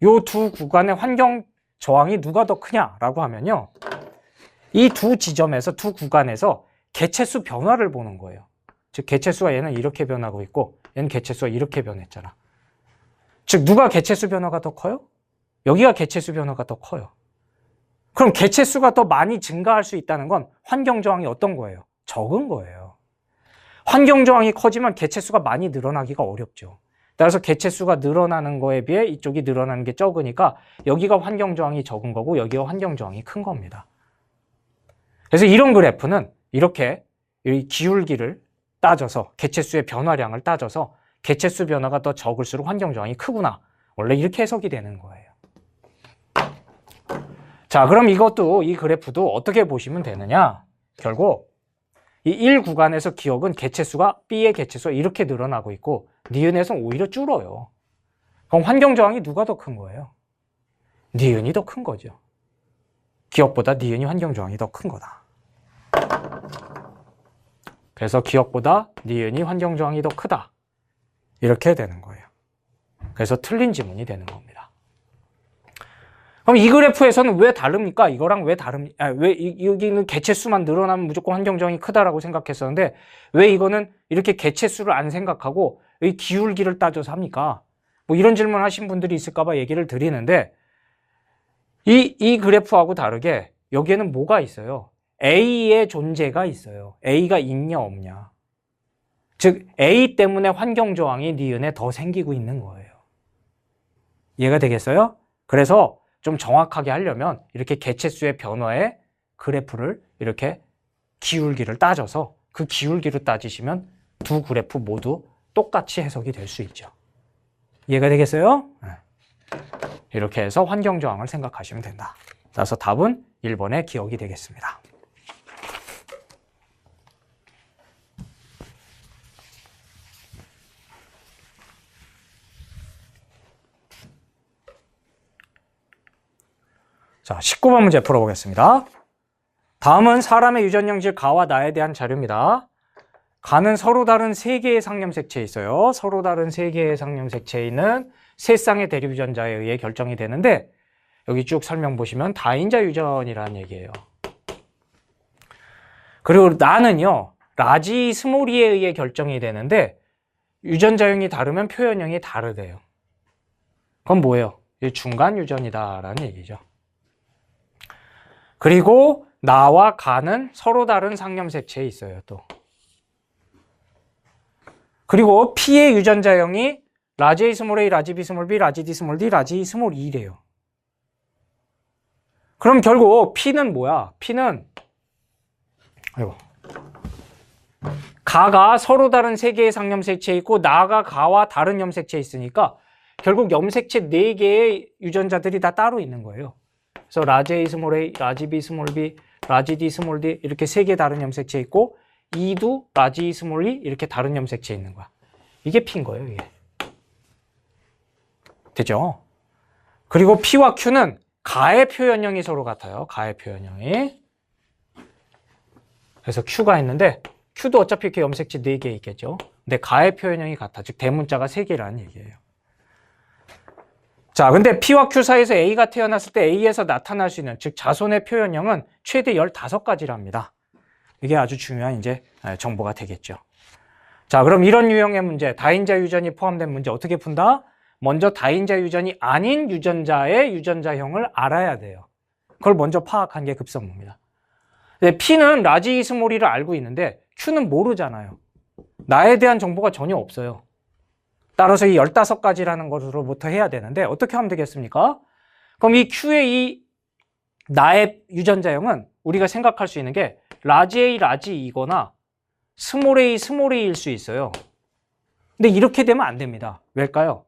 Speaker 1: 요 두 구간의 환경 저항이 누가 더 크냐라고 하면요. 이 두 지점에서, 두 구간에서 개체수 변화를 보는 거예요. 즉 개체수가 얘는 이렇게 변하고 있고 얘는 개체수가 이렇게 변했잖아. 즉 누가 개체수 변화가 더 커요? 여기가 개체수 변화가 더 커요. 그럼 개체수가 더 많이 증가할 수 있다는 건 환경 저항이 어떤 거예요? 적은 거예요. 환경 저항이 커지면 개체수가 많이 늘어나기가 어렵죠. 따라서 개체수가 늘어나는 거에 비해 이쪽이 늘어나는 게 적으니까 여기가 환경 저항이 적은 거고 여기가 환경 저항이 큰 겁니다. 그래서 이런 그래프는 이렇게 이 기울기를 따져서 개체수의 변화량을 따져서 개체수 변화가 더 적을수록 환경 저항이 크구나. 원래 이렇게 해석이 되는 거예요. 자, 그럼 이것도 이 그래프도 어떻게 보시면 되느냐? 결국 이 1 구간에서 기억은 개체수가 B의 개체수가 이렇게 늘어나고 있고 니은에서는 오히려 줄어요. 그럼 환경 저항이 누가 더 큰 거예요? 니은이 더 큰 거죠. 기억보다 니은이 환경 저항이 더 큰 거다. 그래서 기억보다 니은이 환경 저항이 더 크다. 이렇게 되는 거예요. 그래서 틀린 지문이 되는 겁니다. 그럼 이 그래프에서는 왜 다릅니까? 이거랑 왜 다릅니까? 왜 여기는 개체수만 늘어나면 무조건 환경 저항이 크다라고 생각했었는데 왜 이거는 이렇게 개체수를 안 생각하고 이 기울기를 따져서 합니까? 뭐 이런 질문 하신 분들이 있을까 봐 얘기를 드리는데 이 그래프하고 다르게 여기에는 뭐가 있어요? A의 존재가 있어요. A가 있냐 없냐. 즉 A 때문에 환경 저항이 니은에 더 생기고 있는 거예요. 이해가 되겠어요? 그래서 좀 정확하게 하려면 이렇게 개체수의 변화의 그래프를 이렇게 기울기를 따져서 그 기울기를 따지시면 두 그래프 모두 똑같이 해석이 될 수 있죠. 이해가 되겠어요? 네. 이렇게 해서 환경 저항을 생각하시면 된다. 따라서 답은 1번의 기억이 되겠습니다. 자, 19번 문제 풀어보겠습니다. 다음은 사람의 유전형질 가와 나에 대한 자료입니다. 가는 서로 다른 3개의 상념색체에 있어요. 서로 다른 3개의 상념색체에 있는 세 쌍의 대립 유전자에 의해 결정이 되는데 여기 쭉 설명 보시면 다인자 유전이라는 얘기예요. 그리고 나는요. 라지 스몰이에 의해 결정이 되는데 유전자형이 다르면 표현형이 다르대요. 그건 뭐예요? 중간 유전이다라는 얘기죠. 그리고 나와 가는 서로 다른 상념색체에 있어요. 또. 그리고 P의 유전자형이 라지 A 스몰 A, 라지 B 스몰 B, 라지 D 스몰 D, 라지 E 스몰 E래요. 그럼 결국 P는 뭐야? P는 가가 서로 다른 3개의 상념색체에 있고 나가 가와 다른 염색체에 있으니까 결국 염색체 4개의 유전자들이 다 따로 있는 거예요. 그래서 라지 A 스몰 A, 라지 B 스몰 B, 라지 D 스몰 D 이렇게 3개 다른 염색체 있고 E도 라지 E 스몰 E 이렇게 다른 염색체 있는 거야. 이게 P인 거예요. 이게. 되죠? 그리고 P와 Q는 가의 표현형이 서로 같아요. 가의 표현형이. 그래서 Q가 있는데 Q도 어차피 이렇게 염색체 4개 있겠죠. 근데 가의 표현형이 같아. 즉 대문자가 3개라는 얘기예요. 자, 근데 P와 Q 사이에서 A가 태어났을 때 A에서 나타날 수 있는 즉 자손의 표현형은 최대 15가지랍니다. 이게 아주 중요한 이제 정보가 되겠죠. 자, 그럼 이런 유형의 문제, 다인자 유전이 포함된 문제 어떻게 푼다? 먼저 다인자 유전이 아닌 유전자의 유전자형을 알아야 돼요. 그걸 먼저 파악한 게 급선무입니다. P는 라지 스몰이를 알고 있는데 Q는 모르잖아요. 나에 대한 정보가 전혀 없어요. 따라서 이 15가지라는 것으로부터 해야 되는데 어떻게 하면 되겠습니까? 그럼 이 Q의 이 나의 유전자형은 우리가 생각할 수 있는 게 라지 A, 라지 E거나 스몰 A, 스몰 A일 수 있어요. 근데 이렇게 되면 안 됩니다. 왜일까요?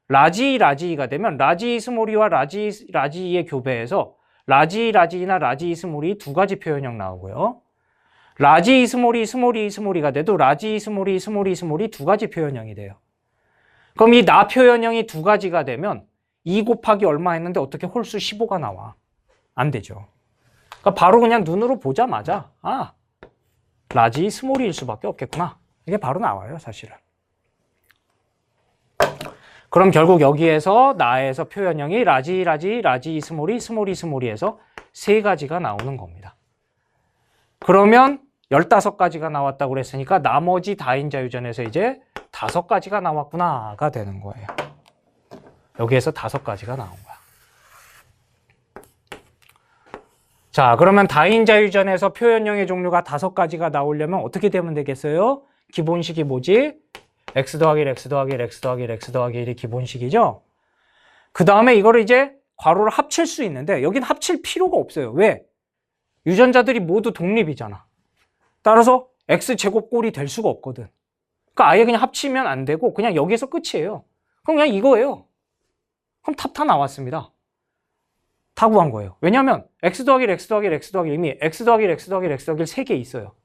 Speaker 1: 라지 E가 되면 라지 E 스몰 E와 라지 E의 교배에서 라지 E나 라지 E 스몰 E 2가지 표현형 나오고요. 라지 E 스몰 E가 돼도 라지 E 스몰 E 2가지 표현형이 돼요. 그럼 이 나 표현형이 2가지가 되면 2 곱하기 얼마 했는데 어떻게 홀수 15가 나와? 안 되죠. 그러니까 바로 그냥 눈으로 보자마자 아, 라지 스몰일 수밖에 없겠구나. 이게 바로 나와요, 사실은. 그럼 결국 여기에서 나에서 표현형이 라지, 라지, 라지, 스몰이, 스몰이, 스몰이에서 세 가지가 나오는 겁니다. 그러면 15가지가 나왔다고 그랬으니까 나머지 다인자유전에서 이제 5가지가 나왔구나가 되는 거예요. 여기에서 5가지가 나온 거야. 자, 그러면 다인자유전에서 표현형의 종류가 5가지가 나오려면 어떻게 되면 되겠어요? 기본식이 뭐지? x 더하기 x 더하기 x 더하기 x 더하기 1이 기본식이죠? 그 다음에 이거를 이제 괄호를 합칠 수 있는데 여긴 합칠 필요가 없어요. 왜? 유전자들이 모두 독립이잖아. 따라서 x제곱 꼴이 될 수가 없거든. 그러니까 아예 그냥 합치면 안 되고 그냥 여기에서 끝이에요. 그럼 그냥 이거예요. 그럼 답 다 나왔습니다. 다 구한 거예요. 왜냐하면 x 더하기 x 더하기 x 더하기 이미 x 더하기 x 더하기 x 더하기 3개 있어요.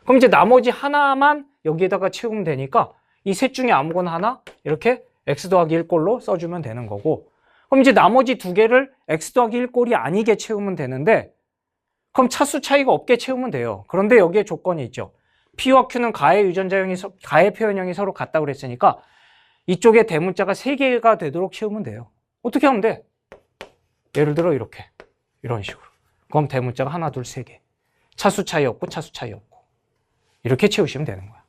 Speaker 1: 그럼 이제 나머지 하나만 여기에다가 채우면 되니까 이 셋 중에 아무거나 하나 이렇게 x 더하기 1꼴로 써주면 되는 거고, 그럼 이제 나머지 2개를 x 더하기 1꼴이 아니게 채우면 되는데 그럼 차수 차이가 없게 채우면 돼요. 그런데 여기에 조건이 있죠. P와 Q는 가해 유전자형이 가해 표현형이 서로 같다고 그랬으니까 이쪽에 대문자가 3개가 되도록 채우면 돼요. 어떻게 하면 돼? 예를 들어 이렇게 이런 식으로. 그럼 대문자가 하나, 둘, 3개. 차수 차이 없고 차수 차이 없고 이렇게 채우시면 되는 거야.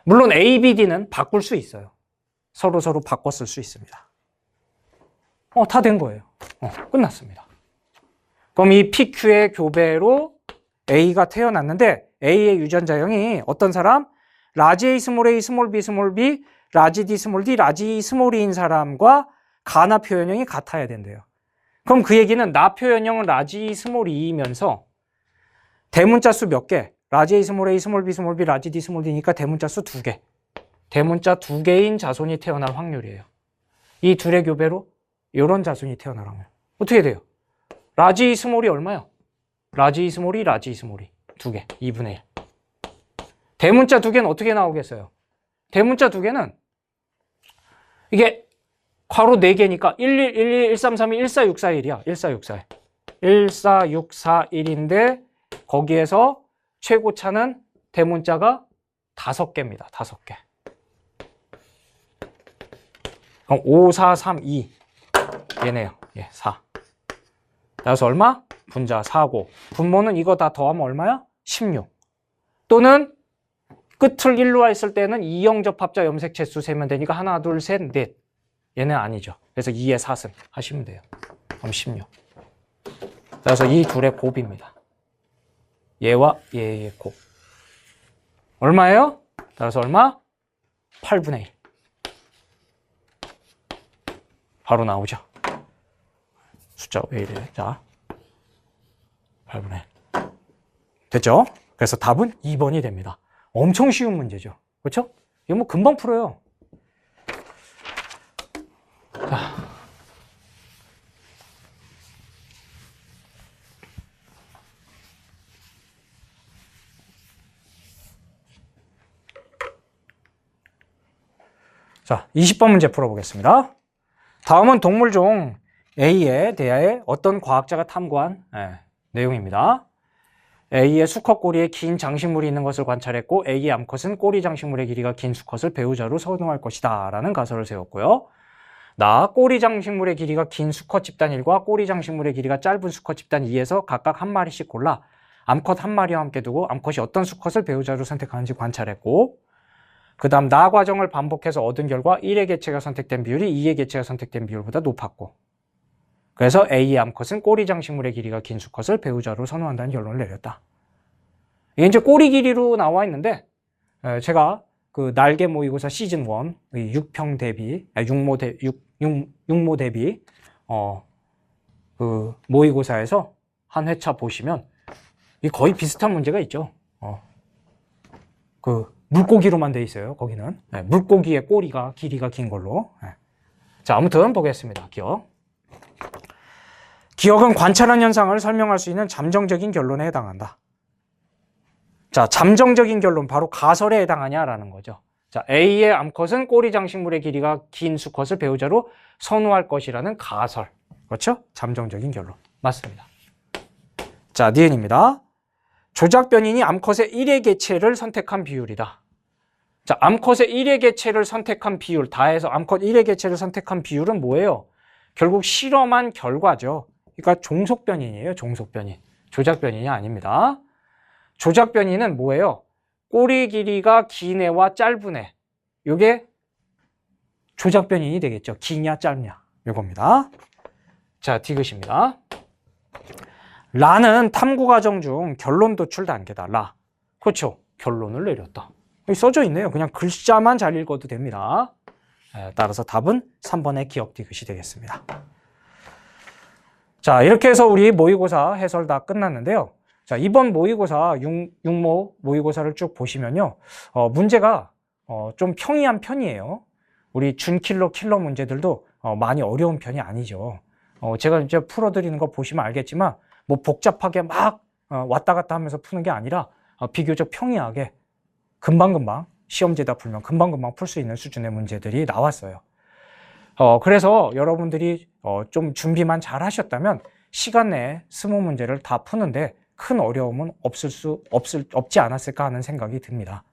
Speaker 1: 물론 A, B, D는 바꿀 수 있어요. 서로 바꿔 쓸 수 있습니다. 다 된 거예요. 끝났습니다. 그럼 이 PQ의 교배로 A가 태어났는데 A의 유전자형이 어떤 사람? 라지 A 스몰 A 스몰 B 스몰 B 라지 D 스몰 D 라지 E 스몰 E인 사람과 가나 표현형이 같아야 된대요. 그럼 그 얘기는 나 표현형은 라지 E 스몰 E이면서 대문자 수 몇 개? 라지 A 스몰 A 스몰 B 스몰 B 라지 D 스몰 D니까 대문자 수 2개. 대문자 2개인 자손이 태어날 확률이에요. 이 둘의 교배로 이런 자손이 태어날 확률. 어떻게 돼요? 라지 E 스몰이 얼마요? 라지 E 스몰이 라지 E 스몰이 2개. 2분의 1. 대문자 2개는 어떻게 나오겠어요? 대문자 2개는 이게 괄호 4개니까 11, 11, 1332, 14641이야. 14641. 14641인데 거기에서 최고차는 대문자가 5개입니다. 5개. 그럼 5432 얘네요. 4. 따라서 얼마? 분자 4고 분모는 이거 다 더하면 얼마야? 16. 또는 끝을 1로 했을 때는 이영접합자 염색체수 세면 되니까 하나, 둘, 셋, 넷. 얘는 아니죠. 그래서 2의 4승 하시면 돼요. 그럼 16. 따라서 이 둘의 곱입니다. 얘와 얘의 곱. 얼마예요? 따라서 얼마? 8분의 1. 바로 나오죠. 숫자가 왜 이래? 자, 8분의 1. 됐죠? 그래서 답은 2번이 됩니다. 엄청 쉬운 문제죠. 그렇죠? 이거 뭐 금방 풀어요. 자, 20번 문제 풀어보겠습니다. 다음은 동물종 A에 대하여 어떤 과학자가 탐구한 내용입니다. A의 수컷 꼬리에 긴 장식물이 있는 것을 관찰했고 A의 암컷은 꼬리 장식물의 길이가 긴 수컷을 배우자로 선호할 것이다 라는 가설을 세웠고요. 나 꼬리 장식물의 길이가 긴 수컷 집단 1과 꼬리 장식물의 길이가 짧은 수컷 집단 2에서 각각 한 마리씩 골라 암컷 한 마리와 함께 두고 암컷이 어떤 수컷을 배우자로 선택하는지 관찰했고, 그 다음 나 과정을 반복해서 얻은 결과 1의 개체가 선택된 비율이 2의 개체가 선택된 비율보다 높았고, 그래서 A의 암컷은 꼬리 장식물의 길이가 긴 수컷을 배우자로 선호한다는 결론을 내렸다. 이게 이제 꼬리 길이로 나와 있는데 제가 그 날개 모의고사 시즌 1 육평 대비, 육모 대비 그 모의고사에서 한 회차 보시면 이 거의 비슷한 문제가 있죠. 그 물고기로만 돼 있어요. 거기는 물고기의 꼬리가 길이가 긴 걸로. 자, 아무튼 보겠습니다. 기억은 관찰한 현상을 설명할 수 있는 잠정적인 결론에 해당한다. 자, 잠정적인 결론 바로 가설에 해당하냐라는 거죠. 자, A의 암컷은 꼬리 장식물의 길이가 긴 수컷을 배우자로 선호할 것이라는 가설. 그렇죠? 잠정적인 결론. 맞습니다. 자, 니은입니다. 조작 변인이 암컷의 1의 개체를 선택한 비율이다. 자, 암컷의 1의 개체를 선택한 비율, 다 해서 암컷 1의 개체를 선택한 비율은 뭐예요? 결국 실험한 결과죠. 그러니까 종속변이에요, 종속변이. 조작변이냐 아닙니다. 조작변이는 뭐예요? 꼬리 길이가 긴 애와 짧은 애. 이게 조작변인이 되겠죠. 기냐 짧냐 이겁니다. 자, 디귿입니다. 라는 탐구 과정 중 결론 도출 단계다. 라. 그렇죠. 결론을 내렸다. 여기 써져 있네요. 그냥 글자만 잘 읽어도 됩니다. 따라서 답은 3번의 기억 디귿이 되겠습니다. 자, 이렇게 해서 우리 모의고사 해설 다 끝났는데요. 자, 이번 모의고사 6모 모의고사를 쭉 보시면요. 문제가 좀 평이한 편이에요. 우리 준킬러 킬러 문제들도 많이 어려운 편이 아니죠. 제가 이제 풀어드리는 거 보시면 알겠지만 뭐 복잡하게 막 왔다 갔다 하면서 푸는 게 아니라 비교적 평이하게 금방금방 시험지에다 풀면 금방금방 풀 수 있는 수준의 문제들이 나왔어요. 그래서 여러분들이 좀 준비만 잘 하셨다면 시간 내에 20문제를 다 푸는데 큰 어려움은 없지 않았을까 하는 생각이 듭니다.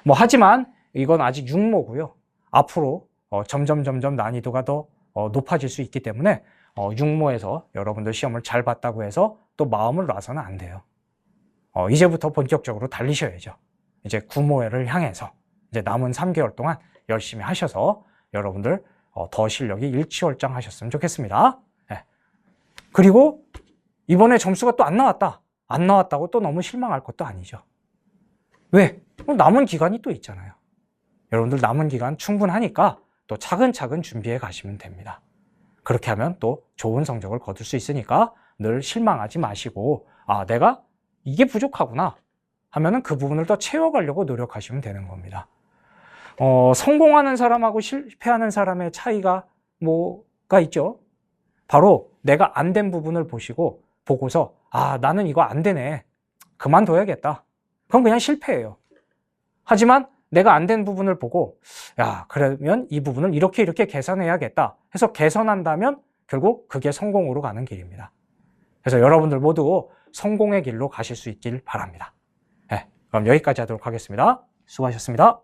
Speaker 1: 뭐 하지만 이건 아직 6모고요. 앞으로 점점 난이도가 더 높아질 수 있기 때문에 6모에서 여러분들 시험을 잘 봤다고 해서 또 마음을 놔서는 안 돼요. 이제부터 본격적으로 달리셔야죠. 이제 9모를 향해서 이제 남은 3개월 동안 열심히 하셔서 여러분들 더 실력이 일취월장하셨으면 좋겠습니다. 네. 그리고 이번에 점수가 또 안 나왔다. 안 나왔다고 또 너무 실망할 것도 아니죠. 왜? 남은 기간이 또 있잖아요. 여러분들 남은 기간 충분하니까 또 차근차근 준비해 가시면 됩니다. 그렇게 하면 또 좋은 성적을 거둘 수 있으니까 늘 실망하지 마시고 아, 내가 이게 부족하구나 하면은 그 부분을 더 채워가려고 노력하시면 되는 겁니다. 성공하는 사람하고 실패하는 사람의 차이가 뭐가 있죠? 바로 내가 안 된 부분을 보고서 아, 나는 이거 안 되네. 그만둬야겠다. 그럼 그냥 실패예요. 하지만 내가 안 된 부분을 보고 야, 그러면 이 부분을 이렇게 개선해야겠다 해서 개선한다면 결국 그게 성공으로 가는 길입니다. 그래서 여러분들 모두 성공의 길로 가실 수 있길 바랍니다. 네, 그럼 여기까지 하도록 하겠습니다. 수고하셨습니다.